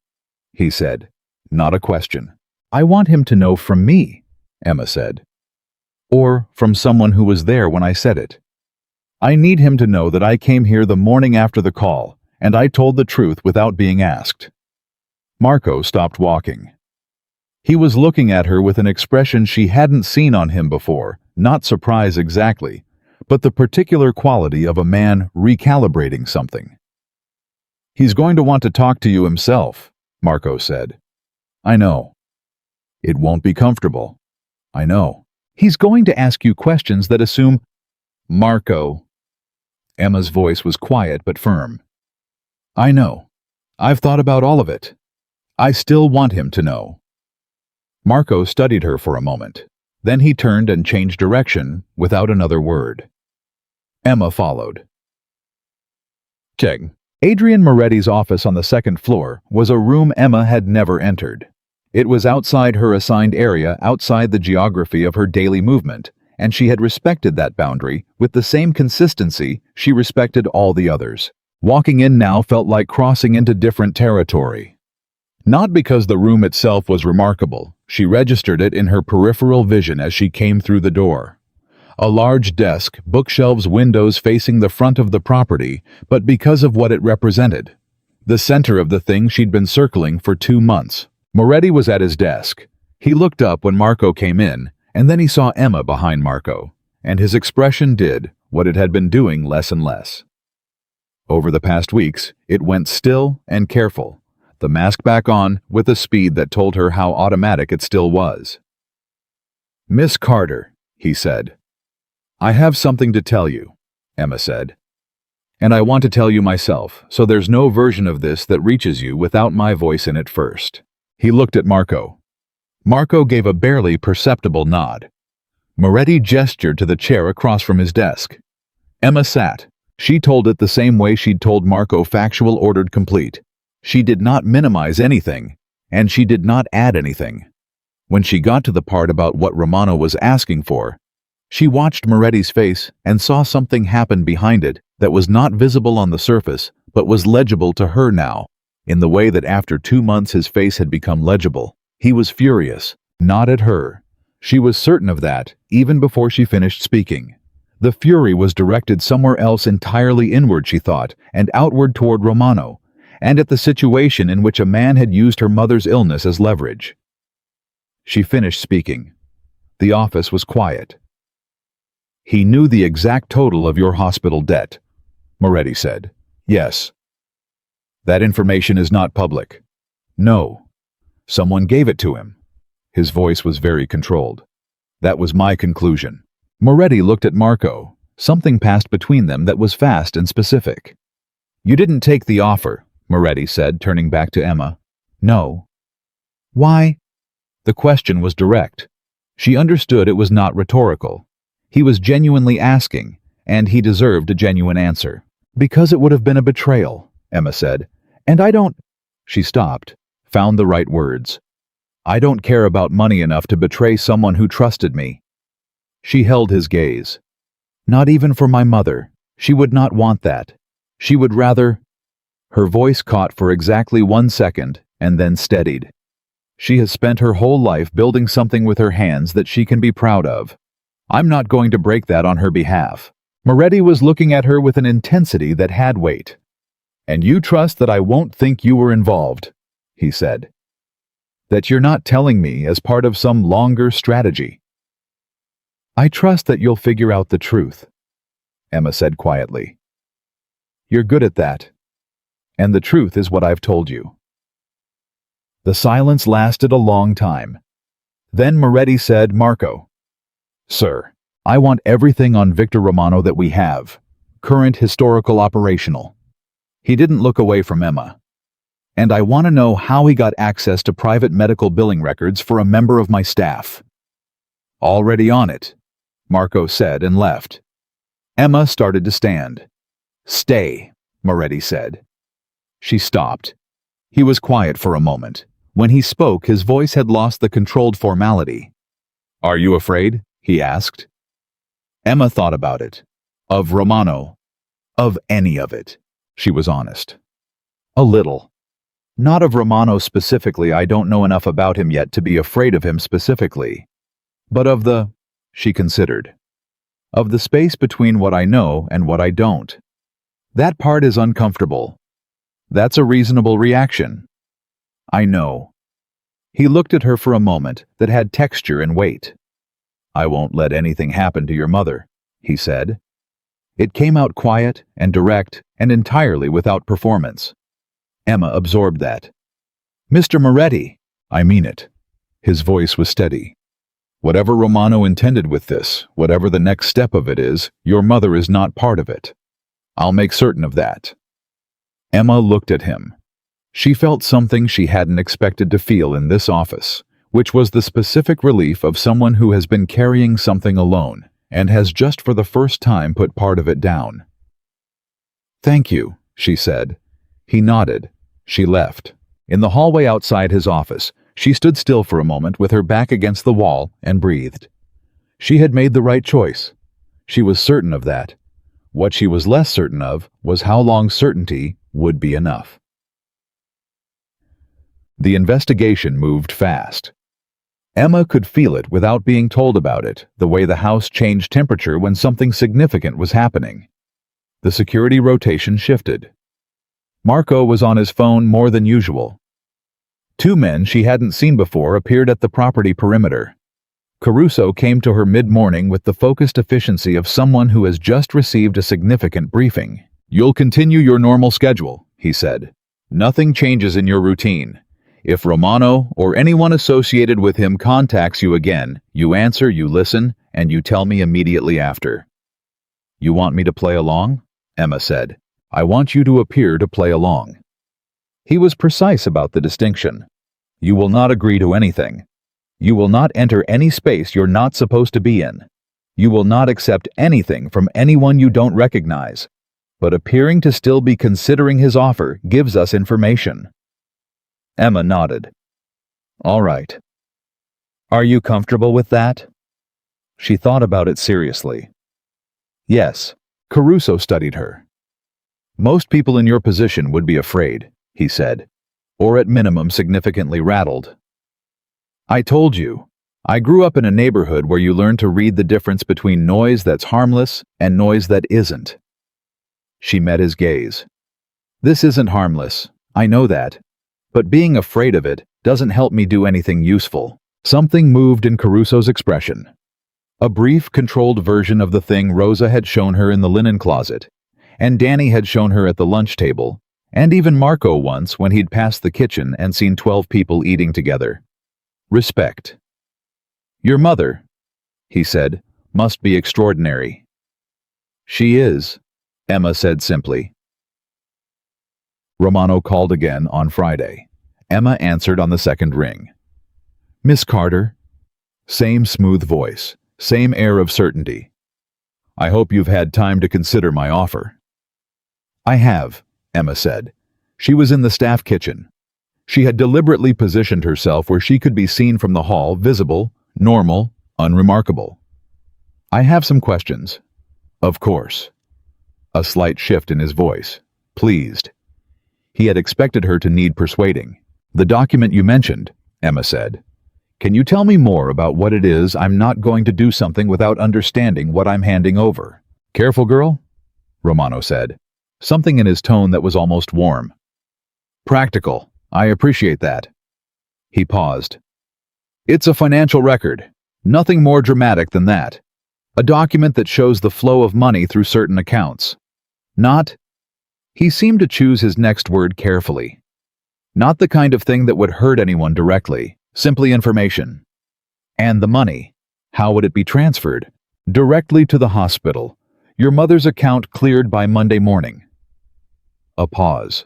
he said. Not a question. "I want him to know from me," Emma said. "Or from someone who was there when I said it. I need him to know that I came here the morning after the call, and I told the truth without being asked." Marco stopped walking. He was looking at her with an expression she hadn't seen on him before, not surprise exactly, but the particular quality of a man recalibrating something. "He's going to want to talk to you himself," Marco said. "I know." "It won't be comfortable." "I know." "He's going to ask you questions that assume—" "Marco." Emma's voice was quiet but firm. "I know. I've thought about all of it. I still want him to know." Marco studied her for a moment. Then he turned and changed direction without another word. Emma followed. Cheng. Adrian Moretti's office on the second floor was a room Emma had never entered. It was outside her assigned area, outside the geography of her daily movement, and she had respected that boundary with the same consistency she respected all the others. Walking in now felt like crossing into different territory. Not because the room itself was remarkable, she registered it in her peripheral vision as she came through the door. A large desk, bookshelves, windows facing the front of the property, but because of what it represented. The center of the thing she'd been circling for 2 months. Moretti was at his desk. He looked up when Marco came in, and then he saw Emma behind Marco, and his expression did what it had been doing less and less. Over the past weeks, it went still and careful, the mask back on with a speed that told her how automatic it still was. "Miss Carter," he said. "I have something to tell you," Emma said. "And I want to tell you myself, so there's no version of this that reaches you without my voice in it first." He looked at Marco. Marco gave a barely perceptible nod. Moretti gestured to the chair across from his desk. Emma sat. She told it the same way she'd told Marco factual ordered complete. She did not minimize anything, and she did not add anything. When she got to the part about what Romano was asking for, she watched Moretti's face and saw something happen behind it that was not visible on the surface, but was legible to her now, in the way that after 2 months his face had become legible. He was furious, not at her. She was certain of that, even before she finished speaking. The fury was directed somewhere else entirely inward, she thought, and outward toward Romano, and at the situation in which a man had used her mother's illness as leverage. She finished speaking. The office was quiet. "He knew the exact total of your hospital debt," Moretti said. "Yes." "That information is not public." "No. Someone gave it to him." His voice was very controlled. "That was my conclusion." Moretti looked at Marco. Something passed between them that was fast and specific. "You didn't take the offer," Moretti said, turning back to Emma. "No." "Why?" The question was direct. She understood it was not rhetorical. He was genuinely asking, and he deserved a genuine answer. "Because it would have been a betrayal," Emma said. "And I don't—" She stopped, found the right words. "I don't care about money enough to betray someone who trusted me." She held his gaze. "Not even for my mother. She would not want that. She would rather—" Her voice caught for exactly 1 second and then steadied. "She has spent her whole life building something with her hands that she can be proud of. I'm not going to break that on her behalf." Moretti was looking at her with an intensity that had weight. "And you trust that I won't think you were involved," he said. "That you're not telling me as part of some longer strategy." "I trust that you'll figure out the truth," Emma said quietly. "You're good at that. And the truth is what I've told you." The silence lasted a long time. Then Moretti said, "Marco." "Sir, I want everything on Victor Romano that we have. Current historical operational." He didn't look away from Emma. "And I want to know how he got access to private medical billing records for a member of my staff." "Already on it," Marco said and left. Emma started to stand. "Stay," Moretti said. She stopped. He was quiet for a moment. When he spoke, his voice had lost the controlled formality. "Are you afraid?" he asked. Emma thought about it. Of Romano. Of any of it. She was honest. "A little. Not of Romano specifically, I don't know enough about him yet to be afraid of him specifically. But of the," she considered, "of the space between what I know and what I don't. That part is uncomfortable. That's a reasonable reaction." "I know." He looked at her for a moment that had texture and weight. "I won't let anything happen to your mother," he said. It came out quiet and direct and entirely without performance. Emma absorbed that. "Mr. Moretti." "I mean it." His voice was steady. "Whatever Romano intended with this, whatever the next step of it is, your mother is not part of it. I'll make certain of that." Emma looked at him. She felt something she hadn't expected to feel in this office, which was the specific relief of someone who has been carrying something alone and has just for the first time put part of it down. "Thank you," she said. He nodded. She left. In the hallway outside his office, she stood still for a moment with her back against the wall and breathed. She had made the right choice. She was certain of that. What she was less certain of was how long certainty would be enough. The investigation moved fast. Emma could feel it without being told about it, the way the house changed temperature when something significant was happening. The security rotation shifted. Marco was on his phone more than usual. Two men she hadn't seen before appeared at the property perimeter. Caruso came to her mid-morning with the focused efficiency of someone who has just received a significant briefing. "You'll continue your normal schedule," he said. "Nothing changes in your routine. If Romano or anyone associated with him contacts you again, you answer, you listen, and you tell me immediately after." "You want me to play along?" Emma said. "I want you to appear to play along." He was precise about the distinction. "You will not agree to anything. You will not enter any space you're not supposed to be in. You will not accept anything from anyone you don't recognize. But appearing to still be considering his offer gives us information." Emma nodded. "All right." "Are you comfortable with that?" She thought about it seriously. "Yes." Caruso studied her. "Most people in your position would be afraid," he said, "or at minimum significantly rattled. I told you, I grew up in a neighborhood where you learn to read the difference between noise that's harmless and noise that isn't." She met his gaze. "This isn't harmless, I know that. But being afraid of it doesn't help me do anything useful." Something moved in Caruso's expression. A brief, controlled version of the thing Rosa had shown her in the linen closet, and Danny had shown her at the lunch table, and even Marco once when he'd passed the kitchen and seen 12 people eating together. Respect. "Your mother," he said, "must be extraordinary." "She is," Emma said simply. Romano called again on Friday. Emma answered on the second ring. "Miss Carter?" Same smooth voice, same air of certainty. "I hope you've had time to consider my offer." "I have," Emma said. She was in the staff kitchen. She had deliberately positioned herself where she could be seen from the hall, visible, normal, unremarkable. "I have some questions." "Of course." A slight shift in his voice. Pleased. He had expected her to need persuading. "The document you mentioned," Emma said. "Can you tell me more about what it is? I'm not going to do something without understanding what I'm handing over." Careful, girl, Romano said, something in his tone that was almost warm. Practical. I appreciate that. He paused. It's a financial record. Nothing more dramatic than that. A document that shows the flow of money through certain accounts. Not, he seemed to choose his next word carefully. Not the kind of thing that would hurt anyone directly, simply information. And the money, how would it be transferred? Directly to the hospital. Your mother's account cleared by Monday morning. A pause.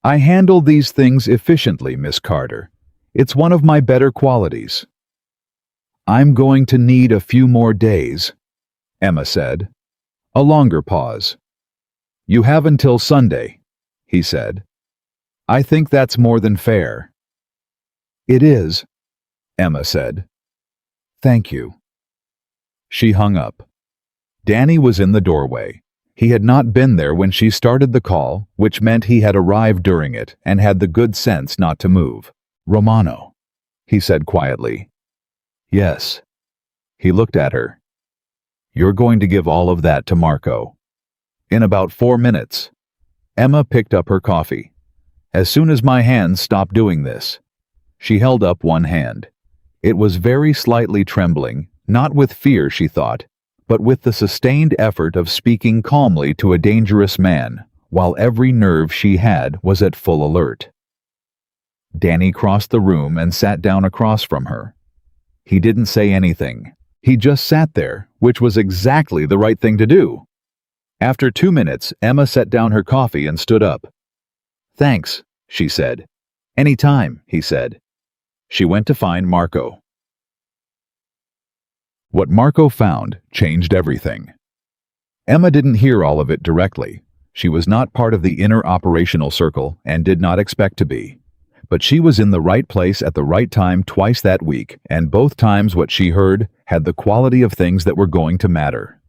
I handle these things efficiently, Miss Carter. It's one of my better qualities. I'm going to need a few more days, Emma said. A longer pause. You have until Sunday, he said. I think that's more than fair. It is, Emma said. Thank you. She hung up. Danny was in the doorway. He had not been there when she started the call, which meant he had arrived during it and had the good sense not to move. Romano, he said quietly. Yes. He looked at her. You're going to give all of that to Marco. In about 4 minutes. Emma picked up her coffee. As soon as my hands stopped doing this. She held up one hand. It was very slightly trembling, not with fear, she thought, but with the sustained effort of speaking calmly to a dangerous man, while every nerve she had was at full alert. Danny crossed the room and sat down across from her. He didn't say anything. He just sat there, which was exactly the right thing to do. After 2 minutes, Emma set down her coffee and stood up. Thanks, she said. Any time, he said. She went to find Marco. What Marco found changed everything. Emma didn't hear all of it directly. She was not part of the inner operational circle and did not expect to be. But she was in the right place at the right time twice that week, and both times what she heard had the quality of things that were going to matter.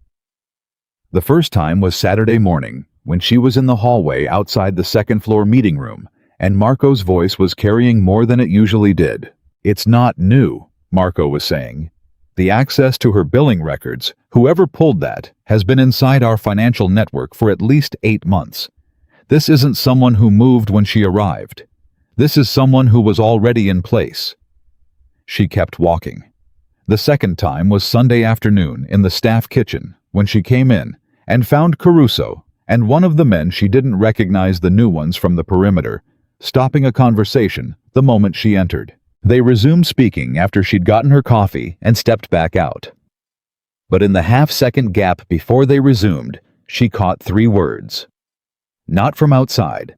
The first time was Saturday morning, when she was in the hallway outside the second-floor meeting room, and Marco's voice was carrying more than it usually did. It's not new, Marco was saying. The access to her billing records, whoever pulled that, has been inside our financial network for at least 8 months. This isn't someone who moved when she arrived. This is someone who was already in place. She kept walking. The second time was Sunday afternoon in the staff kitchen when she came in and found Caruso and one of the men she didn't recognize the new ones from the perimeter, stopping a conversation the moment she entered. They resumed speaking after she'd gotten her coffee and stepped back out. But in the half-second gap before they resumed, she caught 3 words. Not from outside.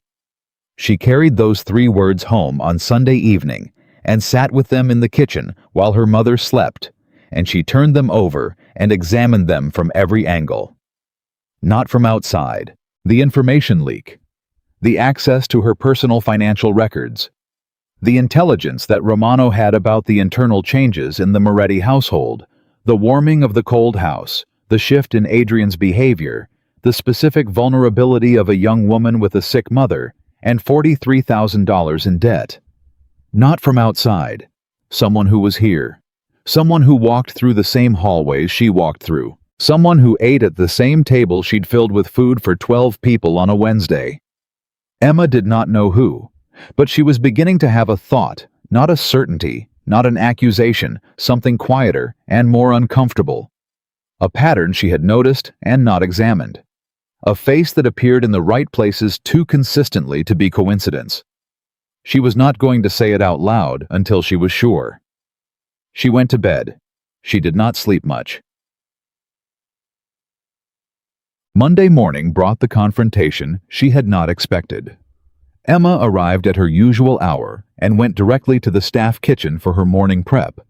She carried those 3 words home on Sunday evening and sat with them in the kitchen while her mother slept, and she turned them over and examined them from every angle. Not from outside. The information leak. The access to her personal financial records. The intelligence that Romano had about the internal changes in the Moretti household, the warming of the cold house, the shift in Adrian's behavior, the specific vulnerability of a young woman with a sick mother, and $43,000 in debt. Not from outside. Someone who was here. Someone who walked through the same hallways she walked through. Someone who ate at the same table she'd filled with food for 12 people on a Wednesday. Emma did not know who, but she was beginning to have a thought, not a certainty, not an accusation, something quieter and more uncomfortable. A pattern she had noticed and not examined. A face that appeared in the right places too consistently to be coincidence. She was not going to say it out loud until she was sure. She went to bed. She did not sleep much. Monday morning brought the confrontation she had not expected. Emma arrived at her usual hour and went directly to the staff kitchen for her morning prep,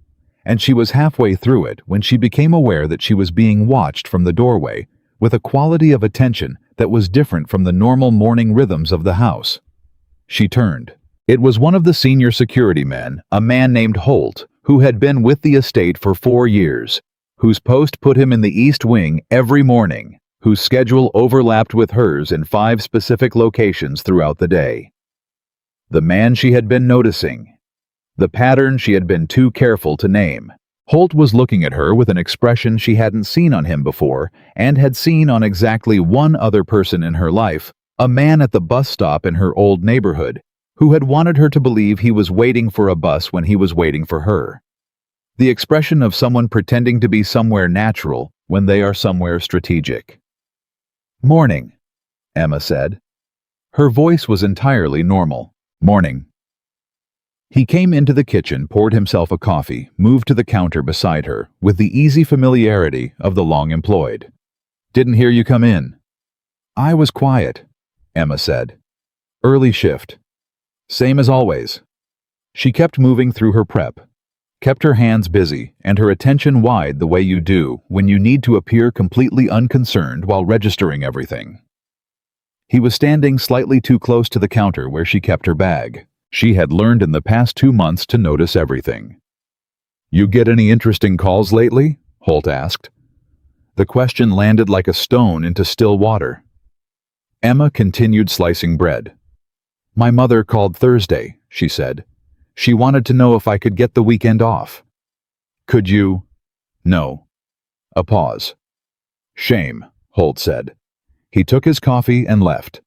and she was halfway through it when she became aware that she was being watched from the doorway with a quality of attention that was different from the normal morning rhythms of the house. She turned. It was one of the senior security men, a man named Holt, who had been with the estate for 4 years, whose post put him in the East Wing every morning, whose schedule overlapped with hers in 5 specific locations throughout the day. The man she had been noticing. The pattern she had been too careful to name. Holt was looking at her with an expression she hadn't seen on him before and had seen on exactly one other person in her life, a man at the bus stop in her old neighborhood, who had wanted her to believe he was waiting for a bus when he was waiting for her. The expression of someone pretending to be somewhere natural when they are somewhere strategic. "Morning," Emma said. Her voice was entirely normal. "Morning." He came into the kitchen, poured himself a coffee, moved to the counter beside her with the easy familiarity of the long-employed. "Didn't hear you come in." "I was quiet," Emma said. "Early shift." "Same as always." She kept moving through her prep, kept her hands busy and her attention wide the way you do when you need to appear completely unconcerned while registering everything. He was standing slightly too close to the counter where she kept her bag. She had learned in the past 2 months to notice everything. "You get any interesting calls lately?" Holt asked. The question landed like a stone into still water. Emma continued slicing bread. "My mother called Thursday," she said. "She wanted to know if I could get the weekend off." "Could you?" "No." A pause. "Shame," Holt said. He took his coffee and left.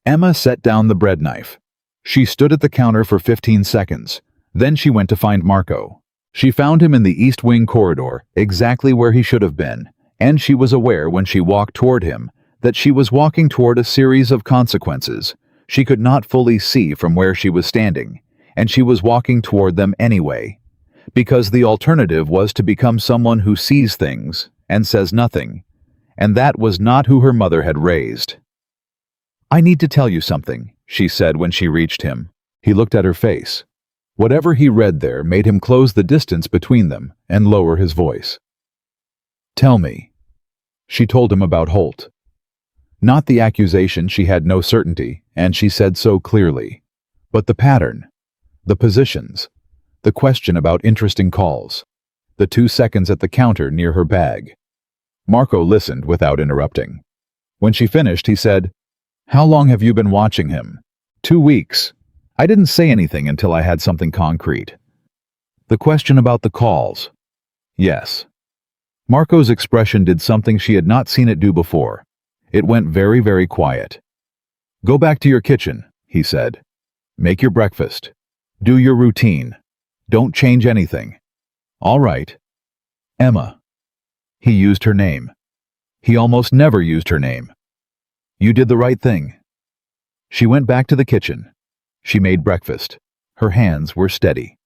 Emma set down the bread knife. She stood at the counter for 15 seconds. Then she went to find Marco. She found him in the East Wing corridor, exactly where he should have been, and she was aware when she walked toward him that she was walking toward a series of consequences she could not fully see from where she was standing, and she was walking toward them anyway, because the alternative was to become someone who sees things and says nothing, and that was not who her mother had raised. "I need to tell you something," she said when she reached him. He looked at her face. Whatever he read there made him close the distance between them and lower his voice. "Tell me." She told him about Holt. Not the accusation, she had no certainty, and she said so clearly. But the pattern, the positions, the question about interesting calls, the 2 seconds at the counter near her bag. Marco listened without interrupting. When she finished, he said, "How long have you been watching him?" 2 weeks. I didn't say anything until I had something concrete. The question about the calls. Yes. Marco's expression did something she had not seen it do before. It went very, very quiet. "Go back to your kitchen," he said. "Make your breakfast. Do your routine. Don't change anything." "All right." "Emma." He used her name. He almost never used her name. "You did the right thing." She went back to the kitchen. She made breakfast. Her hands were steady.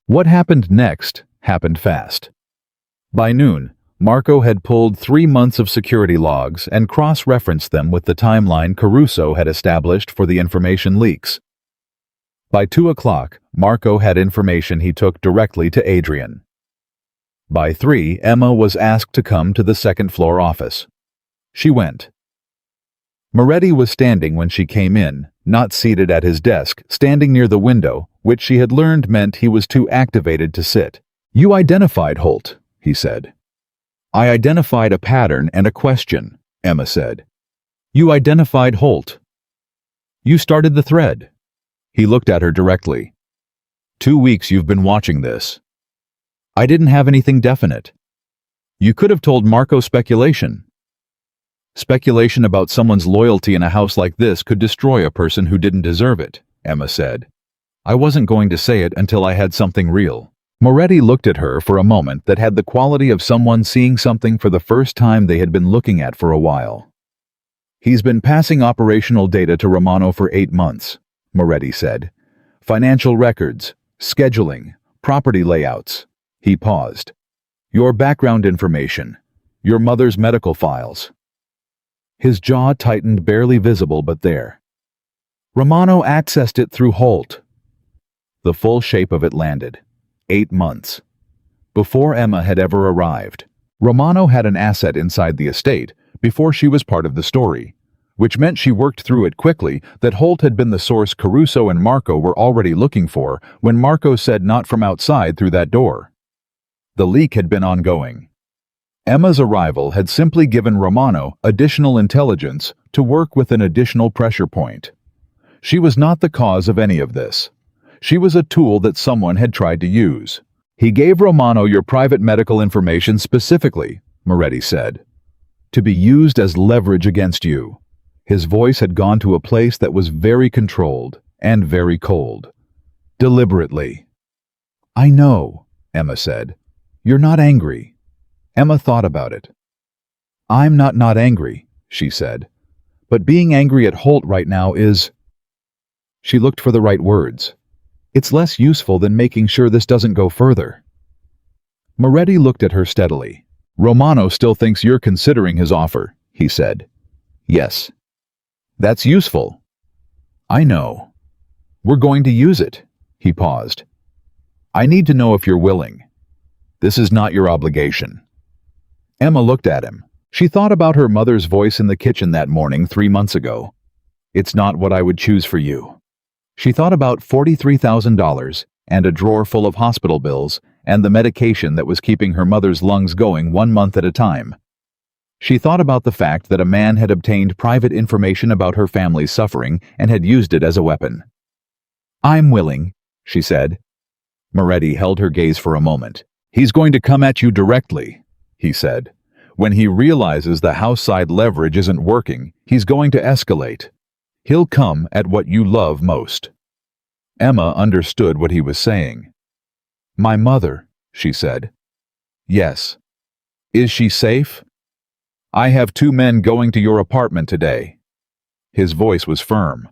What happened next happened fast. By noon, Marco had pulled 3 months of security logs and cross-referenced them with the timeline Caruso had established for the information leaks. By 2 o'clock, Marco had information he took directly to Adrian. By 3, Emma was asked to come to the second-floor office. She went. Moretti was standing when she came in, not seated at his desk, standing near the window, which she had learned meant he was too activated to sit. "You identified Holt," he said. "I identified a pattern and a question," Emma said. "You identified Holt. You started the thread." He looked at her directly. 2 weeks you've been watching this." "I didn't have anything definite." "You could have told Marco speculation." "Speculation about someone's loyalty in a house like this could destroy a person who didn't deserve it," Emma said. "I wasn't going to say it until I had something real." Moretti looked at her for a moment that had the quality of someone seeing something for the first time they had been looking at for a while. "He's been passing operational data to Romano for 8 months, Moretti said. "Financial records, scheduling, property layouts." He paused. "Your background information, your mother's medical files." His jaw tightened, barely visible but there. "Romano accessed it through Holt." The full shape of it landed. 8 months. Before Emma had ever arrived. Romano had an asset inside the estate before she was part of the story, which meant she worked through it quickly that Holt had been the source Caruso and Marco were already looking for when Marco said not from outside through that door. The leak had been ongoing. Emma's arrival had simply given Romano additional intelligence to work with an additional pressure point. She was not the cause of any of this. She was a tool that someone had tried to use. He gave Romano your private medical information specifically, Moretti said, to be used as leverage against you. His voice had gone to a place that was very controlled and very cold. Deliberately. I know, Emma said. You're not angry. Emma thought about it. I'm not angry, she said. But being angry at Holt right now is... She looked for the right words. It's less useful than making sure this doesn't go further. Moretti looked at her steadily. Romano still thinks you're considering his offer, he said. Yes. That's useful. I know. We're going to use it. He paused. I need to know if you're willing. This is not your obligation. Emma looked at him. She thought about her mother's voice in the kitchen that morning 3 months ago. It's not what I would choose for you. She thought about $43,000 and a drawer full of hospital bills and the medication that was keeping her mother's lungs going 1 month at a time. She thought about the fact that a man had obtained private information about her family's suffering and had used it as a weapon. I'm willing, she said. Moretti held her gaze for a moment. He's going to come at you directly, he said. When he realizes the house-side leverage isn't working, he's going to escalate. He'll come at what you love most. Emma understood what he was saying. My mother, she said. Yes. Is she safe? I have 2 men going to your apartment today. His voice was firm.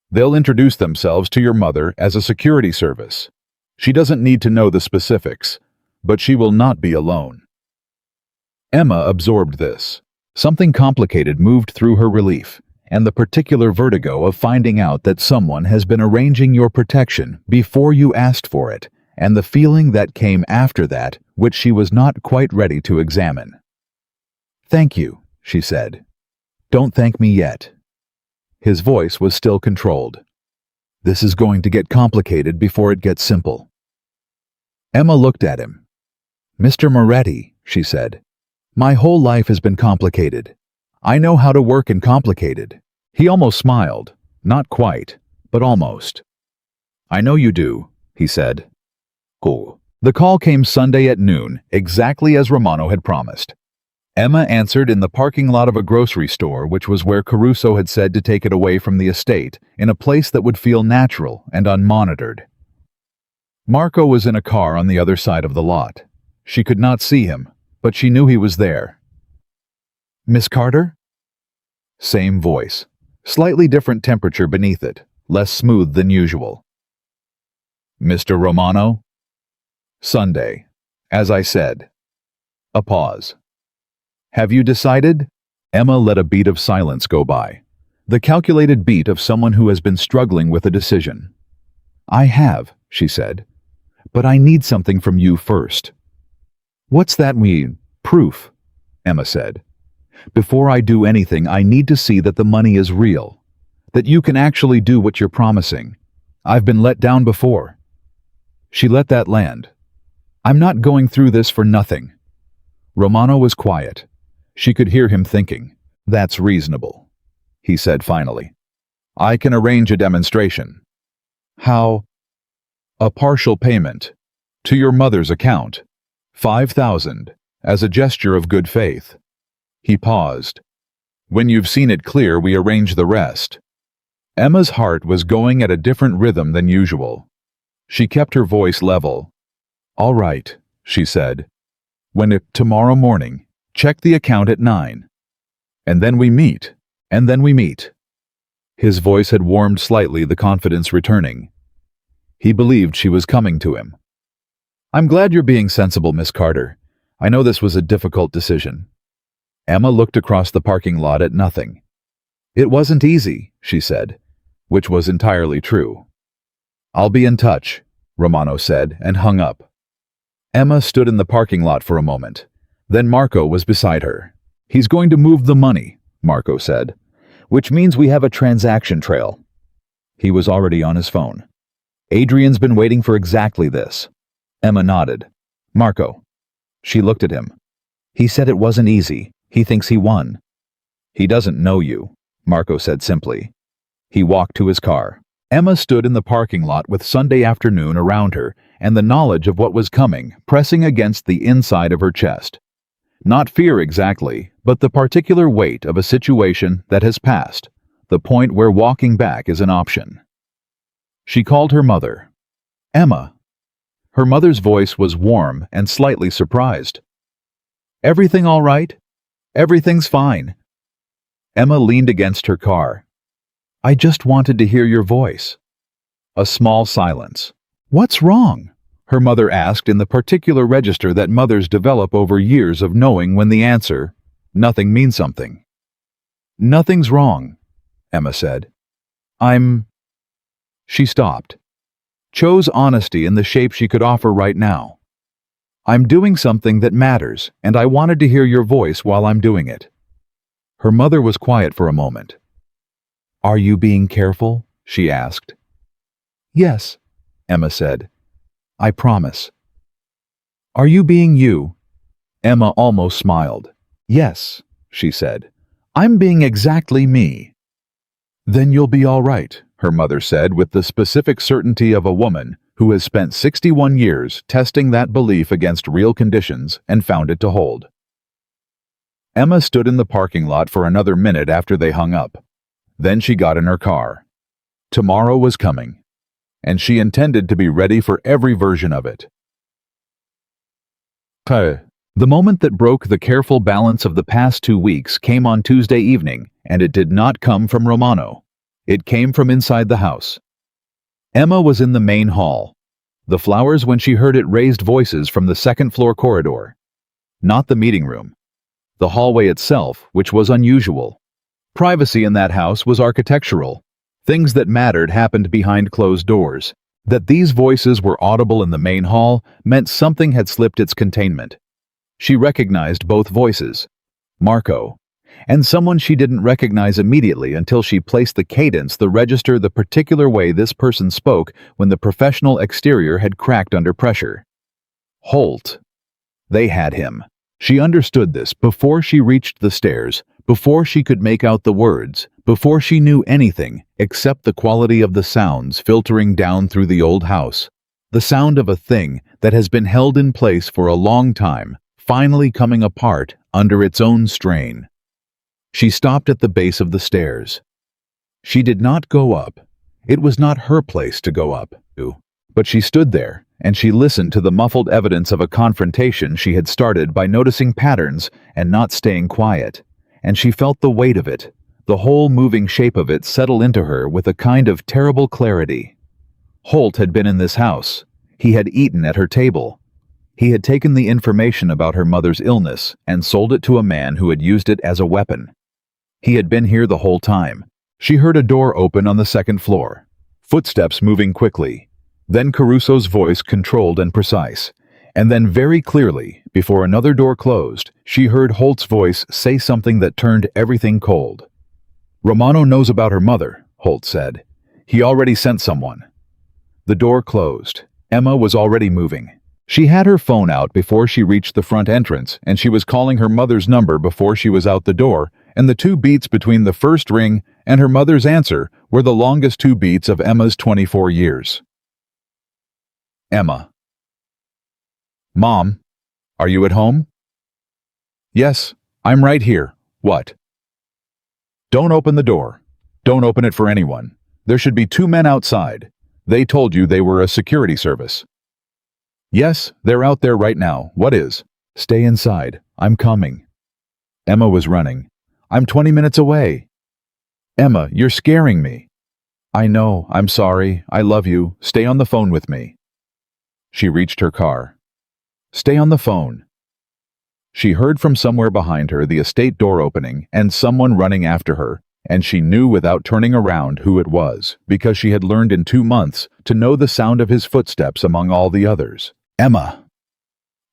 They'll introduce themselves to your mother as a security service. She doesn't need to know the specifics, but she will not be alone. Emma absorbed this. Something complicated moved through her relief, and the particular vertigo of finding out that someone has been arranging your protection before you asked for it, and the feeling that came after that, which she was not quite ready to examine. Thank you, she said. Don't thank me yet. His voice was still controlled. This is going to get complicated before it gets simple. Emma looked at him. Mr. Moretti, she said, my whole life has been complicated. I know how to work in complicated. He almost smiled. Not quite, but almost. I know you do, he said. Cool. The call came Sunday at noon, exactly as Romano had promised. Emma answered in the parking lot of a grocery store, which was where Caruso had said to take it away from the estate, in a place that would feel natural and unmonitored. Marco was in a car on the other side of the lot. She could not see him, but she knew he was there. Miss Carter? Same voice, slightly different temperature beneath it, less smooth than usual. Mr. Romano? Sunday, as I said. A pause. Have you decided? Emma let a beat of silence go by, the calculated beat of someone who has been struggling with a decision. I have, she said, but I need something from you first. What's that mean? Proof, Emma said. Before I do anything, I need to see that the money is real, that you can actually do what you're promising. I've been let down before. She let that land. I'm not going through this for nothing. Romano was quiet. She could hear him thinking. That's reasonable, he said finally. I can arrange a demonstration. How? A partial payment. To your mother's account. 5,000, as a gesture of good faith. He paused. When you've seen it clear, we arrange the rest. Emma's heart was going at a different rhythm than usual. She kept her voice level. All right, she said. Tomorrow morning, check the account at 9. And then we meet. His voice had warmed slightly, the confidence returning. He believed she was coming to him. I'm glad you're being sensible, Miss Carter. I know this was a difficult decision. Emma looked across the parking lot at nothing. It wasn't easy, she said, which was entirely true. I'll be in touch, Romano said, and hung up. Emma stood in the parking lot for a moment. Then Marco was beside her. He's going to move the money, Marco said, which means we have a transaction trail. He was already on his phone. Adrian's been waiting for exactly this. Emma nodded. Marco. She looked at him. He said it wasn't easy. He thinks he won. He doesn't know you, Marco said simply. He walked to his car. Emma stood in the parking lot with Sunday afternoon around her and the knowledge of what was coming pressing against the inside of her chest. Not fear exactly, but the particular weight of a situation that has passed, the point where walking back is an option. She called her mother. "Emma." Her mother's voice was warm and slightly surprised. "Everything all right?" "Everything's fine." Emma leaned against her car. "I just wanted to hear your voice." A small silence. "What's wrong?" her mother asked in the particular register that mothers develop over years of knowing when the answer, nothing, means something. "Nothing's wrong," Emma said. She stopped. Chose honesty in the shape she could offer right now. "I'm doing something that matters, and I wanted to hear your voice while I'm doing it." Her mother was quiet for a moment. "Are you being careful?" she asked. "Yes," Emma said. "I promise." "Are you being you?" Emma almost smiled. "Yes," she said. "I'm being exactly me." "Then you'll be all right," her mother said with the specific certainty of a woman who has spent 61 years testing that belief against real conditions and found it to hold. Emma stood in the parking lot for another minute after they hung up. Then she got in her car. Tomorrow was coming, and she intended to be ready for every version of it. The moment that broke the careful balance of the past 2 weeks came on Tuesday evening, and it did not come from Romano. It came from inside the house. Emma was in the main hall. The flowers when she heard it raised voices from the second-floor corridor. Not the meeting room. The hallway itself, which was unusual. Privacy in that house was architectural. Things that mattered happened behind closed doors. That these voices were audible in the main hall meant something had slipped its containment. She recognized both voices. Marco. And someone she didn't recognize immediately until she placed the cadence, the register, the particular way this person spoke when the professional exterior had cracked under pressure. Holt. They had him. She understood this before she reached the stairs, before she could make out the words, before she knew anything except the quality of the sounds filtering down through the old house. The sound of a thing that has been held in place for a long time, finally coming apart under its own strain. She stopped at the base of the stairs. She did not go up. It was not her place to go up, but she stood there, and she listened to the muffled evidence of a confrontation she had started by noticing patterns and not staying quiet, and she felt the weight of it, the whole moving shape of it settle into her with a kind of terrible clarity. Holt had been in this house. He had eaten at her table. He had taken the information about her mother's illness and sold it to a man who had used it as a weapon. He had been here the whole time. She heard a door open on the second floor. Footsteps moving quickly. Then Caruso's voice controlled and precise. And then very clearly, before another door closed, she heard Holt's voice say something that turned everything cold. "Romano knows about her mother," Holt said. "He already sent someone." The door closed. Emma was already moving. She had her phone out before she reached the front entrance, and she was calling her mother's number before she was out the door, and the 2 beats between the first ring and her mother's answer were the longest 2 beats of Emma's 24 years. Emma. "Mom, are you at home?" "Yes, I'm right here. What?" "Don't open the door. Don't open it for anyone. There should be 2 men outside. They told you they were a security service." "Yes, they're out there right now. What is?" "Stay inside. I'm coming." Emma was running. "I'm 20 minutes away." "Emma, you're scaring me." "I know. I'm sorry. I love you. Stay on the phone with me." She reached her car. "Stay on the phone." She heard from somewhere behind her the estate door opening and someone running after her, and she knew without turning around who it was, because she had learned in 2 months to know the sound of his footsteps among all the others. "Emma."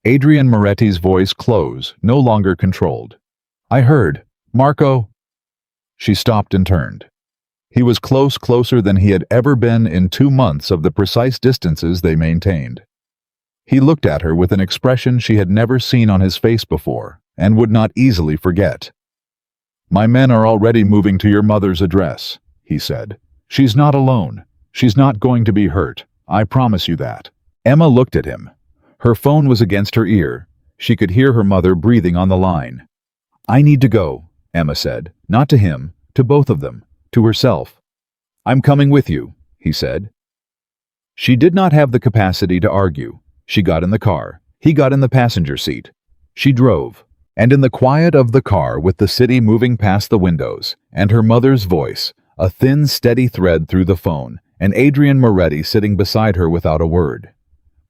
Adrian Moretti's voice close, no longer controlled. "I heard. Marco." She stopped and turned. He was closer than he had ever been in 2 months of the precise distances they maintained. He looked at her with an expression she had never seen on his face before, and would not easily forget. "My men are already moving to your mother's address," he said. "She's not alone. She's not going to be hurt. I promise you that. Emma looked at him. Her phone was against her ear. She could hear her mother breathing on the line. I need to go, Emma said, not to him, to both of them, to herself. I'm coming with you, he said. She did not have the capacity to argue. She got in the car. He got in the passenger seat. She drove. And in the quiet of the car, with the city moving past the windows, and her mother's voice, a thin, steady thread through the phone, and Adrian Moretti sitting beside her without a word.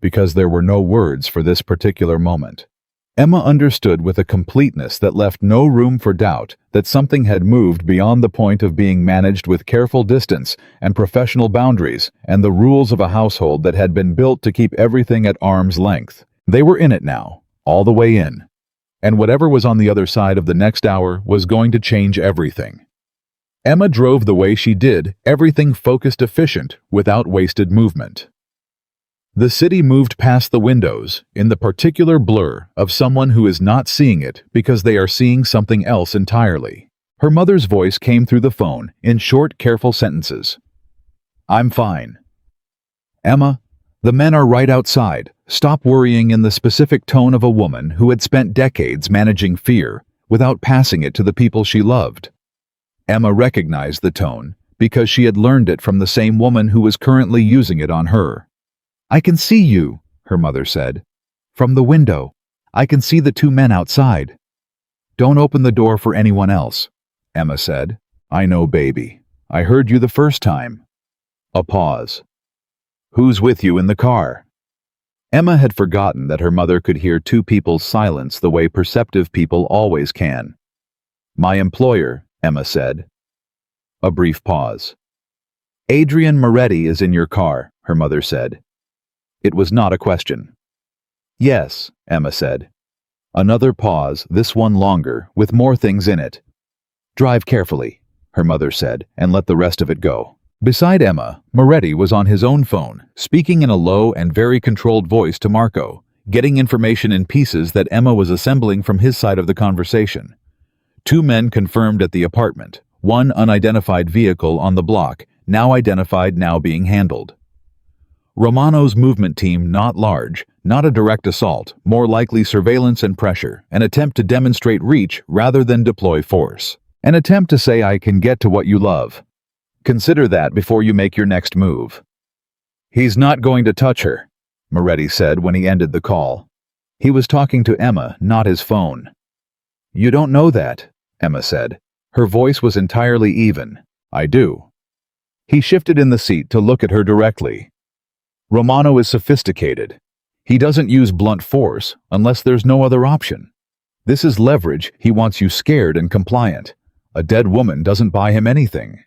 Because there were no words for this particular moment. Emma understood with a completeness that left no room for doubt that something had moved beyond the point of being managed with careful distance and professional boundaries and the rules of a household that had been built to keep everything at arm's length. They were in it now, all the way in. And whatever was on the other side of the next hour was going to change everything. Emma drove the way she did, everything focused, efficient, without wasted movement. The city moved past the windows in the particular blur of someone who is not seeing it because they are seeing something else entirely. Her mother's voice came through the phone in short, careful sentences. I'm fine. Emma, the men are right outside. Stop worrying, in the specific tone of a woman who had spent decades managing fear without passing it to the people she loved. Emma recognized the tone because she had learned it from the same woman who was currently using it on her. I can see you, her mother said. From the window. I can see the two men outside. Don't open the door for anyone else, Emma said. I know, baby. I heard you the first time. A pause. Who's with you in the car? Emma had forgotten that her mother could hear two people's silence the way perceptive people always can. My employer, Emma said. A brief pause. Adrian Moretti is in your car, her mother said. It was not a question. Yes, Emma said. Another pause, this one longer, with more things in it. Drive carefully, her mother said, and let the rest of it go. Beside Emma, Moretti was on his own phone, speaking in a low and very controlled voice to Marco, getting information in pieces that Emma was assembling from his side of the conversation. Two men confirmed at the apartment, one unidentified vehicle on the block, now identified, now being handled. Romano's movement team not large, not a direct assault, more likely surveillance and pressure, an attempt to demonstrate reach rather than deploy force. An attempt to say I can get to what you love. Consider that before you make your next move. He's not going to touch her, Moretti said when he ended the call. He was talking to Emma, not his phone. You don't know that, Emma said. Her voice was entirely even. I do. He shifted in the seat to look at her directly. Romano is sophisticated. He doesn't use blunt force unless there's no other option. This is leverage. He wants you scared and compliant. A dead woman doesn't buy him anything.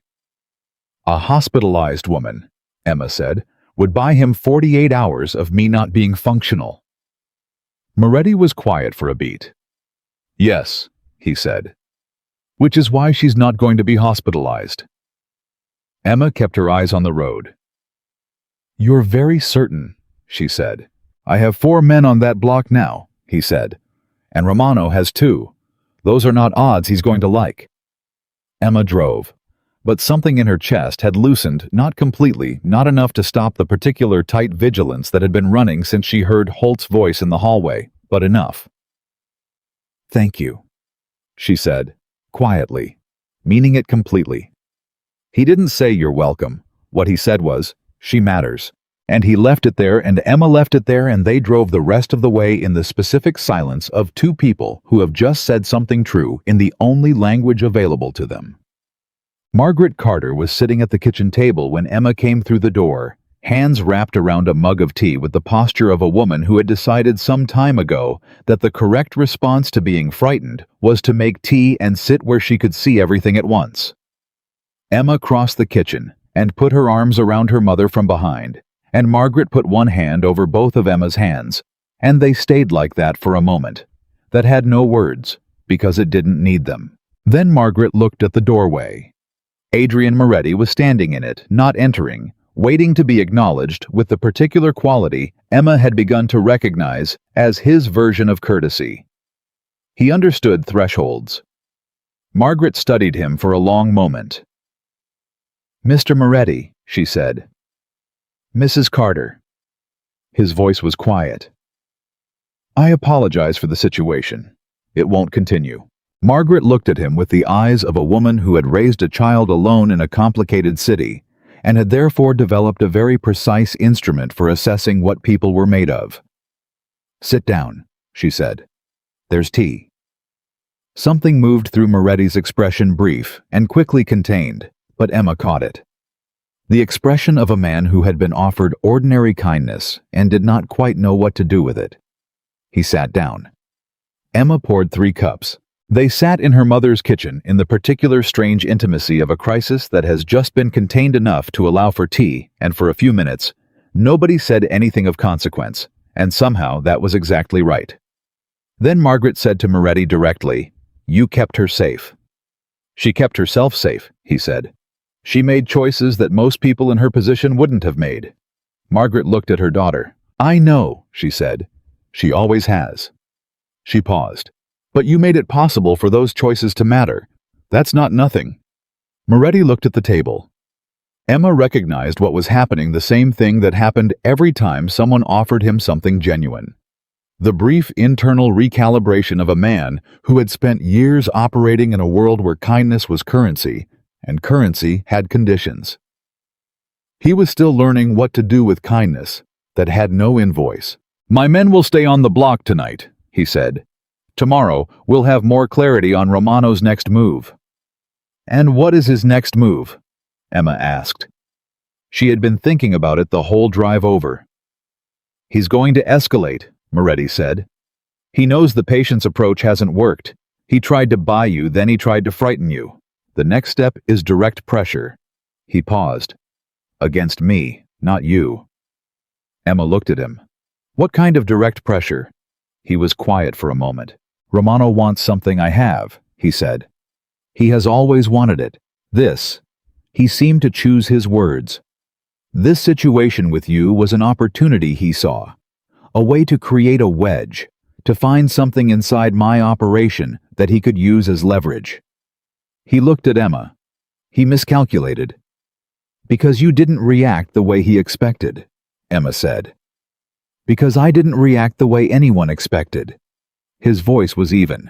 A hospitalized woman, Emma said, would buy him 48 hours of me not being functional. Moretti was quiet for a beat. Yes, he said. Which is why she's not going to be hospitalized. Emma kept her eyes on the road. You're very certain, she said. I have 4 men on that block now, he said. And Romano has 2. Those are not odds he's going to like. Emma drove. But something in her chest had loosened, not completely, not enough to stop the particular tight vigilance that had been running since she heard Holt's voice in the hallway, but enough. Thank you, she said, quietly, meaning it completely. He didn't say you're welcome. What he said was, she matters. And he left it there, and Emma left it there, and they drove the rest of the way in the specific silence of 2 people who have just said something true in the only language available to them. Margaret Carter was sitting at the kitchen table when Emma came through the door, hands wrapped around a mug of tea with the posture of a woman who had decided some time ago that the correct response to being frightened was to make tea and sit where she could see everything at once. Emma crossed the kitchen and put her arms around her mother from behind, and Margaret put one hand over both of Emma's hands, and they stayed like that for a moment, that had no words, because it didn't need them. Then Margaret looked at the doorway. Adrian Moretti was standing in it, not entering, waiting to be acknowledged with the particular quality Emma had begun to recognize as his version of courtesy. He understood thresholds. Margaret studied him for a long moment. Mr. Moretti, she said, Mrs. Carter. His voice was quiet. I apologize for the situation. It won't continue. Margaret looked at him with the eyes of a woman who had raised a child alone in a complicated city, and had therefore developed a very precise instrument for assessing what people were made of. Sit down, she said. There's tea. Something moved through Moretti's expression, brief and quickly contained, but Emma caught it. The expression of a man who had been offered ordinary kindness and did not quite know what to do with it. He sat down. Emma poured 3 cups. They sat in her mother's kitchen in the particular strange intimacy of a crisis that has just been contained enough to allow for tea, and for a few minutes, nobody said anything of consequence, and somehow that was exactly right. Then Margaret said to Moretti directly, "You kept her safe." "She kept herself safe," he said. "She made choices that most people in her position wouldn't have made." Margaret looked at her daughter. "I know," she said. "She always has." She paused. "But you made it possible for those choices to matter. That's not nothing." Moretti looked at the table. Emma recognized what was happening, the same thing that happened every time someone offered him something genuine. The brief internal recalibration of a man who had spent years operating in a world where kindness was currency, and currency had conditions. He was still learning what to do with kindness that had no invoice. "My men will stay on the block tonight," he said. "Tomorrow, we'll have more clarity on Romano's next move." "And what is his next move?" Emma asked. She had been thinking about it the whole drive over. "He's going to escalate," Moretti said. "He knows the patient's approach hasn't worked. He tried to buy you, then he tried to frighten you. The next step is direct pressure." He paused. "Against me, not you." Emma looked at him. "What kind of direct pressure?" He was quiet for a moment. "Romano wants something I have," he said. "He has always wanted it. This." He seemed to choose his words. "This situation with you was an opportunity he saw. A way to create a wedge, to find something inside my operation that he could use as leverage." He looked at Emma. He miscalculated. "Because you didn't react the way he expected," Emma said. "Because I didn't react the way anyone expected." His voice was even.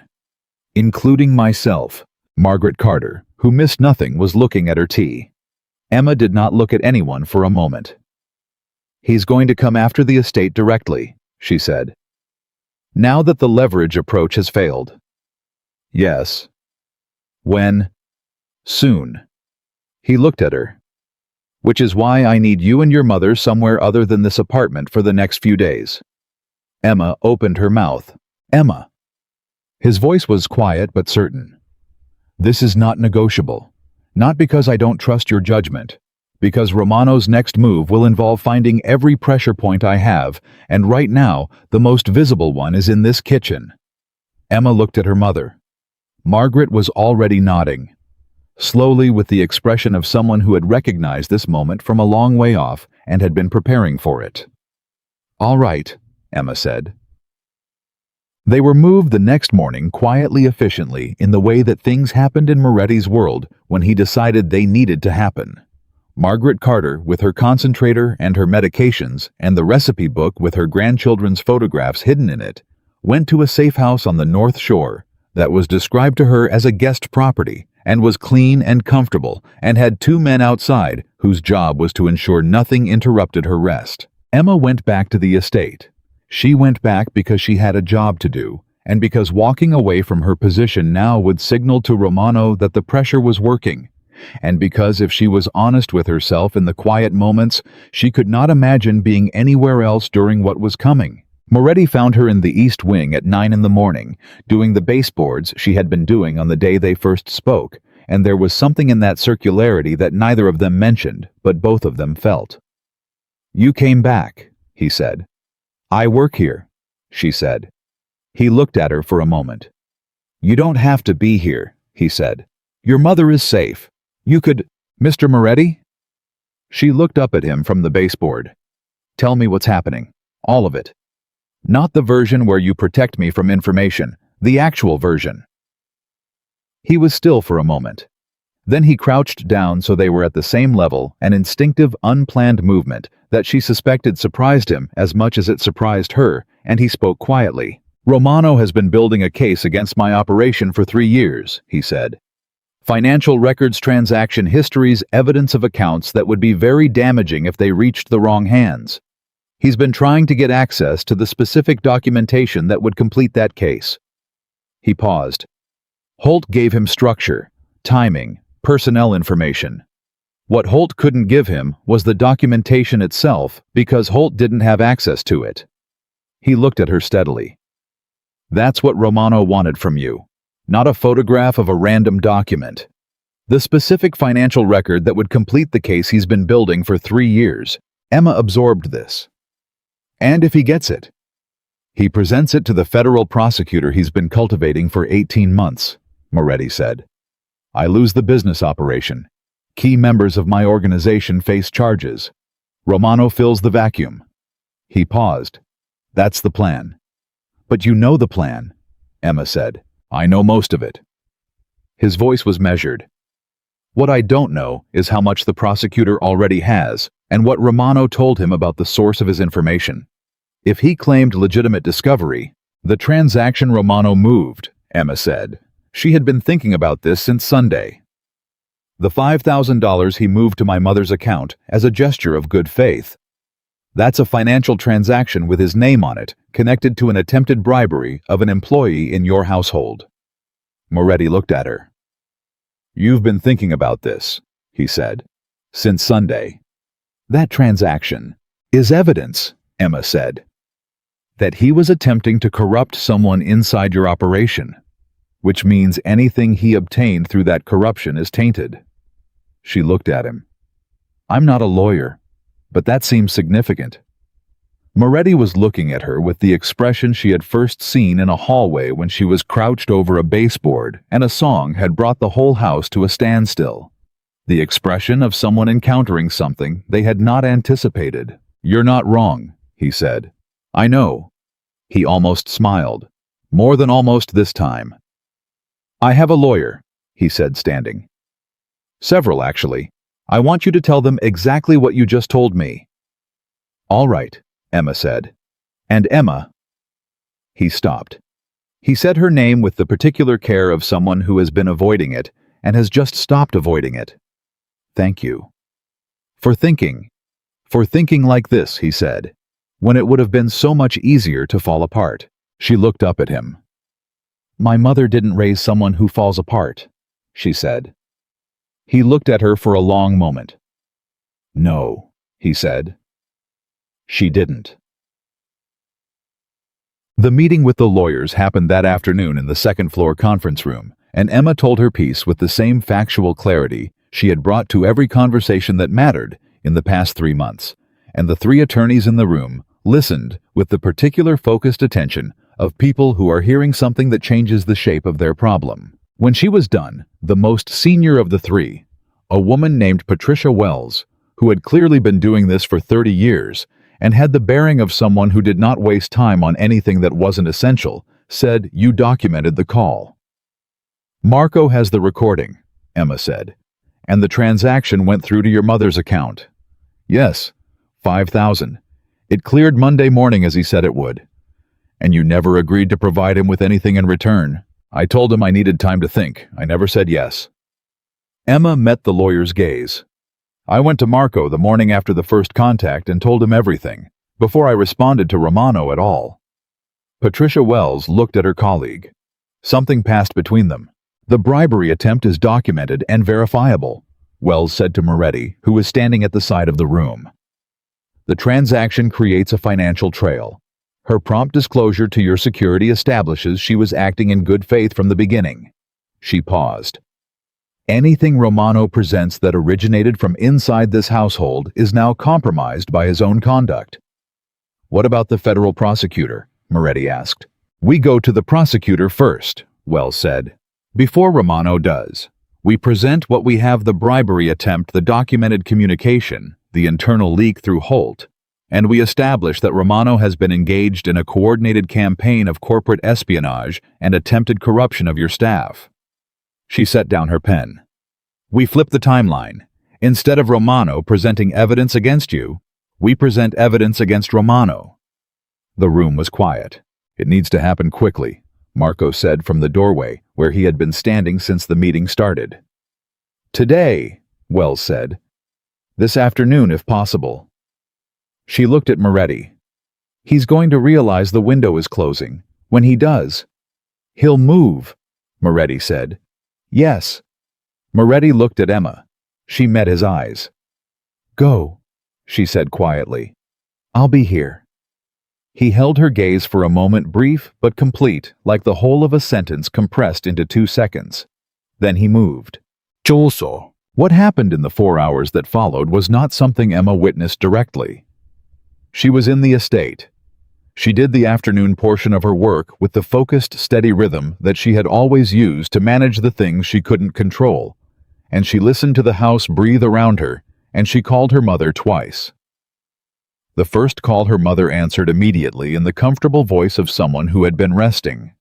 "Including myself." Margaret Carter, who missed nothing, was looking at her tea. Emma did not look at anyone for a moment. "He's going to come after the estate directly," she said. "Now that the leverage approach has failed." "Yes." "When?" "Soon." He looked at her. "Which is why I need you and your mother somewhere other than this apartment for the next few days." Emma opened her mouth. "Emma." His voice was quiet but certain. "This is not negotiable. Not because I don't trust your judgment. Because Romano's next move will involve finding every pressure point I have, and right now, the most visible one is in this kitchen." Emma looked at her mother. Margaret was already nodding. Slowly, with the expression of someone who had recognized this moment from a long way off and had been preparing for it. "All right," Emma said. They were moved the next morning quietly, efficiently, in the way that things happened in Moretti's world when he decided they needed to happen. Margaret Carter, with her concentrator and her medications, and the recipe book with her grandchildren's photographs hidden in it, went to a safe house on the North Shore that was described to her as a guest property, and was clean and comfortable, and had 2 men outside whose job was to ensure nothing interrupted her rest. Emma went back to the estate. She went back because she had a job to do, and because walking away from her position now would signal to Romano that the pressure was working, and because if she was honest with herself in the quiet moments, she could not imagine being anywhere else during what was coming. Moretti found her in the East Wing at 9 in the morning, doing the baseboards she had been doing on the day they first spoke, and there was something in that circularity that neither of them mentioned, but both of them felt. "You came back," he said. "I work here," she said. He looked at her for a moment. "You don't have to be here," he said. "Your mother is safe. You could—" "Mr. Moretti?" She looked up at him from the baseboard. "Tell me what's happening. All of it. Not the version where you protect me from information, the actual version." He was still for a moment. Then he crouched down so they were at the same level, an instinctive, unplanned movement that she suspected surprised him as much as it surprised her, and he spoke quietly. "Romano has been building a case against my operation for 3 years," he said. "Financial records, transaction histories, evidence of accounts that would be very damaging if they reached the wrong hands. He's been trying to get access to the specific documentation that would complete that case." He paused. Holt gave him structure, timing, personnel information. What Holt couldn't give him was the documentation itself because Holt didn't have access to it. He looked at her steadily. "That's what Romano wanted from you. Not a photograph of a random document. The specific financial record that would complete the case he's been building for 3 years. Emma absorbed this. And if he gets it, he presents it to the federal prosecutor he's been cultivating for 18 months, Moretti said. I lose the business operation. Key members of my organization face charges. Romano fills the vacuum. He paused. That's the plan. But you know the plan, Emma said. I know most of it. His voice was measured. What I don't know is how much the prosecutor already has and what Romano told him about the source of his information. If he claimed legitimate discovery, the transaction Romano moved, Emma said. She had been thinking about this since Sunday. The $5,000 he moved to my mother's account as a gesture of good faith. That's a financial transaction with his name on it, connected to an attempted bribery of an employee in your household. Moretti looked at her. You've been thinking about this, he said, since Sunday. That transaction is evidence, Emma said, that he was attempting to corrupt someone inside your operation, which means anything he obtained through that corruption is tainted. She looked at him. I'm not a lawyer, but that seems significant. Moretti was looking at her with the expression she had first seen in a hallway when she was crouched over a baseboard and a song had brought the whole house to a standstill. The expression of someone encountering something they had not anticipated. You're not wrong, he said. I know. He almost smiled. More than almost this time. I have a lawyer, he said, standing. Several, actually. I want you to tell them exactly what you just told me. All right, Emma said. And Emma. He stopped. He said her name with the particular care of someone who has been avoiding it and has just stopped avoiding it. Thank you. For thinking like this, he said, when it would have been so much easier to fall apart. She looked up at him. My mother didn't raise someone who falls apart, she said. He looked at her for a long moment. No, he said. She didn't. The meeting with the lawyers happened that afternoon in the second-floor conference room, and Emma told her piece with the same factual clarity she had brought to every conversation that mattered in the past 3 months, and the 3 attorneys in the room listened with the particular focused attention of people who are hearing something that changes the shape of their problem. When she was done, the most senior of the 3, a woman named Patricia Wells, who had clearly been doing this for 30 years and had the bearing of someone who did not waste time on anything that wasn't essential, said, You documented the call. Marco has the recording, Emma said, and the transaction went through to your mother's account. Yes, $5,000. It cleared Monday morning as he said it would. And you never agreed to provide him with anything in return. I told him I needed time to think. I never said yes. Emma met the lawyer's gaze. I went to Marco the morning after the first contact and told him everything, before I responded to Romano at all. Patricia Wells looked at her colleague. Something passed between them. The bribery attempt is documented and verifiable, Wells said to Moretti, who was standing at the side of the room. The transaction creates a financial trail. Her prompt disclosure to your security establishes she was acting in good faith from the beginning. She paused. Anything Romano presents that originated from inside this household is now compromised by his own conduct. What about the federal prosecutor? Moretti asked. We go to the prosecutor first, Wells said. Before Romano does, we present what we have: the bribery attempt, the documented communication, the internal leak through Holt, and we establish that Romano has been engaged in a coordinated campaign of corporate espionage and attempted corruption of your staff. She set down her pen. We flip the timeline. Instead of Romano presenting evidence against you, we present evidence against Romano." The room was quiet. "It needs to happen quickly," Marco said from the doorway, where he had been standing since the meeting started. "Today," Wells said. "This afternoon, if possible." She looked at Moretti. "He's going to realize the window is closing. When he does, he'll move," Moretti said. "Yes." Moretti looked at Emma. She met his eyes. "Go," she said quietly. "I'll be here." He held her gaze for a moment, brief but complete, like the whole of a sentence compressed into 2 seconds. Then he moved. "Choso." What happened in the 4 hours that followed was not something Emma witnessed directly. She was in the estate. She did the afternoon portion of her work with the focused, steady rhythm that she had always used to manage the things she couldn't control, and she listened to the house breathe around her, and she called her mother twice. The first call her mother answered immediately in the comfortable voice of someone who had been resting.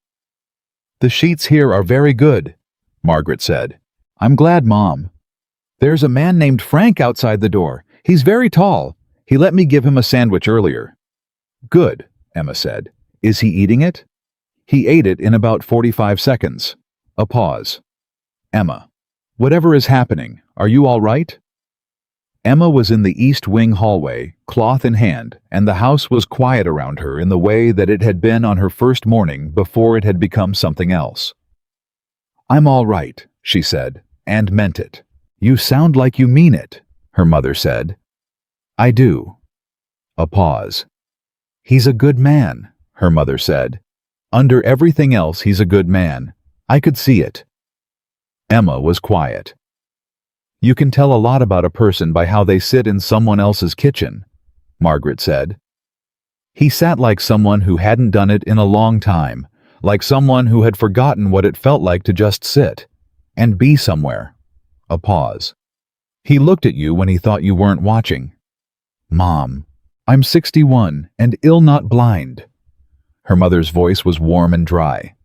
"The sheets here are very good," Margaret said. "I'm glad, Mom. There's a man named Frank outside the door. He's very tall. He let me give him a sandwich earlier." "Good," Emma said. "Is he eating it?" "He ate it in about 45 seconds. A pause. "Emma, whatever is happening, are you all right?" Emma was in the East Wing hallway, cloth in hand, and the house was quiet around her in the way that it had been on her first morning before it had become something else. "I'm all right," she said, and meant it. "You sound like you mean it," her mother said. "I do." A pause. "He's a good man," her mother said. "Under everything else, he's a good man. I could see it." Emma was quiet. "You can tell a lot about a person by how they sit in someone else's kitchen," Margaret said. He sat like someone who hadn't done it in a long time, like someone who had forgotten what it felt like to just sit and be somewhere. A pause. "He looked at you when he thought you weren't watching." "Mom, I'm 61 and ill not blind." Her mother's voice was warm and dry.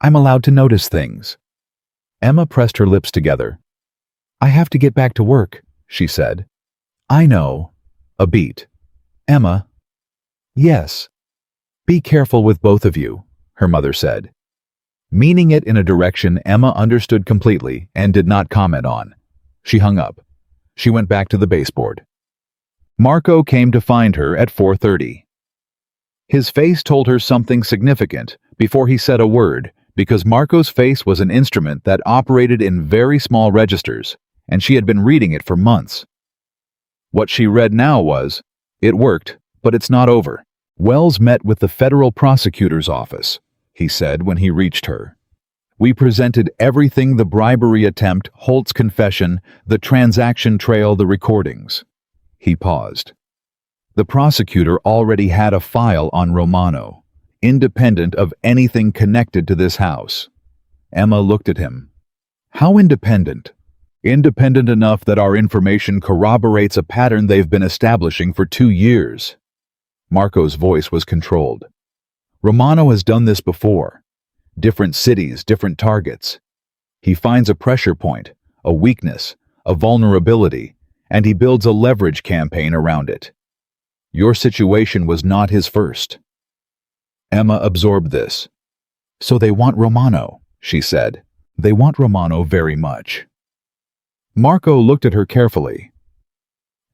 "I'm allowed to notice things." Emma pressed her lips together. "I have to get back to work," she said. "I know." A beat. "Emma." "Yes." "Be careful with both of you," her mother said. Meaning it in a direction Emma understood completely and did not comment on. She hung up. She went back to the baseboard. Marco came to find her at 4:30. His face told her something significant before he said a word, because Marco's face was an instrument that operated in very small registers, and she had been reading it for months. What she read now was, "It worked, but it's not over." "Wells met with the federal prosecutor's office," he said when he reached her. "We presented everything: the bribery attempt, Holt's confession, the transaction trail, the recordings." He paused. The prosecutor already had a file on Romano, independent of anything connected to this house. Emma looked at him. "How independent?" "Independent enough that our information corroborates a pattern they've been establishing for 2 years. Marco's voice was controlled. "Romano has done this before. Different cities, different targets. He finds a pressure point, a weakness, a vulnerability, and he builds a leverage campaign around it. Your situation was not his first." Emma absorbed this. "So they want Romano," she said. "They want Romano very much." Marco looked at her carefully.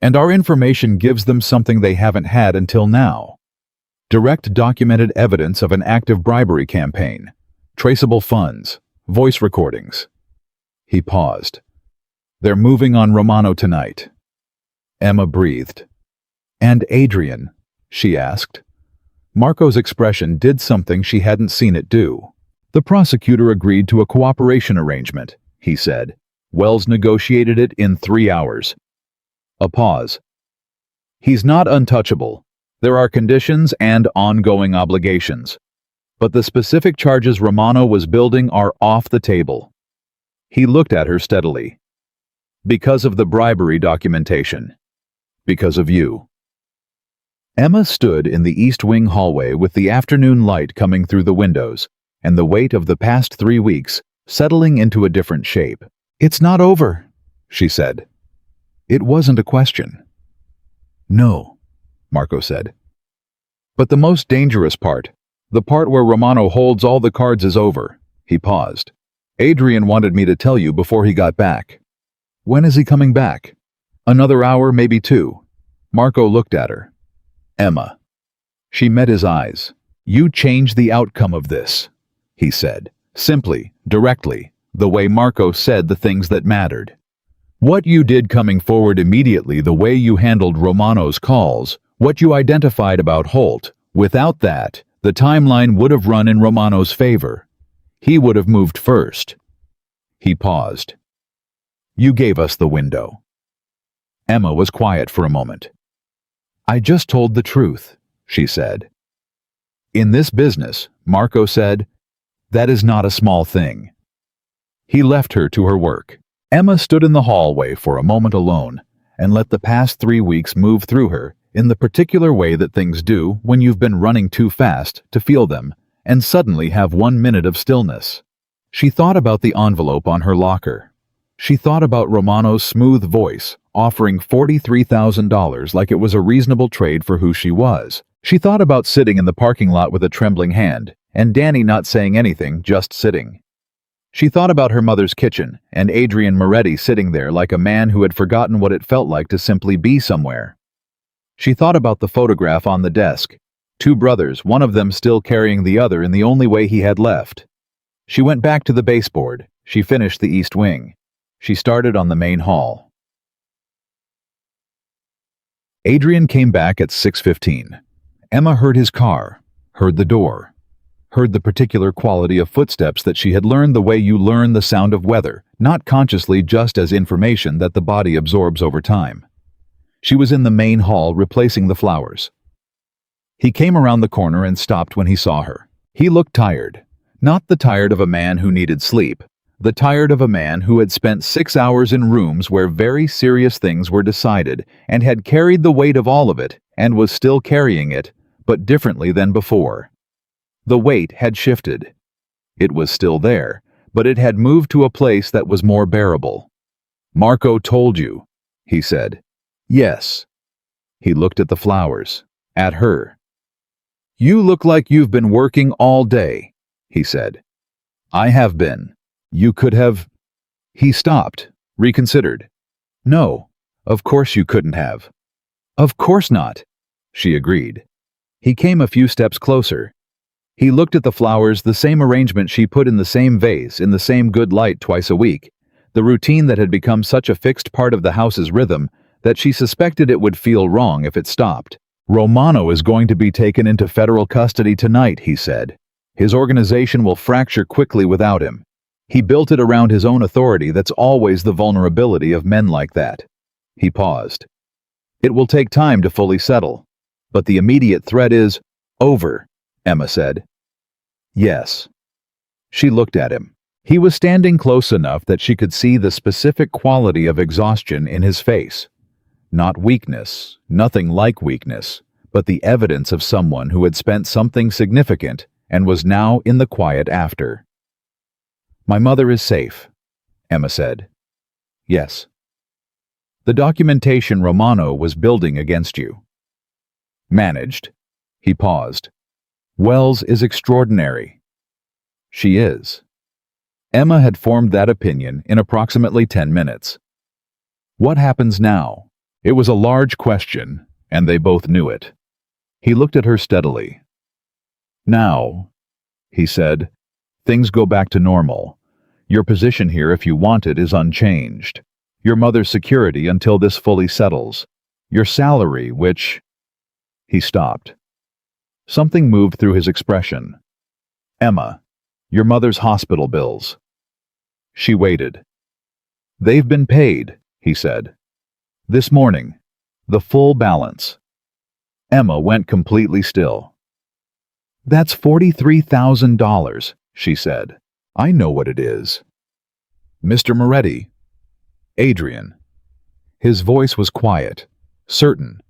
"And our information gives them something they haven't had until now. Direct documented evidence of an active bribery campaign, traceable funds, voice recordings." He paused. "They're moving on Romano tonight." Emma breathed. "And Adrian?" she asked. Marco's expression did something she hadn't seen it do. "The prosecutor agreed to a cooperation arrangement," he said. "Wells negotiated it in 3 hours." A pause. "He's not untouchable. There are conditions and ongoing obligations. But the specific charges Romano was building are off the table." He looked at her steadily. "Because of the bribery documentation. Because of you." Emma stood in the East Wing hallway with the afternoon light coming through the windows, and the weight of the past 3 weeks settling into a different shape. "It's not over," she said. It wasn't a question. No, Marco said. But the most dangerous part, the part where Romano holds all the cards, is over. He paused. Adrian wanted me to tell you before he got back. When is he coming back? Another hour, maybe 2. Marco looked at her. Emma. She met his eyes. You changed the outcome of this, he said, simply, directly, the way Marco said the things that mattered. What you did coming forward immediately, the way you handled Romano's calls, what you identified about Holt, without that, the timeline would have run in Romano's favor. He would have moved first. He paused. You gave us the window. Emma was quiet for a moment. I just told the truth, she said. In this business, Marco said, that is not a small thing. He left her to her work. Emma stood in the hallway for a moment alone and let the past 3 weeks move through her in the particular way that things do when you've been running too fast to feel them and suddenly have 1 minute of stillness. She thought about the envelope on her locker. She thought about Romano's smooth voice offering $43,000 like it was a reasonable trade for who she was. She thought about sitting in the parking lot with a trembling hand and Danny not saying anything, just sitting. She thought about her mother's kitchen and Adrian Moretti sitting there like a man who had forgotten what it felt like to simply be somewhere. She thought about the photograph on the desk, 2 brothers, one of them still carrying the other in the only way he had left. She went back to the baseboard. She finished the east wing. She started on the main hall. Adrian came back at 6:15. Emma heard his car, heard the door, heard the particular quality of footsteps that she had learned the way you learn the sound of weather, not consciously, just as information that the body absorbs over time. She was in the main hall replacing the flowers. He came around the corner and stopped when he saw her. He looked tired, not the tired of a man who needed sleep, the tired of a man who had spent 6 hours in rooms where very serious things were decided and had carried the weight of all of it and was still carrying it, but differently than before. The weight had shifted. It was still there, but it had moved to a place that was more bearable. Marco told you, he said. Yes. He looked at the flowers, at her. You look like you've been working all day, he said. I have been. You could have... He stopped, reconsidered. No, of course you couldn't have. Of course not, she agreed. He came a few steps closer. He looked at the flowers, the same arrangement she put in the same vase, in the same good light twice a week, the routine that had become such a fixed part of the house's rhythm that she suspected it would feel wrong if it stopped. Romano is going to be taken into federal custody tonight, he said. His organization will fracture quickly without him. He built it around his own authority. That's always the vulnerability of men like that. He paused. It will take time to fully settle, but the immediate threat is over, Emma said. Yes. She looked at him. He was standing close enough that she could see the specific quality of exhaustion in his face. Not weakness, nothing like weakness, but the evidence of someone who had spent something significant and was now in the quiet after. My mother is safe, Emma said. Yes. The documentation Romano was building against you. Managed. He paused. Wells is extraordinary. She is. Emma had formed that opinion in approximately 10 minutes. What happens now? It was a large question, and they both knew it. He looked at her steadily. Now, he said, things go back to normal. Your position here, if you want it, is unchanged. Your mother's security until this fully settles. Your salary, which... He stopped. Something moved through his expression. Emma, your mother's hospital bills. She waited. They've been paid, he said. This morning. The full balance. Emma went completely still. That's $43,000, she said. I know what it is. Mr. Moretti. Adrian. His voice was quiet, certain.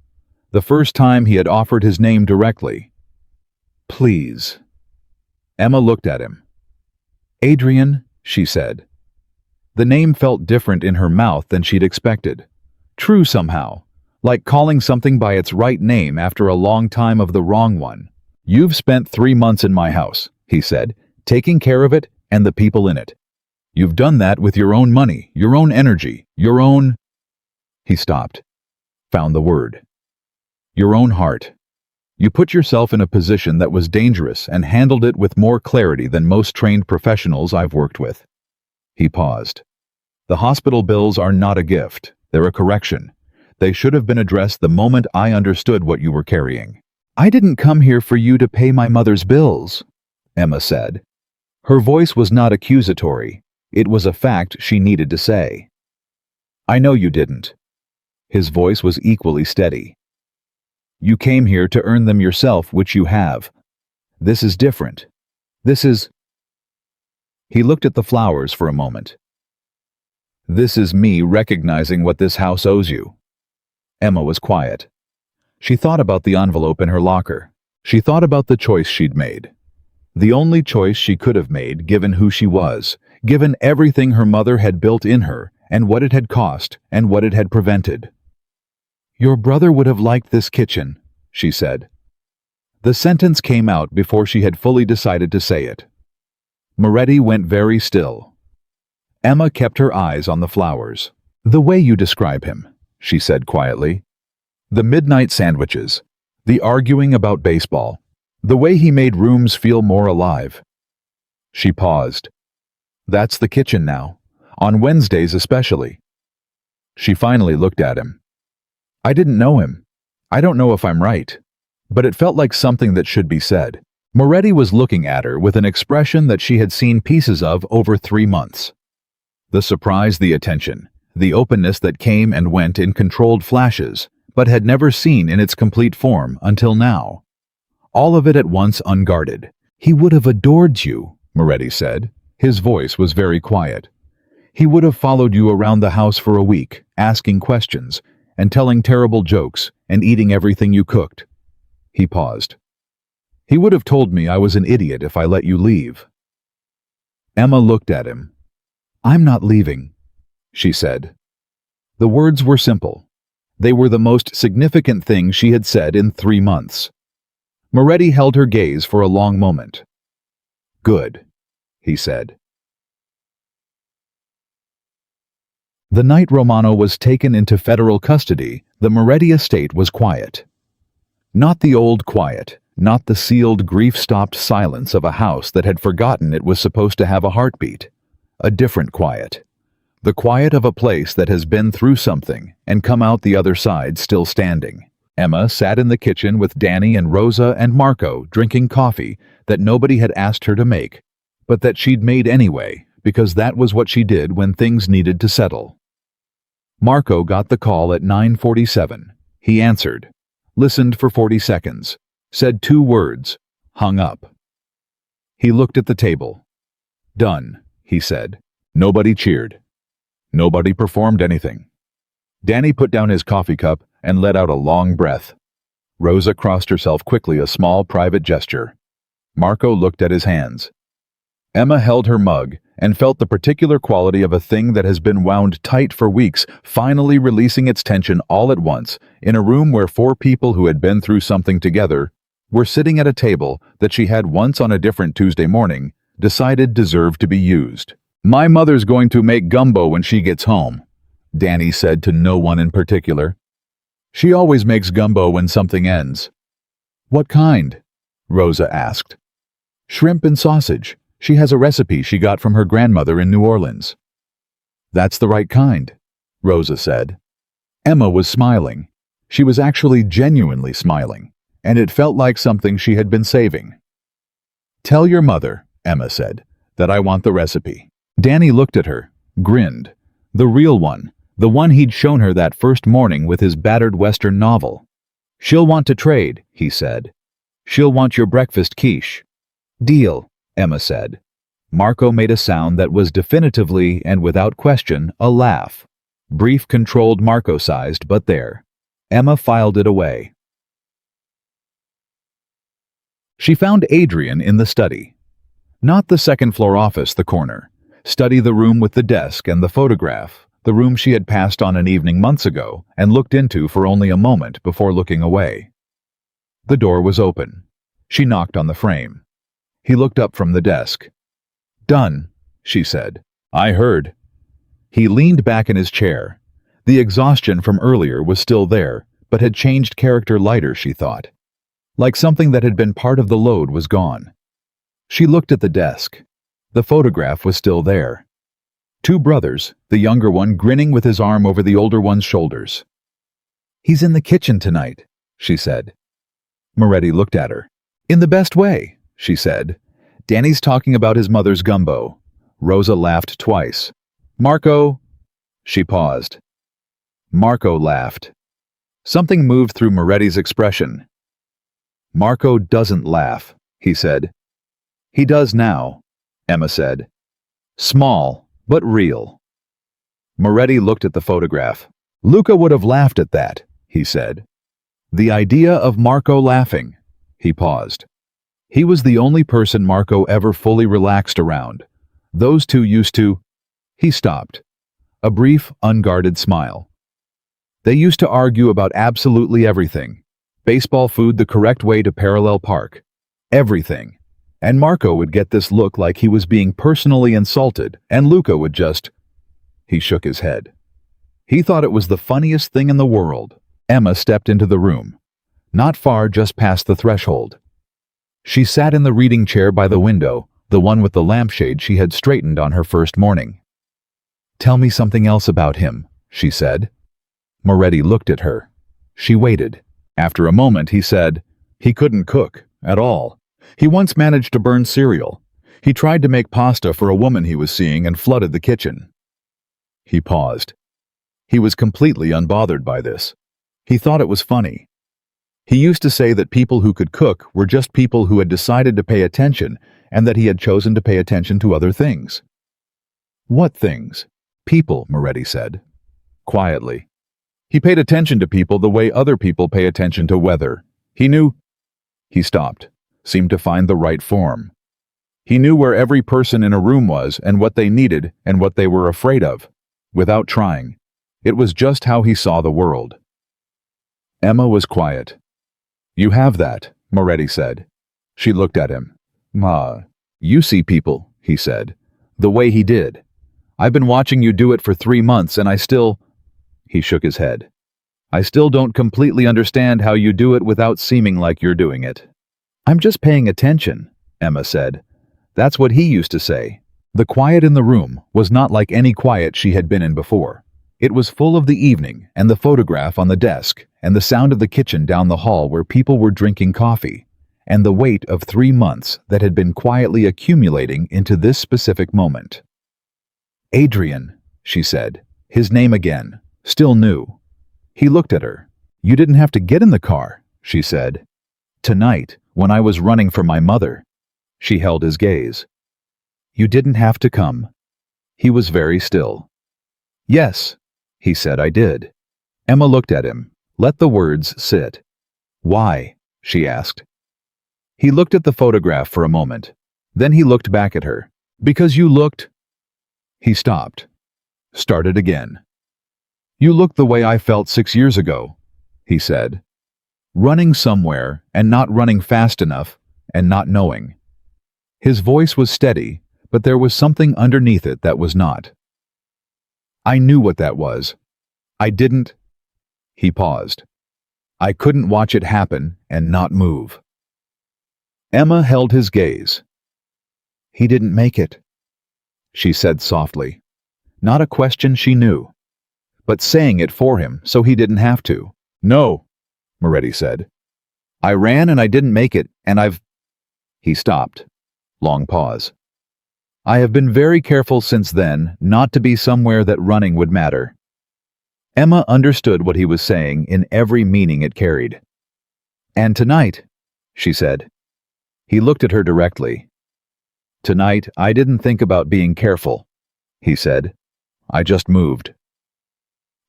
The first time he had offered his name directly. Please. Emma looked at him. Adrian, she said. The name felt different in her mouth than she'd expected. True somehow, like calling something by its right name after a long time of the wrong one. "You've spent 3 months in my house," he said, "taking care of it and the people in it. You've done that with your own money, your own energy, your own—" He stopped, found the word. "Your own heart. You put yourself in a position that was dangerous and handled it with more clarity than most trained professionals I've worked with." He paused. "The hospital bills are not a gift, they're a correction. They should have been addressed the moment I understood what you were carrying." "I didn't come here for you to pay my mother's bills," Emma said. Her voice was not accusatory. It was a fact she needed to say. "I know you didn't." His voice was equally steady. "You came here to earn them yourself, which you have. This is different. This is—" He looked at the flowers for a moment. "This is me recognizing what this house owes you." Emma was quiet. She thought about the envelope in her locker. She thought about the choice she'd made. The only choice she could have made, given who she was, given everything her mother had built in her, and what it had cost, and what it had prevented. "Your brother would have liked this kitchen," she said. The sentence came out before she had fully decided to say it. Moretti went very still. Emma kept her eyes on the flowers. "The way you describe him," she said quietly. "The midnight sandwiches, the arguing about baseball, the way he made rooms feel more alive." She paused. "That's the kitchen now, on Wednesdays especially." She finally looked at him. "I didn't know him. I don't know if I'm right. But it felt like something that should be said." Moretti was looking at her with an expression that she had seen pieces of over 3 months. The surprise, the attention, the openness that came and went in controlled flashes, but had never seen in its complete form until now. All of it at once unguarded. "He would have adored you," Moretti said. His voice was very quiet. "He would have followed you around the house for a week, asking questions, and telling terrible jokes, and eating everything you cooked." He paused. "He would have told me I was an idiot if I let you leave." Emma looked at him. "I'm not leaving," she said. The words were simple. They were the most significant thing she had said in 3 months. Moretti held her gaze for a long moment. "Good," he said. The night Romano was taken into federal custody, the Moretti estate was quiet. Not the old quiet, not the sealed, grief-stopped silence of a house that had forgotten it was supposed to have a heartbeat. A different quiet. The quiet of a place that has been through something and come out the other side still standing. Emma sat in the kitchen with Danny and Rosa and Marco drinking coffee that nobody had asked her to make, but that she'd made anyway, because that was what she did when things needed to settle. Marco got the call at 9:47. He answered, listened for 40 seconds, said 2 words, hung up. He looked at the table. "Done," he said. Nobody cheered. Nobody performed anything. Danny put down his coffee cup and let out a long breath. Rosa crossed herself quickly, a small private gesture. Marco looked at his hands. Emma held her mug and felt the particular quality of a thing that has been wound tight for weeks, finally releasing its tension all at once in a room where 4 people who had been through something together were sitting at a table that she had once on a different Tuesday morning decided deserved to be used. "My mother's going to make gumbo when she gets home," Danny said to no one in particular. "She always makes gumbo when something ends." "What kind?" Rosa asked. "Shrimp and sausage. She has a recipe she got from her grandmother in New Orleans." "That's the right kind," Rosa said. Emma was smiling. She was actually genuinely smiling, and it felt like something she had been saving. "Tell your mother," Emma said, "that I want the recipe." Danny looked at her, grinned. The real one, the one he'd shown her that first morning with his battered Western novel. "She'll want to trade," he said. "She'll want your breakfast quiche." "Deal," Emma said. Marco made a sound that was definitively and without question a laugh. Brief, controlled, Marco-sized, but there. Emma filed it away. She found Adrian in the study. Not the second-floor office, the corner. Study the room with the desk and the photograph, the room she had passed on an evening months ago and looked into for only a moment before looking away. The door was open. She knocked on the frame. He looked up from the desk. "Done," she said. "I heard." He leaned back in his chair. The exhaustion from earlier was still there, but had changed character lighter, she thought. Like something that had been part of the load was gone. She looked at the desk. The photograph was still there. Two brothers, the younger one grinning with his arm over the older one's shoulders. "He's in the kitchen tonight," she said. Moretti looked at her. "In the best way," she said. "Danny's talking about his mother's gumbo." Rosa laughed twice. "Marco—" She paused. Marco laughed. Something moved through Moretti's expression. "Marco doesn't laugh," he said. "He does now," Emma said. "Small, but real." Moretti looked at the photograph. "Luca would have laughed at that," he said. "The idea of Marco laughing." He paused. He was the only person Marco ever fully relaxed around. Those two used to— He stopped. A brief, unguarded smile. They used to argue about absolutely everything. Baseball food the correct way to parallel park. Everything. And Marco would get this look like he was being personally insulted, and Luca would just— He shook his head. He thought it was the funniest thing in the world. Emma stepped into the room. Not far, just past the threshold. She sat in the reading chair by the window, the one with the lampshade she had straightened on her first morning. "Tell me something else about him," she said. Moretti looked at her. She waited. After a moment, he said, "He couldn't cook, at all. He once managed to burn cereal. He tried to make pasta for a woman he was seeing and flooded the kitchen." He paused. He was completely unbothered by this. He thought it was funny. He used to say that people who could cook were just people who had decided to pay attention, and that he had chosen to pay attention to other things. "What things?" "People," Moretti said. Quietly. He paid attention to people the way other people pay attention to weather. He knew— He stopped, seemed to find the right form. He knew where every person in a room was and what they needed and what they were afraid of, without trying. It was just how he saw the world. Emma was quiet. "You have that," Moretti said. She looked at him. "Ma, you see people," he said, "the way he did. I've been watching you do it for 3 months and I still—" He shook his head. "I still don't completely understand how you do it without seeming like you're doing it." "I'm just paying attention," Emma said. That's what he used to say. The quiet in the room was not like any quiet she had been in before. It was full of the evening and the photograph on the desk and the sound of the kitchen down the hall where people were drinking coffee, and the weight of 3 months that had been quietly accumulating into this specific moment. "Adrian," she said, his name again, still new. He looked at her. "You didn't have to get in the car," she said. "Tonight, when I was running for my mother." She held his gaze. "You didn't have to come." He was very still. "Yes," he said, "I did." Emma looked at him. Let the words sit. "Why?" she asked. He looked at the photograph for a moment. Then he looked back at her. "Because you looked—" He stopped. Started again. "You looked the way I felt 6 years ago," he said. "Running somewhere and not running fast enough and not knowing." His voice was steady, but there was something underneath it that was not. "I knew what that was. I didn't—" He paused. "I couldn't watch it happen and not move." Emma held his gaze. "He didn't make it," she said softly. Not a question she knew, but saying it for him so he didn't have to. "No," Moretti said. "I ran and I didn't make it, and I've—" He stopped. Long pause. "I have been very careful since then not to be somewhere that running would matter." Emma understood what he was saying in every meaning it carried. "And tonight," she said. He looked at her directly. "Tonight, I didn't think about being careful," he said. "I just moved."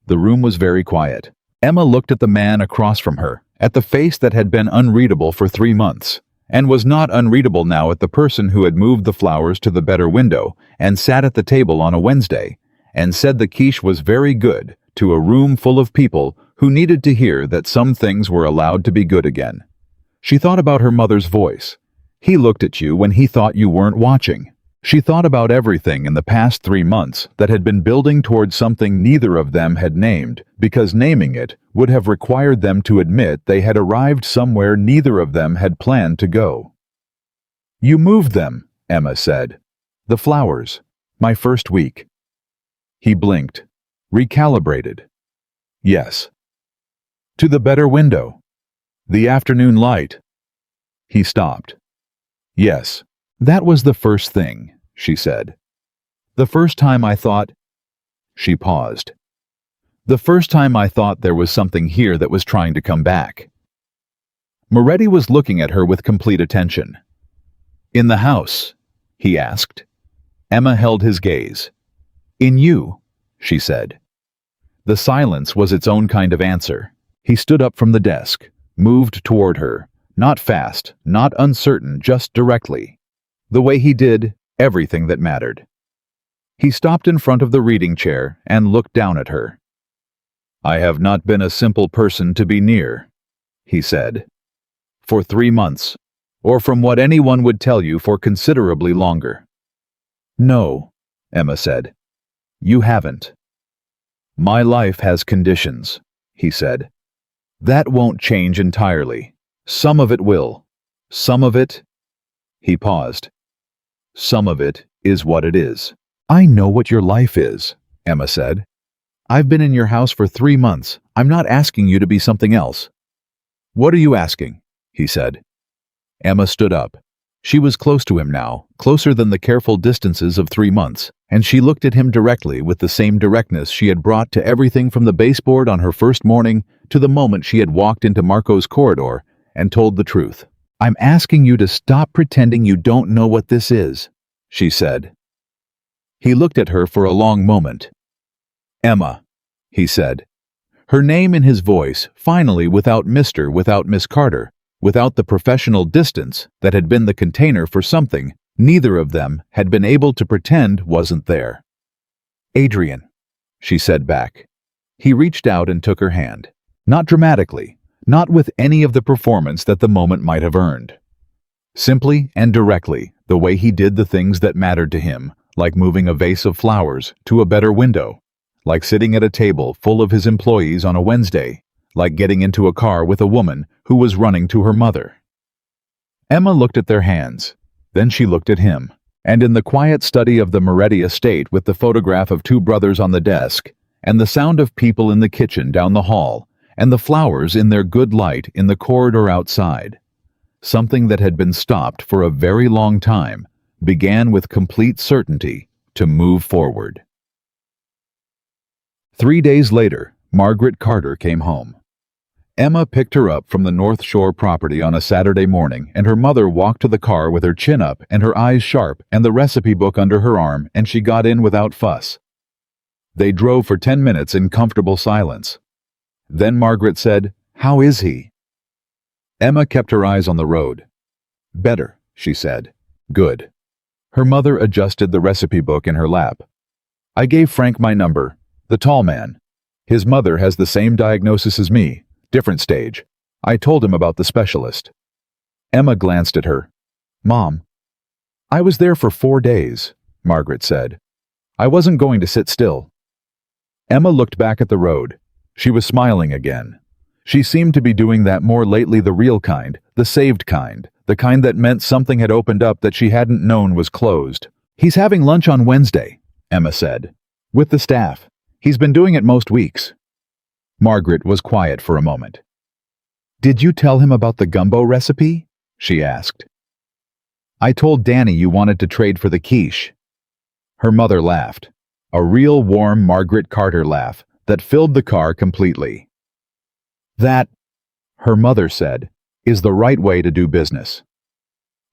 The room was very quiet. Emma looked at the man across from her, at the face that had been unreadable for 3 months, and was not unreadable now at the person who had moved the flowers to the better window and sat at the table on a Wednesday, and said the quiche was very good to a room full of people who needed to hear that some things were allowed to be good again. She thought about her mother's voice. He looked at you when he thought you weren't watching. She thought about everything in the past 3 months that had been building towards something neither of them had named, because naming it would have required them to admit they had arrived somewhere neither of them had planned to go. "You moved them," Emma said. "The flowers. My first week." He blinked, recalibrated. "Yes." "To the better window. The afternoon light." He stopped. "Yes. That was the first thing," she said. "The first time I thought—" She paused. "The first time I thought there was something here that was trying to come back." Moretti was looking at her with complete attention. "In the house?" he asked. Emma held his gaze. "In you," she said. The silence was its own kind of answer. He stood up from the desk, moved toward her, not fast, not uncertain, just directly. The way he did everything that mattered. He stopped in front of the reading chair and looked down at her. "I have not been a simple person to be near," he said. "For 3 months, or from what anyone would tell you for considerably longer." "No," Emma said. "You haven't." "My life has conditions," he said. "That won't change entirely. Some of it will. Some of it—" He paused. "Some of it is what it is." "I know what your life is," Emma said. "I've been in your house for 3 months. I'm not asking you to be something else." "What are you asking?" he said. Emma stood up. She was close to him now, closer than the careful distances of 3 months, and she looked at him directly with the same directness she had brought to everything from the baseboard on her first morning to the moment she had walked into Marco's corridor and told the truth. "I'm asking you to stop pretending you don't know what this is," she said. He looked at her for a long moment. "Emma," he said. Her name in his voice, finally without Mr., without Miss Carter, without the professional distance that had been the container for something neither of them had been able to pretend wasn't there. "Adrian," she said back. He reached out and took her hand. Not dramatically, not with any of the performance that the moment might have earned. Simply and directly, the way he did the things that mattered to him, like moving a vase of flowers to a better window, like sitting at a table full of his employees on a Wednesday, like getting into a car with a woman who was running to her mother. Emma looked at their hands. Then she looked at him, and in the quiet study of the Moretti estate with the photograph of 2 brothers on the desk, and the sound of people in the kitchen down the hall, and the flowers in their good light in the corridor outside, something that had been stopped for a very long time began with complete certainty to move forward. 3 days later, Margaret Carter came home. Emma picked her up from the North Shore property on a Saturday morning, and her mother walked to the car with her chin up and her eyes sharp and the recipe book under her arm, and she got in without fuss. They drove for 10 minutes in comfortable silence. Then Margaret said, "How is he?" Emma kept her eyes on the road. "Better," she said. "Good." Her mother adjusted the recipe book in her lap. "I gave Frank my number, the tall man. His mother has the same diagnosis as me, different stage. I told him about the specialist." Emma glanced at her. "Mom." "I was there for 4 days," Margaret said. "I wasn't going to sit still." Emma looked back at the road. She was smiling again. She seemed to be doing that more lately, the real kind, the saved kind, the kind that meant something had opened up that she hadn't known was closed. "He's having lunch on Wednesday," Emma said. "With the staff. He's been doing it most weeks." Margaret was quiet for a moment. "Did you tell him about the gumbo recipe?" she asked. "I told Danny you wanted to trade for the quiche." Her mother laughed. A real warm Margaret Carter laugh that filled the car completely. "That," her mother said, "is the right way to do business."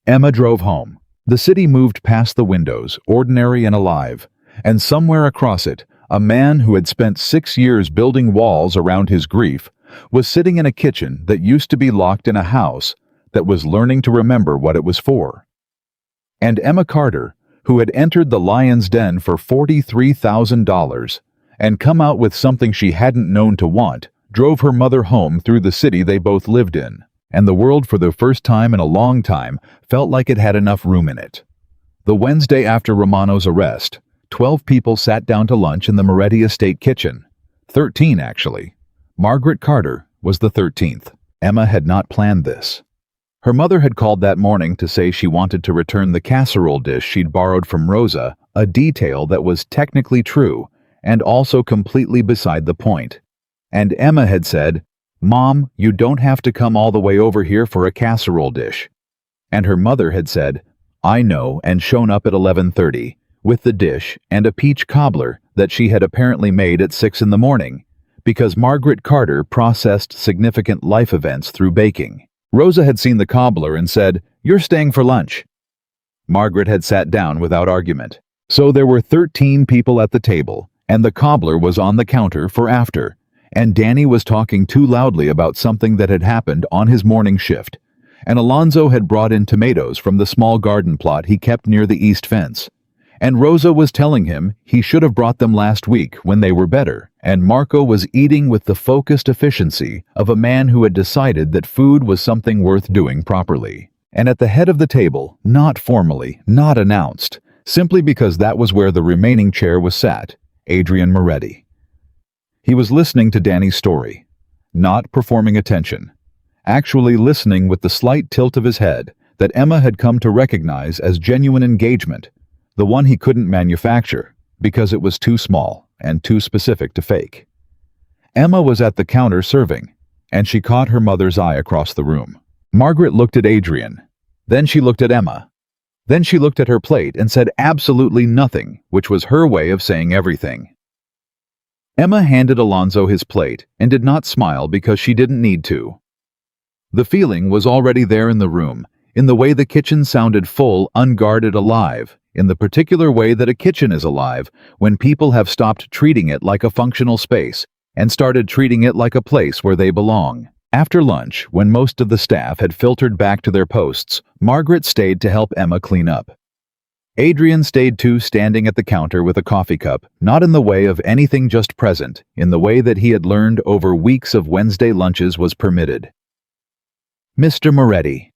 Emma drove home. The city moved past the windows, ordinary and alive, and somewhere across it, a man who had spent 6 years building walls around his grief was sitting in a kitchen that used to be locked in a house that was learning to remember what it was for. And Emma Carter, who had entered the lion's den for $43,000 and come out with something she hadn't known to want, drove her mother home through the city they both lived in, and the world for the first time in a long time felt like it had enough room in it. The Wednesday after Romano's arrest, 12 people sat down to lunch in the Moretti estate kitchen. 13, actually. Margaret Carter was the 13th. Emma had not planned this. Her mother had called that morning to say she wanted to return the casserole dish she'd borrowed from Rosa, a detail that was technically true and also completely beside the point. And Emma had said, "Mom, you don't have to come all the way over here for a casserole dish." And her mother had said, "I know," and shown up at 11:30 with the dish and a peach cobbler that she had apparently made at 6 in the morning, because Margaret Carter processed significant life events through baking. Rosa had seen the cobbler and said, "You're staying for lunch." Margaret had sat down without argument. So there were 13 people at the table, and the cobbler was on the counter for after, and Danny was talking too loudly about something that had happened on his morning shift, and Alonzo had brought in tomatoes from the small garden plot he kept near the east fence, and Rosa was telling him he should have brought them last week when they were better, and Marco was eating with the focused efficiency of a man who had decided that food was something worth doing properly. And at the head of the table, not formally, not announced, simply because that was where the remaining chair was sat, Adrian Moretti. He was listening to Danny's story, not performing attention, actually listening with the slight tilt of his head that Emma had come to recognize as genuine engagement, the one he couldn't manufacture because it was too small and too specific to fake. Emma was at the counter serving, and she caught her mother's eye across the room. Margaret looked at Adrian. Then she looked at Emma. Then she looked at her plate and said absolutely nothing, which was her way of saying everything. Emma handed Alonzo his plate and did not smile because she didn't need to. The feeling was already there in the room, in the way the kitchen sounded full, unguarded, alive, in the particular way that a kitchen is alive when people have stopped treating it like a functional space and started treating it like a place where they belong. After lunch, when most of the staff had filtered back to their posts, Margaret stayed to help Emma clean up. Adrian stayed too, standing at the counter with a coffee cup, not in the way of anything, just present, in the way that he had learned over weeks of Wednesday lunches was permitted. "Mr. Moretti,"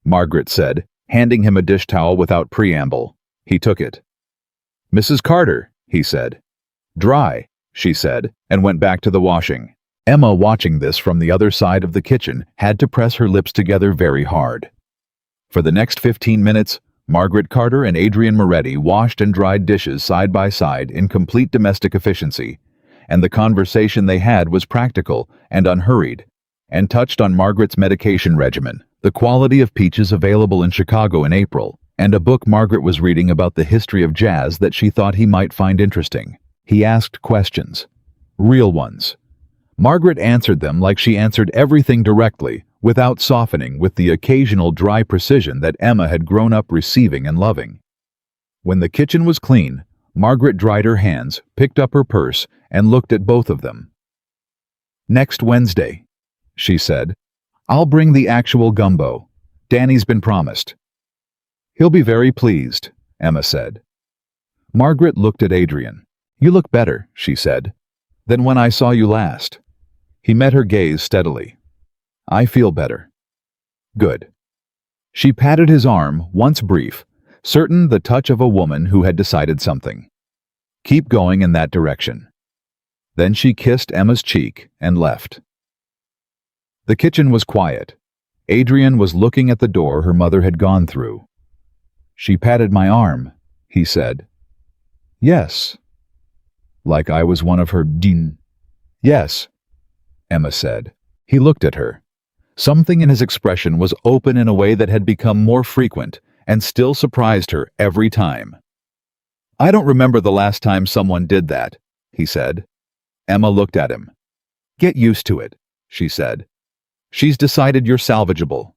Margaret said, handing him a dish towel without preamble. He took it. "Mrs. Carter," he said. "Dry," she said, and went back to the washing. Emma, watching this from the other side of the kitchen, had to press her lips together very hard. For the next 15 minutes, Margaret Carter and Adrian Moretti washed and dried dishes side by side in complete domestic efficiency, and the conversation they had was practical and unhurried, and touched on Margaret's medication regimen, the quality of peaches available in Chicago in April, and a book Margaret was reading about the history of jazz that she thought he might find interesting. He asked questions. Real ones. Margaret answered them like she answered everything directly, without softening, with the occasional dry precision that Emma had grown up receiving and loving. When the kitchen was clean, Margaret dried her hands, picked up her purse, and looked at both of them. "Next Wednesday," she said. "I'll bring the actual gumbo. Danny's been promised." "He'll be very pleased," Emma said. Margaret looked at Adrian. "You look better," she said, "than when I saw you last." He met her gaze steadily. "I feel better." "Good." She patted his arm, once brief, certain the touch of a woman who had decided something. "Keep going in that direction." Then she kissed Emma's cheek and left. The kitchen was quiet. Adrian was looking at the door her mother had gone through. "She patted my arm," he said. "Yes." "Like I was one of her din." "Yes," Emma said. He looked at her. Something in his expression was open in a way that had become more frequent and still surprised her every time. "I don't remember the last time someone did that," he said. Emma looked at him. "Get used to it," she said. "She's decided you're salvageable."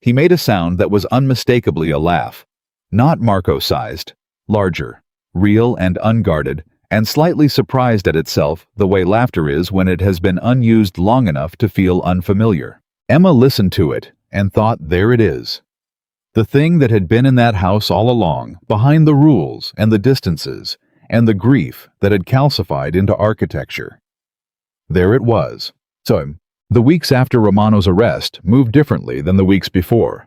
He made a sound that was unmistakably a laugh, not Marco-sized, larger, real and unguarded, and slightly surprised at itself the way laughter is when it has been unused long enough to feel unfamiliar. Emma listened to it and thought, there it is. The thing that had been in that house all along, behind the rules and the distances, and the grief that had calcified into architecture. There it was. So, the weeks after Romano's arrest moved differently than the weeks before.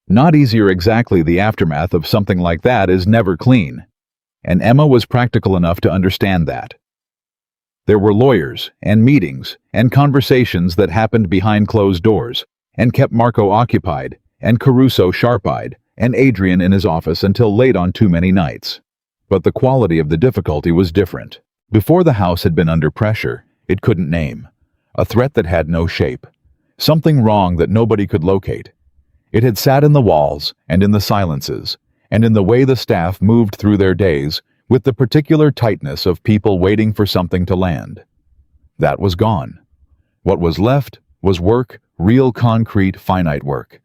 Not easier exactly. The aftermath of something like that is never clean, and Emma was practical enough to understand that. There were lawyers and meetings and conversations that happened behind closed doors and kept Marco occupied and Caruso sharp-eyed and Adrian in his office until late on too many nights. But the quality of the difficulty was different. Before, the house had been under pressure it couldn't name, a threat that had no shape, something wrong that nobody could locate. It had sat in the walls and in the silences and in the way the staff moved through their days, with the particular tightness of people waiting for something to land. That was gone. What was left was work, real concrete, finite work.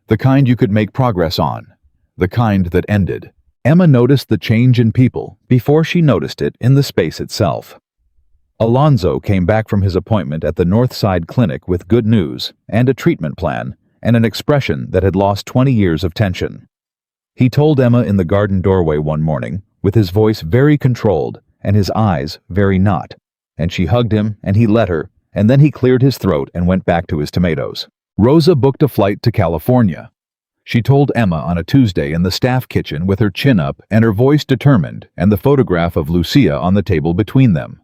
The kind you could make progress on. The kind that ended. Emma noticed the change in people before she noticed it in the space itself. Alonzo came back from his appointment at the North Side Clinic with good news and a treatment plan and an expression that had lost 20 years of tension. He told Emma in the garden doorway one morning, with his voice very controlled and his eyes very not, and she hugged him and he let her, and then he cleared his throat and went back to his tomatoes. Rosa booked a flight to California. She told Emma on a Tuesday in the staff kitchen with her chin up and her voice determined and the photograph of Lucia on the table between them.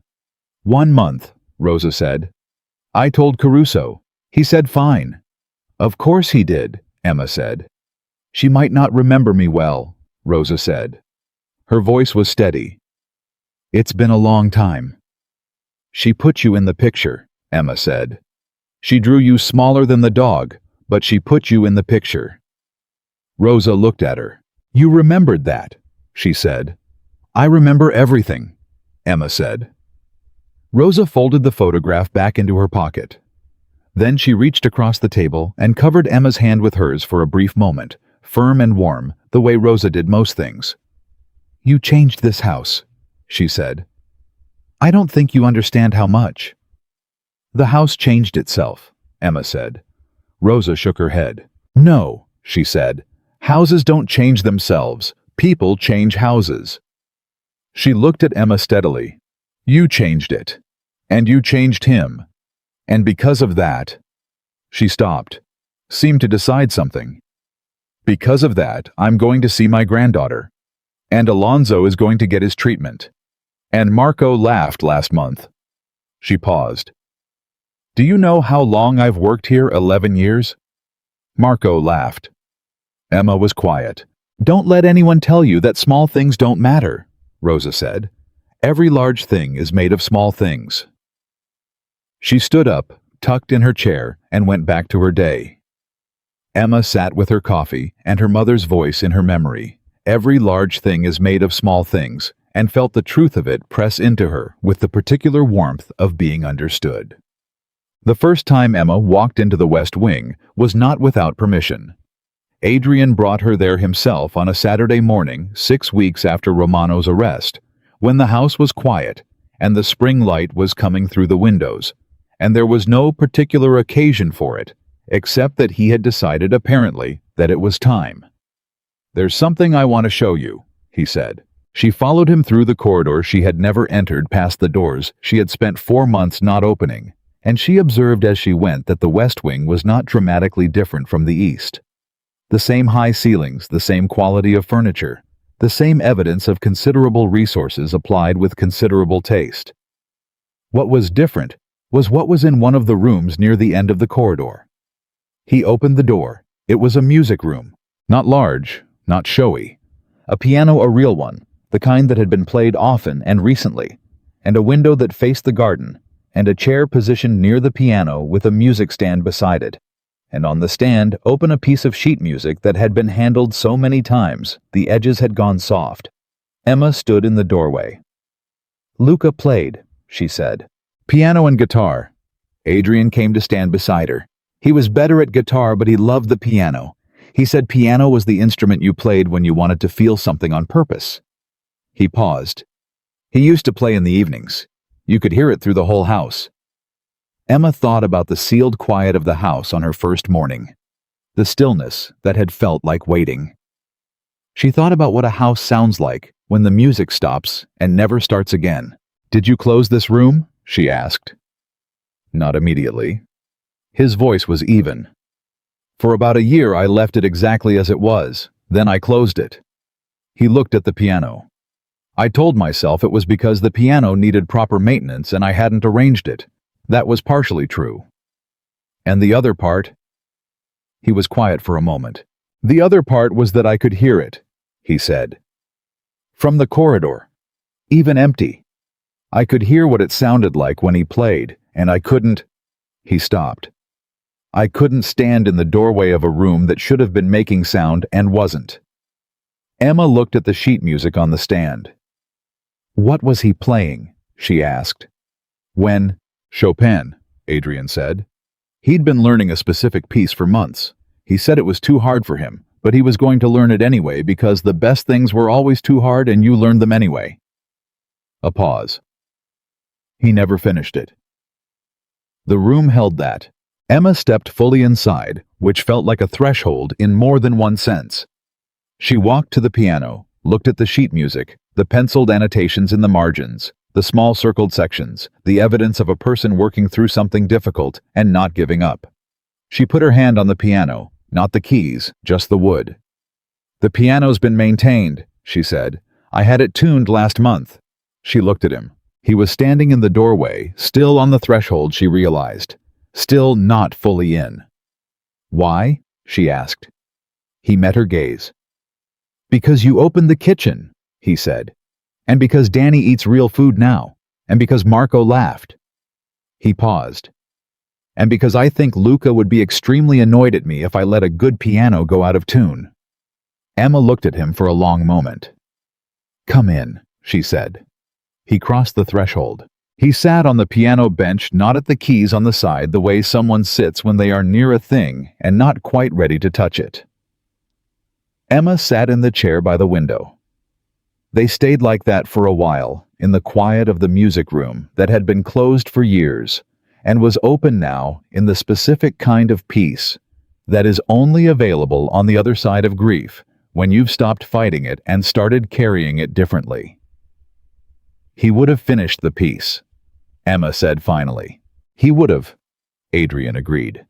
1 month, Rosa said. I told Caruso. He said fine. Of course he did, Emma said. She might not remember me well, Rosa said. Her voice was steady. It's been a long time. She put you in the picture, Emma said. She drew you smaller than the dog, but she put you in the picture. Rosa looked at her. You remembered that, she said. I remember everything, Emma said. Rosa folded the photograph back into her pocket. Then she reached across the table and covered Emma's hand with hers for a brief moment, firm and warm, the way Rosa did most things. You changed this house, she said. I don't think you understand how much. The house changed itself, Emma said. Rosa shook her head. No, she said. Houses don't change themselves. People change houses. She looked at Emma steadily. You changed it. And you changed him. And because of that... She stopped, seemed to decide something. Because of that, I'm going to see my granddaughter. And Alonzo is going to get his treatment. And Marco laughed last month. She paused. Do you know how long I've worked here? 11 years? Marco laughed. Emma was quiet. Don't let anyone tell you that small things don't matter, Rosa said. Every large thing is made of small things. She stood up, tucked in her chair, and went back to her day. Emma sat with her coffee and her mother's voice in her memory. Every large thing is made of small things, and felt the truth of it press into her with the particular warmth of being understood. The first time Emma walked into the West Wing was not without permission. Adrian brought her there himself on a Saturday morning 6 weeks after Romano's arrest, when the house was quiet and the spring light was coming through the windows, and there was no particular occasion for it, except that he had decided apparently that it was time. There's something I want to show you, he said. She followed him through the corridor she had never entered, past the doors she had spent 4 months not opening, and she observed as she went that the West Wing was not dramatically different from the East. The same high ceilings, the same quality of furniture, the same evidence of considerable resources applied with considerable taste. What was different was what was in one of the rooms near the end of the corridor. He opened the door. It was a music room, not large, not showy. A piano, a real one, the kind that had been played often and recently, and a window that faced the garden, and a chair positioned near the piano with a music stand beside it, and on the stand open a piece of sheet music that had been handled so many times the edges had gone soft. Emma stood in the doorway. Luca played, she said. Piano and guitar. Adrian came to stand beside her. He was better at guitar, but he loved the piano. He said piano was the instrument you played when you wanted to feel something on purpose. He paused. He used to play in the evenings. You could hear it through the whole house. Emma thought about the sealed quiet of the house on her first morning. the stillness that had felt like waiting. She thought about what a house sounds like when the music stops and never starts again. "Did you close this room?" she asked. "Not immediately." His voice was even. "For about a year I left it exactly as it was, then I closed it." He looked at the piano. "I told myself it was because the piano needed proper maintenance and I hadn't arranged it. That was partially true. And the other part?" He was quiet for a moment. "The other part was that I could hear it," he said. "From the corridor. Even empty. I could hear what it sounded like when he played, and I couldn't—" He stopped. "I couldn't stand in the doorway of a room that should have been making sound and wasn't." Emma looked at the sheet music on the stand. "What was he playing?" she asked. "When—" "Chopin," Adrian said. He'd been learning a specific piece for months. He said it was too hard for him, but he was going to learn it anyway because the best things were always too hard and you learned them anyway. A pause. He never finished it. The room held that. Emma stepped fully inside, which felt like a threshold in more than one sense. She walked to the piano, looked at the sheet music, the penciled annotations in the margins, the small circled sections, the evidence of a person working through something difficult and not giving up. She put her hand on the piano, not the keys, just the wood. "The piano's been maintained," she said. "I had it tuned last month." She looked at him. He was standing in the doorway, still on the threshold, she realized. Still not fully in. "Why?" she asked. He met her gaze. "Because you opened the kitchen," he said. "And because Danny eats real food now. And because Marco laughed." He paused. "And because I think Luca would be extremely annoyed at me if I let a good piano go out of tune." Emma looked at him for a long moment. "Come in," she said. He crossed the threshold. He sat on the piano bench, not at the keys on the side the way someone sits when they are near a thing and not quite ready to touch it. Emma sat in the chair by the window. They stayed like that for a while, in the quiet of the music room that had been closed for years, and was open now in the specific kind of peace that is only available on the other side of grief, when you've stopped fighting it and started carrying it differently. "He would have finished the piece," Emma said finally. "He would have," Adrian agreed.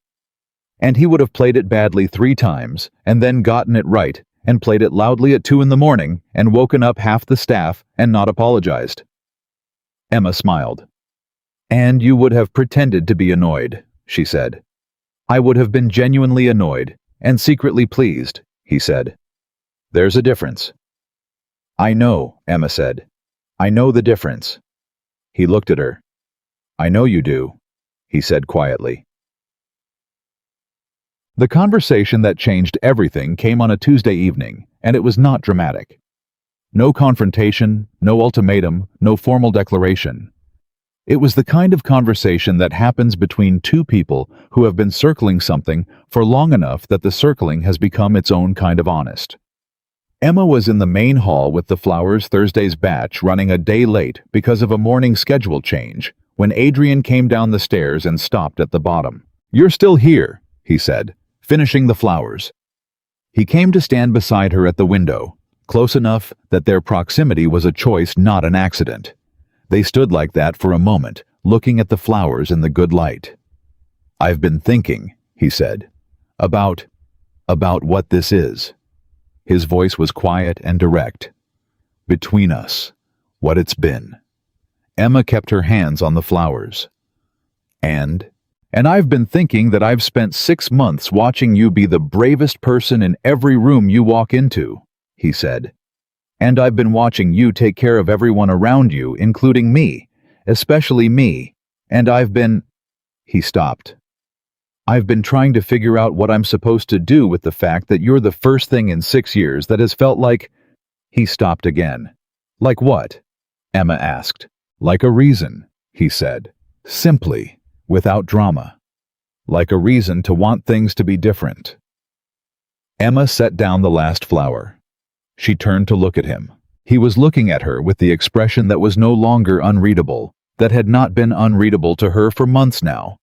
"And he would have played it badly 3 times, and then gotten it right, and played it loudly at 2 in the morning, and woken up half the staff, and not apologized." Emma smiled. "And you would have pretended to be annoyed," she said. "I would have been genuinely annoyed, and secretly pleased," he said. "There's a difference." "I know," Emma said. "I know the difference." He looked at her. "I know you do," he said quietly. The conversation that changed everything came on a Tuesday evening, and it was not dramatic. No confrontation, no ultimatum, no formal declaration. It was the kind of conversation that happens between 2 people who have been circling something for long enough that the circling has become its own kind of honest. Emma was in the main hall with the Flowers Thursday's batch running a day late because of a morning schedule change when Adrian came down the stairs and stopped at the bottom. "You're still here," he said, finishing the flowers. He came to stand beside her at the window, close enough that their proximity was a choice, not an accident. They stood like that for a moment, looking at the flowers in the good light. "I've been thinking," he said, about what this is." His voice was quiet and direct. "Between us, what it's been." Emma kept her hands on the flowers. And I've been thinking that I've spent 6 months watching you be the bravest person in every room you walk into," he said. "And I've been watching you take care of everyone around you, including me, especially me, and I've been—" He stopped. "I've been trying to figure out what I'm supposed to do with the fact that you're the first thing in 6 years that has felt like—" He stopped again. "Like what?" Emma asked. "Like a reason," he said, simply, without drama. "Like a reason to want things to be different." Emma set down the last flower. She turned to look at him. He was looking at her with the expression that was no longer unreadable, that had not been unreadable to her for months now.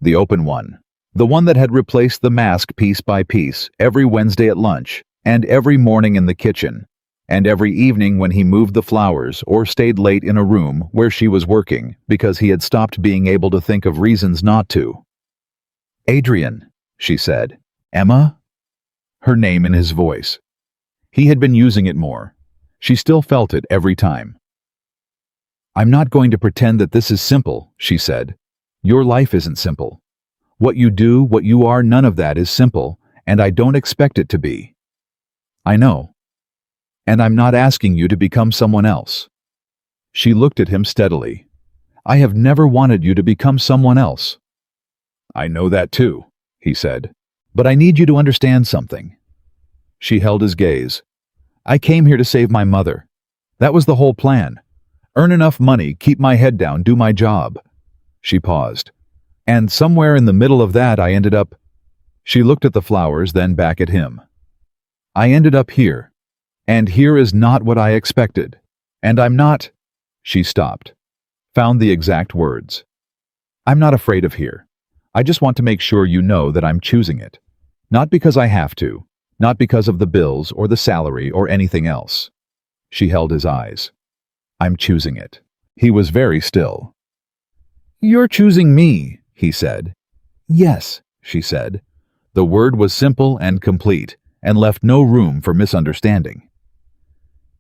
The open one, The one that had replaced the mask piece by piece every Wednesday at lunch, and every morning in the kitchen, and every evening when he moved the flowers or stayed late in a room where she was working because he had stopped being able to think of reasons not to. "Adrian," she said. "Emma?" Her name in his voice. He had been using it more. She still felt it every time. "I'm not going to pretend that this is simple," she said. "Your life isn't simple. What you do, what you are, none of that is simple, and I don't expect it to be. I know. And I'm not asking you to become someone else." She looked at him steadily. "I have never wanted you to become someone else." "I know that too," he said. "But I need you to understand something." She held his gaze. "I came here to save my mother. That was the whole plan. Earn enough money, keep my head down, do my job." She paused. "And somewhere in the middle of that I ended up—" She looked at the flowers, then back at him. "I ended up here. And here is not what I expected. And I'm not—" She stopped. Found the exact words. "I'm not afraid of here. I just want to make sure you know that I'm choosing it. Not because I have to. Not because of the bills or the salary or anything else." She held his eyes. "I'm choosing it." He was very still. "You're choosing me," he said. "Yes," she said. The word was simple and complete, and left no room for misunderstanding.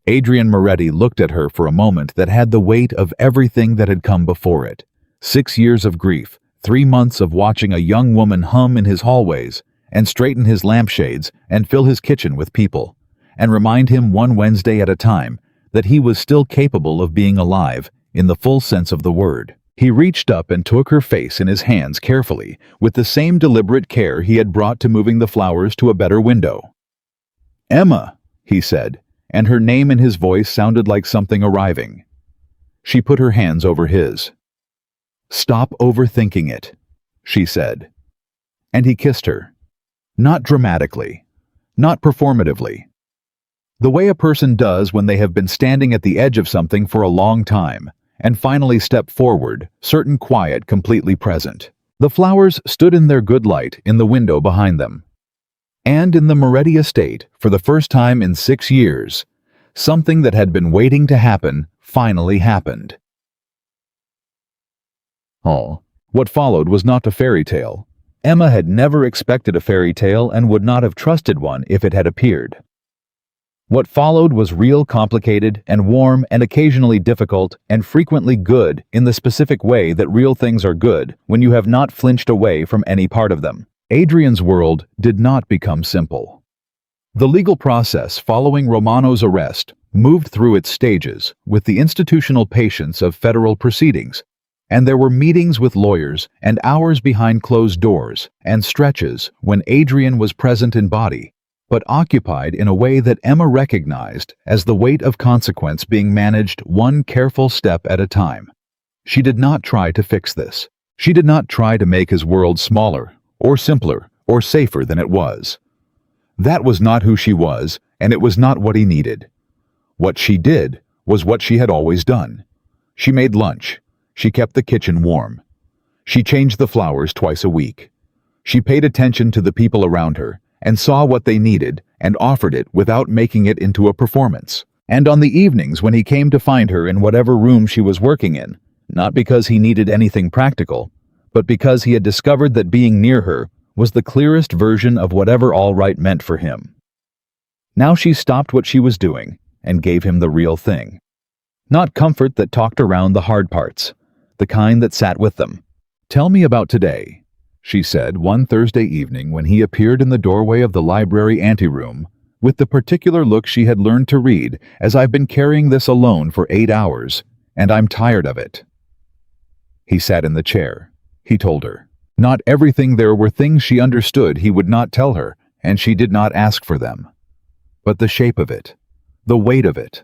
Adrian Moretti looked at her for a moment that had the weight of everything that had come before it. 6 years of grief, 3 months of watching a young woman hum in his hallways, and straighten his lampshades, and fill his kitchen with people, and remind him one Wednesday at a time that he was still capable of being alive, in the full sense of the word. He reached up and took her face in his hands carefully, with the same deliberate care he had brought to moving the flowers to a better window. "Emma," he said, and her name in his voice sounded like something arriving. She put her hands over his. "Stop overthinking it," she said. And he kissed her. Not dramatically, not performatively. The way a person does when they have been standing at the edge of something for a long time, and finally step forward, certain quiet, completely present. The flowers stood in their good light in the window behind them. And in the Moretti estate, for the first time in 6 years, something that had been waiting to happen finally happened. Oh, what followed was not a fairy tale. Emma had never expected a fairy tale and would not have trusted one if it had appeared. What followed was real, complicated, and warm, and occasionally difficult, and frequently good in the specific way that real things are good when you have not flinched away from any part of them. Adrian's world did not become simple. The legal process following Romano's arrest moved through its stages with the institutional patience of federal proceedings, and there were meetings with lawyers and hours behind closed doors and stretches when Adrian was present in body, but occupied in a way that Emma recognized as the weight of consequence being managed one careful step at a time. She did not try to fix this. She did not try to make his world smaller, or simpler, or safer than it was. That was not who she was, and it was not what he needed. What she did was what she had always done. She made lunch. She kept the kitchen warm. She changed the flowers twice a week. She paid attention to the people around her, and saw what they needed and offered it without making it into a performance. And on the evenings when he came to find her in whatever room she was working in, not because he needed anything practical, but because he had discovered that being near her was the clearest version of whatever all right meant for him. Now she stopped what she was doing and gave him the real thing. Not comfort that talked around the hard parts, the kind that sat with them. "Tell me about today," she said one Thursday evening when he appeared in the doorway of the library anteroom with the particular look she had learned to read as "I've been carrying this alone for 8 hours, and I'm tired of it." He sat in the chair. He told her. Not everything. There were things she understood he would not tell her, and she did not ask for them. But the shape of it, the weight of it,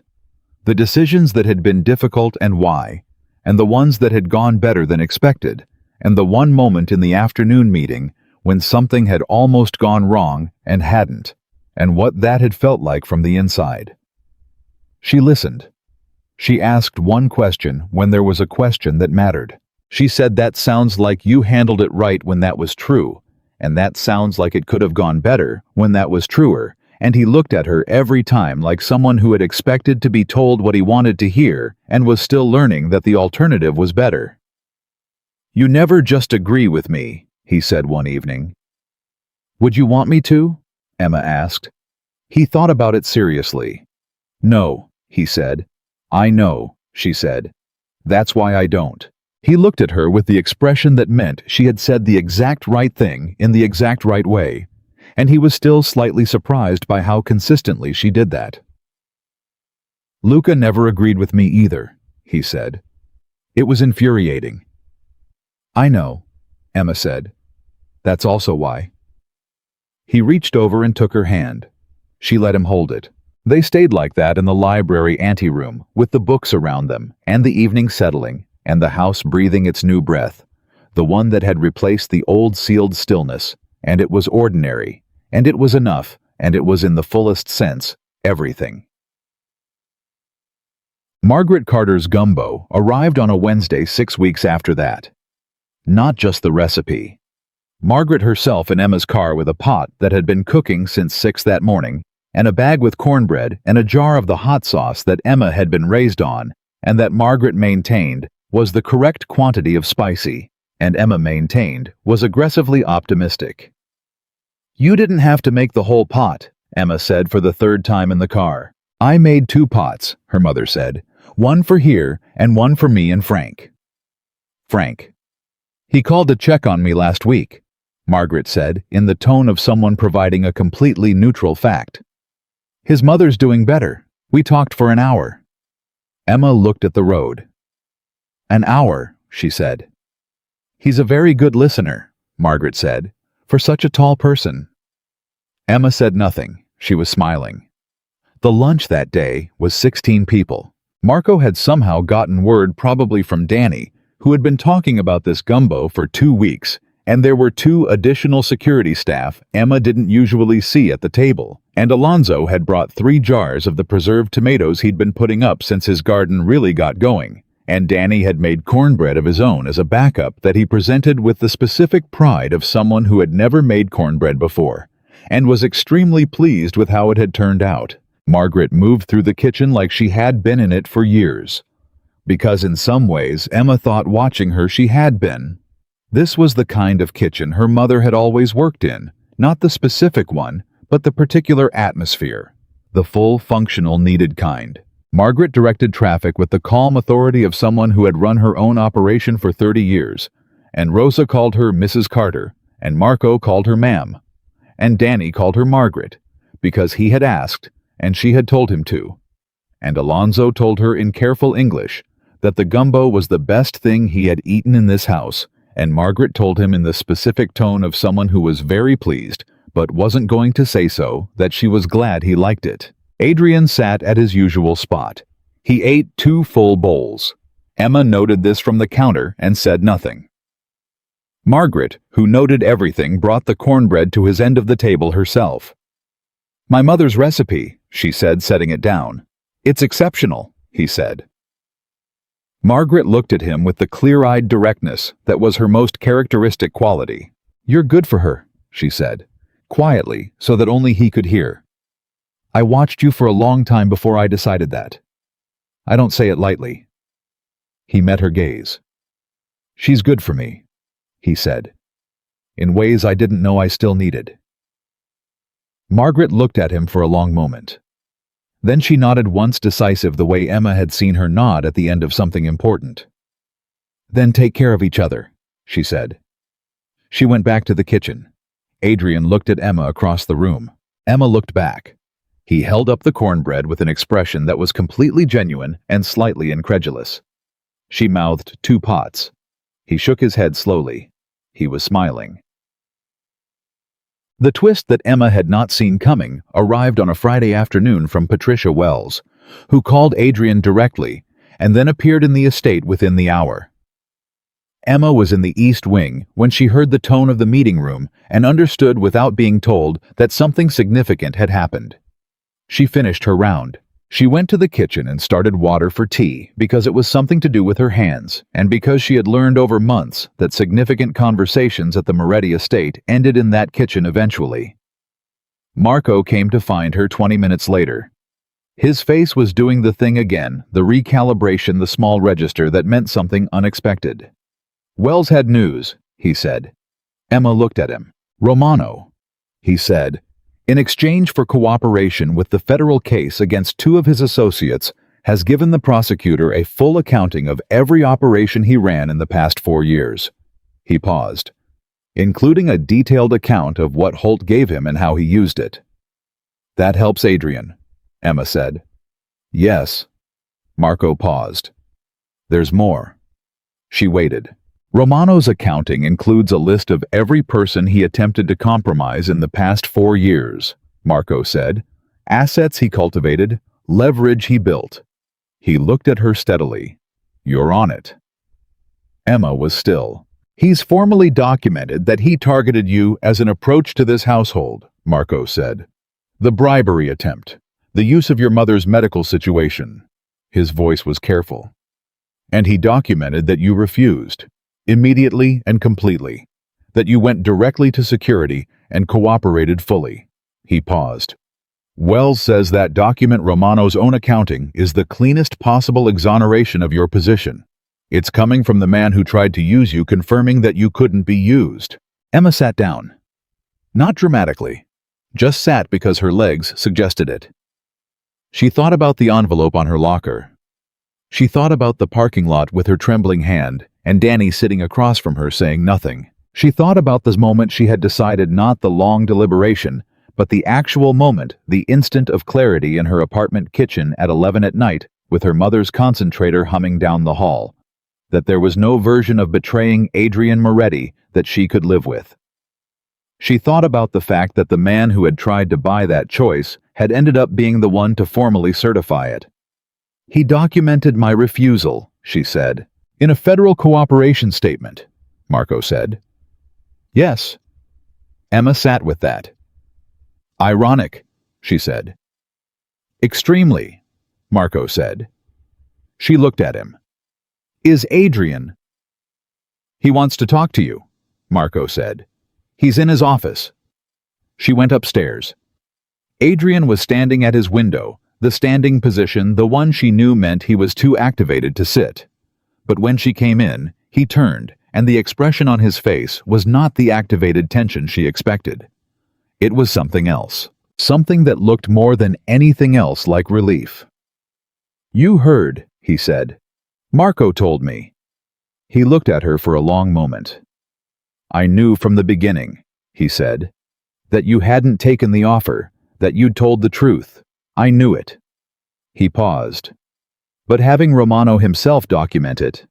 the decisions that had been difficult and why, and the ones that had gone better than expected, and the one moment in the afternoon meeting when something had almost gone wrong and hadn't, and what that had felt like from the inside. She listened. She asked one question when there was a question that mattered. She said, "That sounds like you handled it right when that was true, and that sounds like it could have gone better when that was truer, and he looked at her every time like someone who had expected to be told what he wanted to hear and was still learning that the alternative was better. "You never just agree with me," he said one evening. "Would you want me to?" Emma asked. He thought about it seriously. "No," he said. "I know," she said. "That's why I don't." He looked at her with the expression that meant she had said the exact right thing in the exact right way, and he was still slightly surprised by how consistently she did that. "Luca never agreed with me either," he said. It was infuriating. "I know," Emma said. "That's also why." He reached over and took her hand. She let him hold it. They stayed like that in the library anteroom, with the books around them, and the evening settling, and the house breathing its new breath, the one that had replaced the old sealed stillness, and it was ordinary, and it was enough, and it was in the fullest sense, everything. Margaret Carter's gumbo arrived on a Wednesday 6 weeks after that. Not just the recipe. Margaret herself in Emma's car with a pot that had been cooking since 6 that morning, and a bag with cornbread and a jar of the hot sauce that Emma had been raised on, and that Margaret maintained was the correct quantity of spicy, and Emma maintained was aggressively optimistic. "You didn't have to make the whole pot," Emma said for the third time in the car. "I made 2 pots," her mother said. "One for here and one for me and Frank." Frank. "He called to check on me last week," Margaret said, in the tone of someone providing a completely neutral fact. "His mother's doing better. We talked for an hour." Emma looked at the road. "An hour," she said. "He's a very good listener," Margaret said, "for such a tall person." Emma said nothing. She was smiling. The lunch that day was 16 people. Marco had somehow gotten word, probably from Danny, who had been talking about this gumbo for 2 weeks, and there were 2 additional security staff Emma didn't usually see at the table, and Alonzo had brought 3 jars of the preserved tomatoes he'd been putting up since his garden really got going, and Danny had made cornbread of his own as a backup that he presented with the specific pride of someone who had never made cornbread before, and was extremely pleased with how it had turned out. Margaret moved through the kitchen like she had been in it for years, because in some ways Emma thought watching her she had been. This was the kind of kitchen her mother had always worked in, not the specific one, but the particular atmosphere, the full functional needed kind. Margaret directed traffic with the calm authority of someone who had run her own operation for 30 years, and Rosa called her Mrs. Carter, and Marco called her Ma'am, and Danny called her Margaret, because he had asked, and she had told him to, and Alonzo told her in careful English that the gumbo was the best thing he had eaten in this house, and Margaret told him in the specific tone of someone who was very pleased, but wasn't going to say so, that she was glad he liked it. Adrian sat at his usual spot. He ate 2 full bowls. Emma noted this from the counter and said nothing. Margaret, who noted everything, brought the cornbread to his end of the table herself. "My mother's recipe," she said, setting it down. "It's exceptional," he said. Margaret looked at him with the clear-eyed directness that was her most characteristic quality. "You're good for her," she said, quietly so that only he could hear. "I watched you for a long time before I decided that. I don't say it lightly." He met her gaze. "She's good for me," he said, "in ways I didn't know I still needed." Margaret looked at him for a long moment. Then she nodded once, decisive the way Emma had seen her nod at the end of something important. "Then take care of each other," she said. She went back to the kitchen. Adrian looked at Emma across the room. Emma looked back. He held up the cornbread with an expression that was completely genuine and slightly incredulous. She mouthed 2 pots. He shook his head slowly. He was smiling. The twist that Emma had not seen coming arrived on a Friday afternoon from Patricia Wells, who called Adrian directly and then appeared in the estate within the hour. Emma was in the East Wing when she heard the tone of the meeting room and understood without being told that something significant had happened. She finished her round. She went to the kitchen and started water for tea because it was something to do with her hands, and because she had learned over months that significant conversations at the Moretti estate ended in that kitchen eventually. Marco came to find her 20 minutes later. His face was doing the thing again, the recalibration, the small register that meant something unexpected. "Wells had news," he said. Emma looked at him. "Romano," he said, "in exchange for cooperation with the federal case against 2 of his associates, has given the prosecutor a full accounting of every operation he ran in the past 4 years. He paused. "Including a detailed account of what Holt gave him and how he used it." "That helps Adrian," Emma said. "Yes." Marco paused. "There's more." She waited. "Romano's accounting includes a list of every person he attempted to compromise in the past 4 years, Marco said. "Assets he cultivated, leverage he built." He looked at her steadily. "You're on it." Emma was still. "He's formally documented that he targeted you as an approach to this household," Marco said. "The bribery attempt, the use of your mother's medical situation." His voice was careful. "And he documented that you refused, immediately and completely, that you went directly to security and cooperated fully." He paused. "Wells says that document, Romano's own accounting, is the cleanest possible exoneration of your position. It's coming from the man who tried to use you, confirming that you couldn't be used." Emma sat down. Not dramatically, just sat because her legs suggested it. She thought about the envelope on her locker. She thought about the parking lot with her trembling hand, and Danny sitting across from her saying nothing. She thought about the moment she had decided, not the long deliberation, but the actual moment, the instant of clarity in her apartment kitchen at 11 at night, with her mother's concentrator humming down the hall. That there was no version of betraying Adrian Moretti that she could live with. She thought about the fact that the man who had tried to buy that choice had ended up being the one to formally certify it. "He documented my refusal," she said. "In a federal cooperation statement," Marco said. "Yes." Emma sat with that. "Ironic," she said. "Extremely," Marco said. She looked at him. "Is Adrian—" "He wants to talk to you," Marco said. "He's in his office." She went upstairs. Adrian was standing at his window, the standing position, the one she knew meant he was too activated to sit. But when she came in, he turned, and the expression on his face was not the activated tension she expected. It was something else, something that looked more than anything else like relief. "You heard," he said. "Marco told me." He looked at her for a long moment. "I knew from the beginning," he said, "that you hadn't taken the offer, that you'd told the truth. I knew it." He paused. "But having Romano himself document it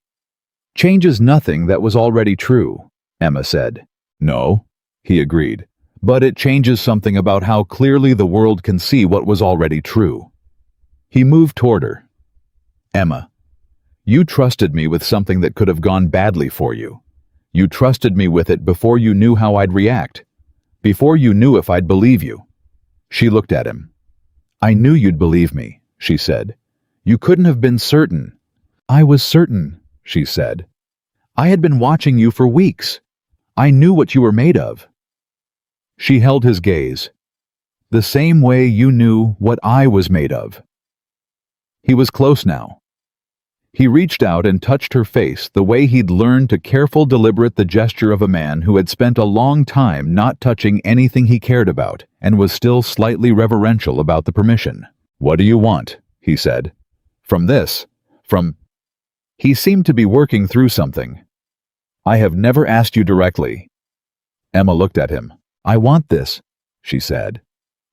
changes nothing that was already true," Emma said. "No," he agreed, "but it changes something about how clearly the world can see what was already true." He moved toward her. "Emma, you trusted me with something that could have gone badly for you. You trusted me with it before you knew how I'd react, before you knew if I'd believe you." She looked at him. "I knew you'd believe me," she said. "You couldn't have been certain." "I was certain," she said. "I had been watching you for weeks. I knew what you were made of." She held his gaze. "The same way you knew what I was made of." He was close now. He reached out and touched her face the way he'd learned to careful, deliberate the gesture of a man who had spent a long time not touching anything he cared about and was still slightly reverential about the permission. "What do you want?" he said. "From this? From—" He seemed to be working through something. "I have never asked you directly." Emma looked at him. "I want this," she said.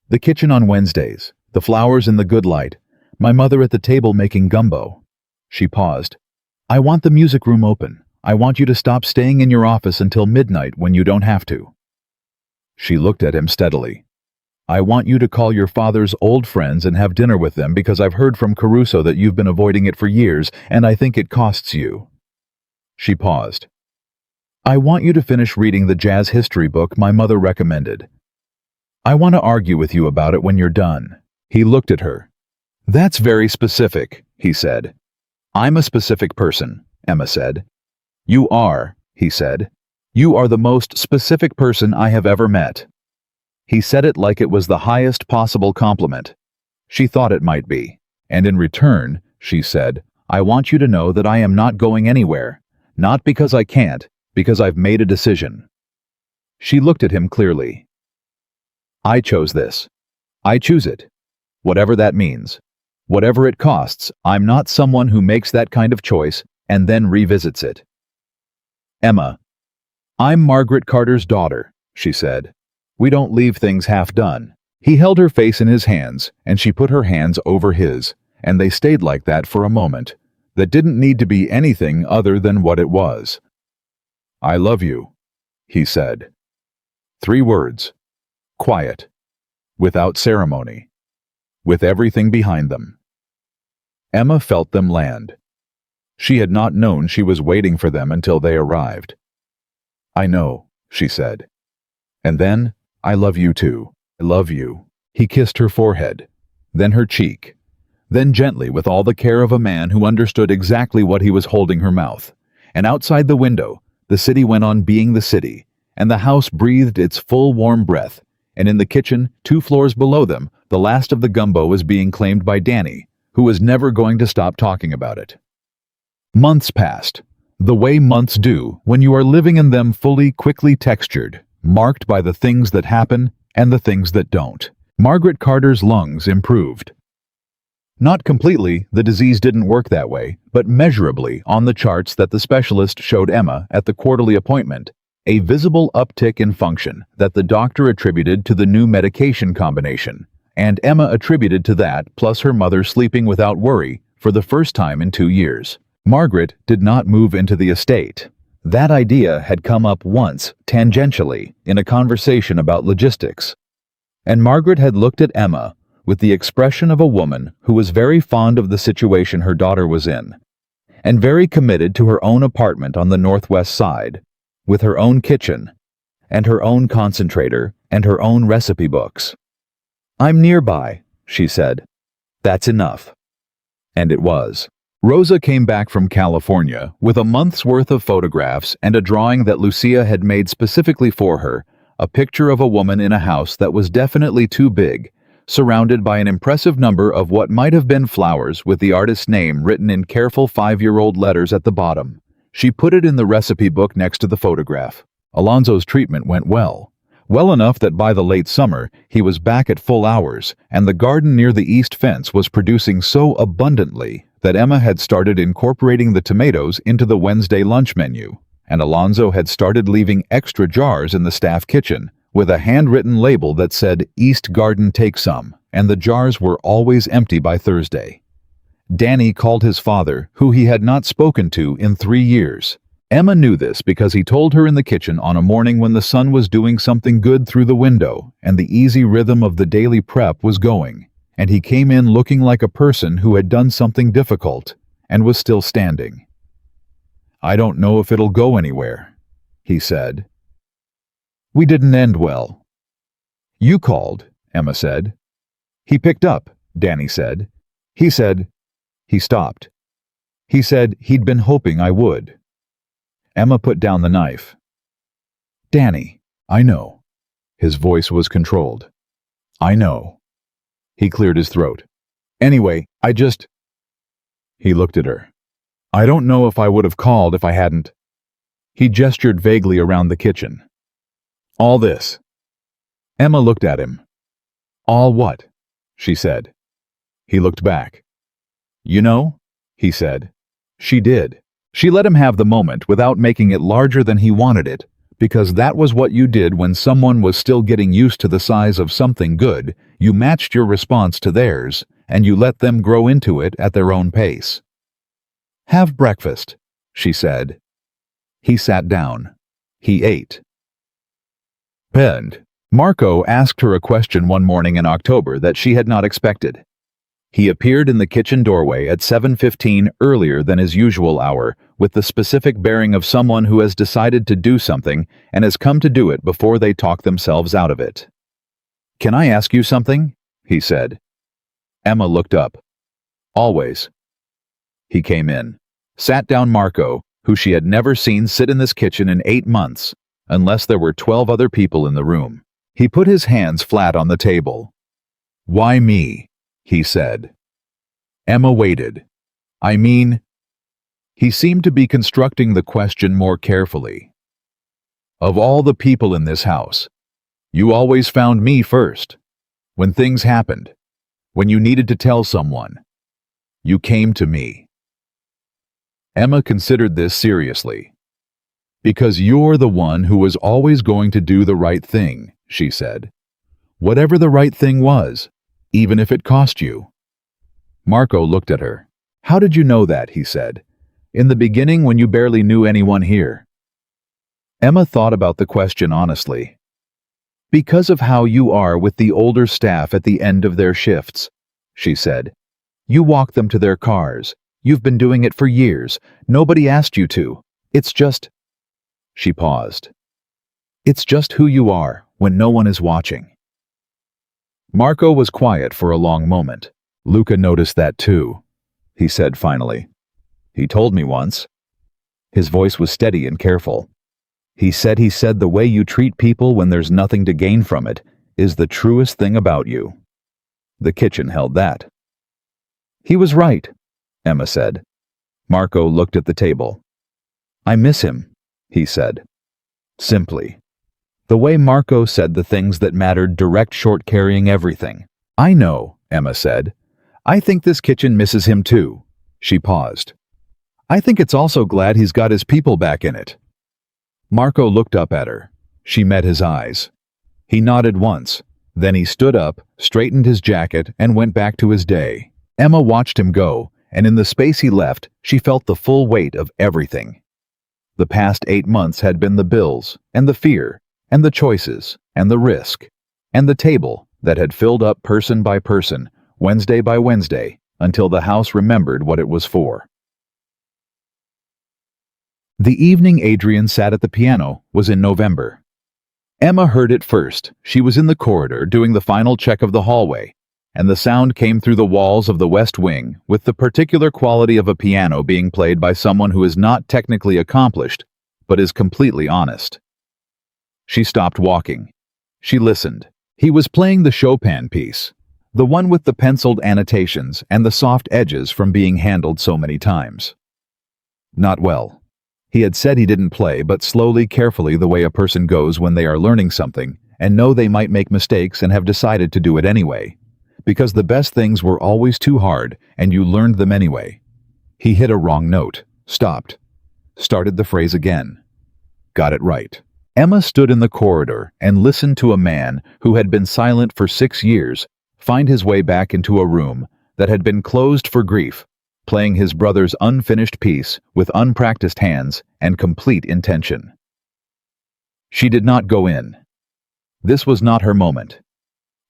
"The kitchen on Wednesdays, the flowers in the good light, my mother at the table making gumbo." She paused. "I want the music room open. I want you to stop staying in your office until midnight when you don't have to." She looked at him steadily. "I want you to call your father's old friends and have dinner with them because I've heard from Caruso that you've been avoiding it for years, and I think it costs you." She paused. "I want you to finish reading the jazz history book my mother recommended. I want to argue with you about it when you're done." He looked at her. That's very specific, he said. I'm a specific person, Emma said. You are, he said. You are the most specific person I have ever met. He said it like it was the highest possible compliment. She thought it might be. And in return, she said, I want you to know that I am not going anywhere. Not because I can't, because I've made a decision. She looked at him clearly. I chose this. I choose it. Whatever that means. Whatever it costs, I'm not someone who makes that kind of choice and then revisits it. Emma. I'm Margaret Carter's daughter, she said. We don't leave things half done. He held her face in his hands, and she put her hands over his, and they stayed like that for a moment. That didn't need to be anything other than what it was. I love you, he said. 3 words. Quiet. Without ceremony. With everything behind them. Emma felt them land. She had not known she was waiting for them until they arrived. I know, she said. And then, I love you too. I love you. He kissed her forehead, then her cheek, then gently with all the care of a man who understood exactly what he was holding her mouth. And outside the window, the city went on being the city, and the house breathed its full warm breath, and in the kitchen, 2 floors below them, the last of the gumbo was being claimed by Danny, who was never going to stop talking about it. Months passed, the way months do when you are living in them, fully, quickly textured, marked by the things that happen and the things that don't. Margaret Carter's lungs improved. Not completely, the disease didn't work that way, but measurably on the charts that the specialist showed Emma at the quarterly appointment, a visible uptick in function that the doctor attributed to the new medication combination, and Emma attributed to that plus her mother sleeping without worry for the first time in 2 years. Margaret did not move into the estate. That idea had come up once, tangentially, in a conversation about logistics. And Margaret had looked at Emma with the expression of a woman who was very fond of the situation her daughter was in, and very committed to her own apartment on the northwest side, with her own kitchen, and her own concentrator, and her own recipe books. I'm nearby, she said. That's enough. And it was. Rosa came back from California with a month's worth of photographs and a drawing that Lucia had made specifically for her, a picture of a woman in a house that was definitely too big, surrounded by an impressive number of what might have been flowers with the artist's name written in careful 5-year-old letters at the bottom. She put it in the recipe book next to the photograph. Alonzo's treatment went well. Well enough that by the late summer, he was back at full hours, and the garden near the east fence was producing so abundantly that Emma had started incorporating the tomatoes into the Wednesday lunch menu, and Alonzo had started leaving extra jars in the staff kitchen, with a handwritten label that said, East Garden Take Some, and the jars were always empty by Thursday. Danny called his father, who he had not spoken to in 3 years. Emma knew this because he told her in the kitchen on a morning when the sun was doing something good through the window and the easy rhythm of the daily prep was going, and he came in looking like a person who had done something difficult and was still standing. I don't know if it'll go anywhere, he said. We didn't end well. You called, Emma said. He picked up, Danny said. He said, he stopped. He said he'd been hoping I would. Emma put down the knife. Danny, I know. His voice was controlled. I know. He cleared his throat. Anyway, He looked at her. I don't know if I would have called if I hadn't. He gestured vaguely around the kitchen. All this. Emma looked at him. All what? She said. He looked back. You know, he said. She did. She let him have the moment without making it larger than he wanted it, because that was what you did when someone was still getting used to the size of something good. You matched your response to theirs, and you let them grow into it at their own pace. Have breakfast, she said. He sat down. He ate. Marco asked her a question one morning in October that she had not expected. He appeared in the kitchen doorway at 7:15 earlier than his usual hour, with the specific bearing of someone who has decided to do something and has come to do it before they talk themselves out of it. Can I ask you something? He said. Emma looked up. Always. He came in, sat down Marco, who she had never seen sit in this kitchen in 8 months, unless there were 12 other people in the room. He put his hands flat on the table. "Why me?" he said. Emma waited. "I mean..." He seemed to be constructing the question more carefully. "Of all the people in this house, you always found me first. When things happened, when you needed to tell someone, you came to me." Emma considered this seriously. "Because you're the one who was always going to do the right thing," she said. "Whatever the right thing was, even if it cost you." Marco looked at her. "How did you know that?" he said. "In the beginning, when you barely knew anyone here." Emma thought about the question honestly. "Because of how you are with the older staff at the end of their shifts," she said. "You walk them to their cars. You've been doing it for years. Nobody asked you to. It's just..." She paused. "It's just who you are when no one is watching." Marco was quiet for a long moment. "Luca noticed that too," he said finally. "He told me once." His voice was steady and careful. He said the way you treat people when there's nothing to gain from it is the truest thing about you." The kitchen held that. "He was right," Emma said. Marco looked at the table. "I miss him," he said. Simply. The way Marco said the things that mattered, direct, short, carrying everything. "I know," Emma said. "I think this kitchen misses him too." She paused. "I think it's also glad he's got his people back in it." Marco looked up at her. She met his eyes. He nodded once. Then he stood up, straightened his jacket, and went back to his day. Emma watched him go, and in the space he left, she felt the full weight of everything. The past 8 months had been the bills, and the fear, and the choices, and the risk, and the table that had filled up person by person, Wednesday by Wednesday, until the house remembered what it was for. The evening Adrian sat at the piano was in November. Emma heard it first. She was in the corridor doing the final check of the hallway, and the sound came through the walls of the West Wing with the particular quality of a piano being played by someone who is not technically accomplished, but is completely honest. She stopped walking. She listened. He was playing the Chopin piece, the one with the penciled annotations and the soft edges from being handled so many times. Not well. He had said he didn't play, but slowly, carefully, the way a person goes when they are learning something and know they might make mistakes and have decided to do it anyway. Because the best things were always too hard and you learned them anyway. He hit a wrong note, stopped, started the phrase again. Got it right. Emma stood in the corridor and listened to a man who had been silent for 6 years find his way back into a room that had been closed for grief, playing his brother's unfinished piece with unpracticed hands and complete intention. She did not go in. This was not her moment.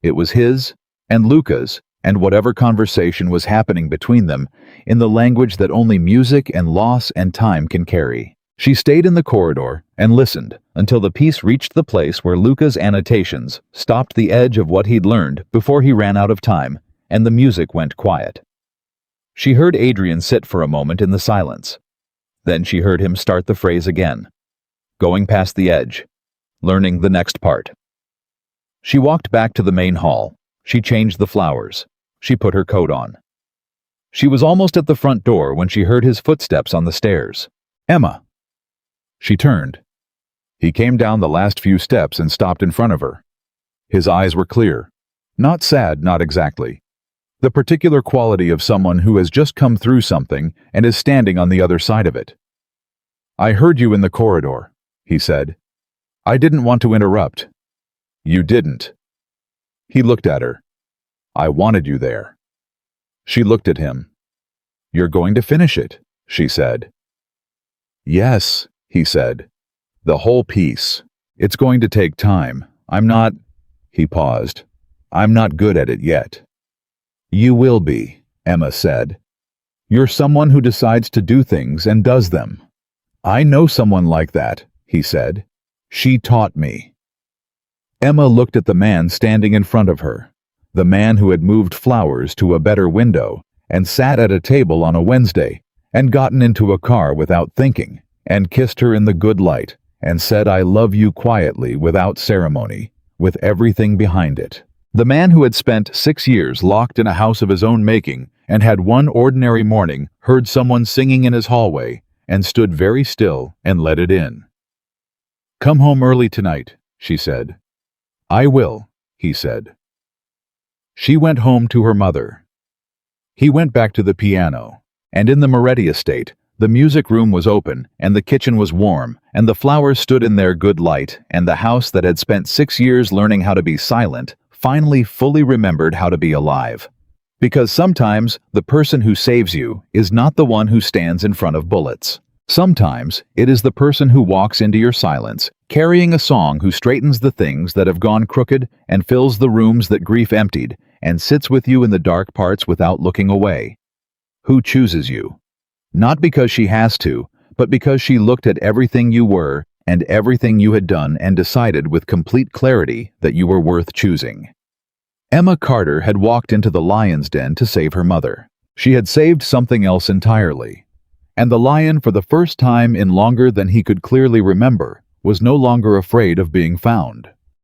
It was his and Luca's and whatever conversation was happening between them in the language that only music and loss and time can carry. She stayed in the corridor and listened until the piece reached the place where Luca's annotations stopped the edge of what he'd learned before he ran out of time and the music went quiet. She heard Adrian sit for a moment in the silence. Then she heard him start the phrase again, going past the edge, learning the next part. She walked back to the main hall. She changed the flowers. She put her coat on. She was almost at the front door when she heard his footsteps on the stairs. "Emma!" She turned. He came down the last few steps and stopped in front of her. His eyes were clear. Not sad, not exactly. The particular quality of someone who has just come through something and is standing on the other side of it. "I heard you in the corridor," he said. "I didn't want to interrupt." "You didn't." He looked at her. "I wanted you there." She looked at him. "You're going to finish it," she said. "Yes," he said. "The whole piece. It's going to take time. I'm not..." He paused. "I'm not good at it yet." "You will be," Emma said. "You're someone who decides to do things and does them." "I know someone like that," he said. "She taught me." Emma looked at the man standing in front of her, the man who had moved flowers to a better window and sat at a table on a Wednesday, and gotten into a car without thinking, and kissed her in the good light, and said I love you quietly without ceremony, with everything behind it. The man who had spent 6 years locked in a house of his own making and had one ordinary morning heard someone singing in his hallway and stood very still and let it in. "Come home early tonight," she said. "I will," he said. She went home to her mother. He went back to the piano, and in the Moretti estate, the music room was open, and the kitchen was warm, and the flowers stood in their good light, and the house that had spent 6 years learning how to be silent finally fully remembered how to be alive. Because sometimes the person who saves you is not the one who stands in front of bullets. Sometimes it is the person who walks into your silence, carrying a song, who straightens the things that have gone crooked and fills the rooms that grief emptied, and sits with you in the dark parts without looking away. Who chooses you. Not because she has to, but because she looked at everything you were and everything you had done and decided with complete clarity that you were worth choosing. Emma Carter had walked into the lion's den to save her mother. She had saved something else entirely. And the lion, for the first time in longer than he could clearly remember, was no longer afraid of being found.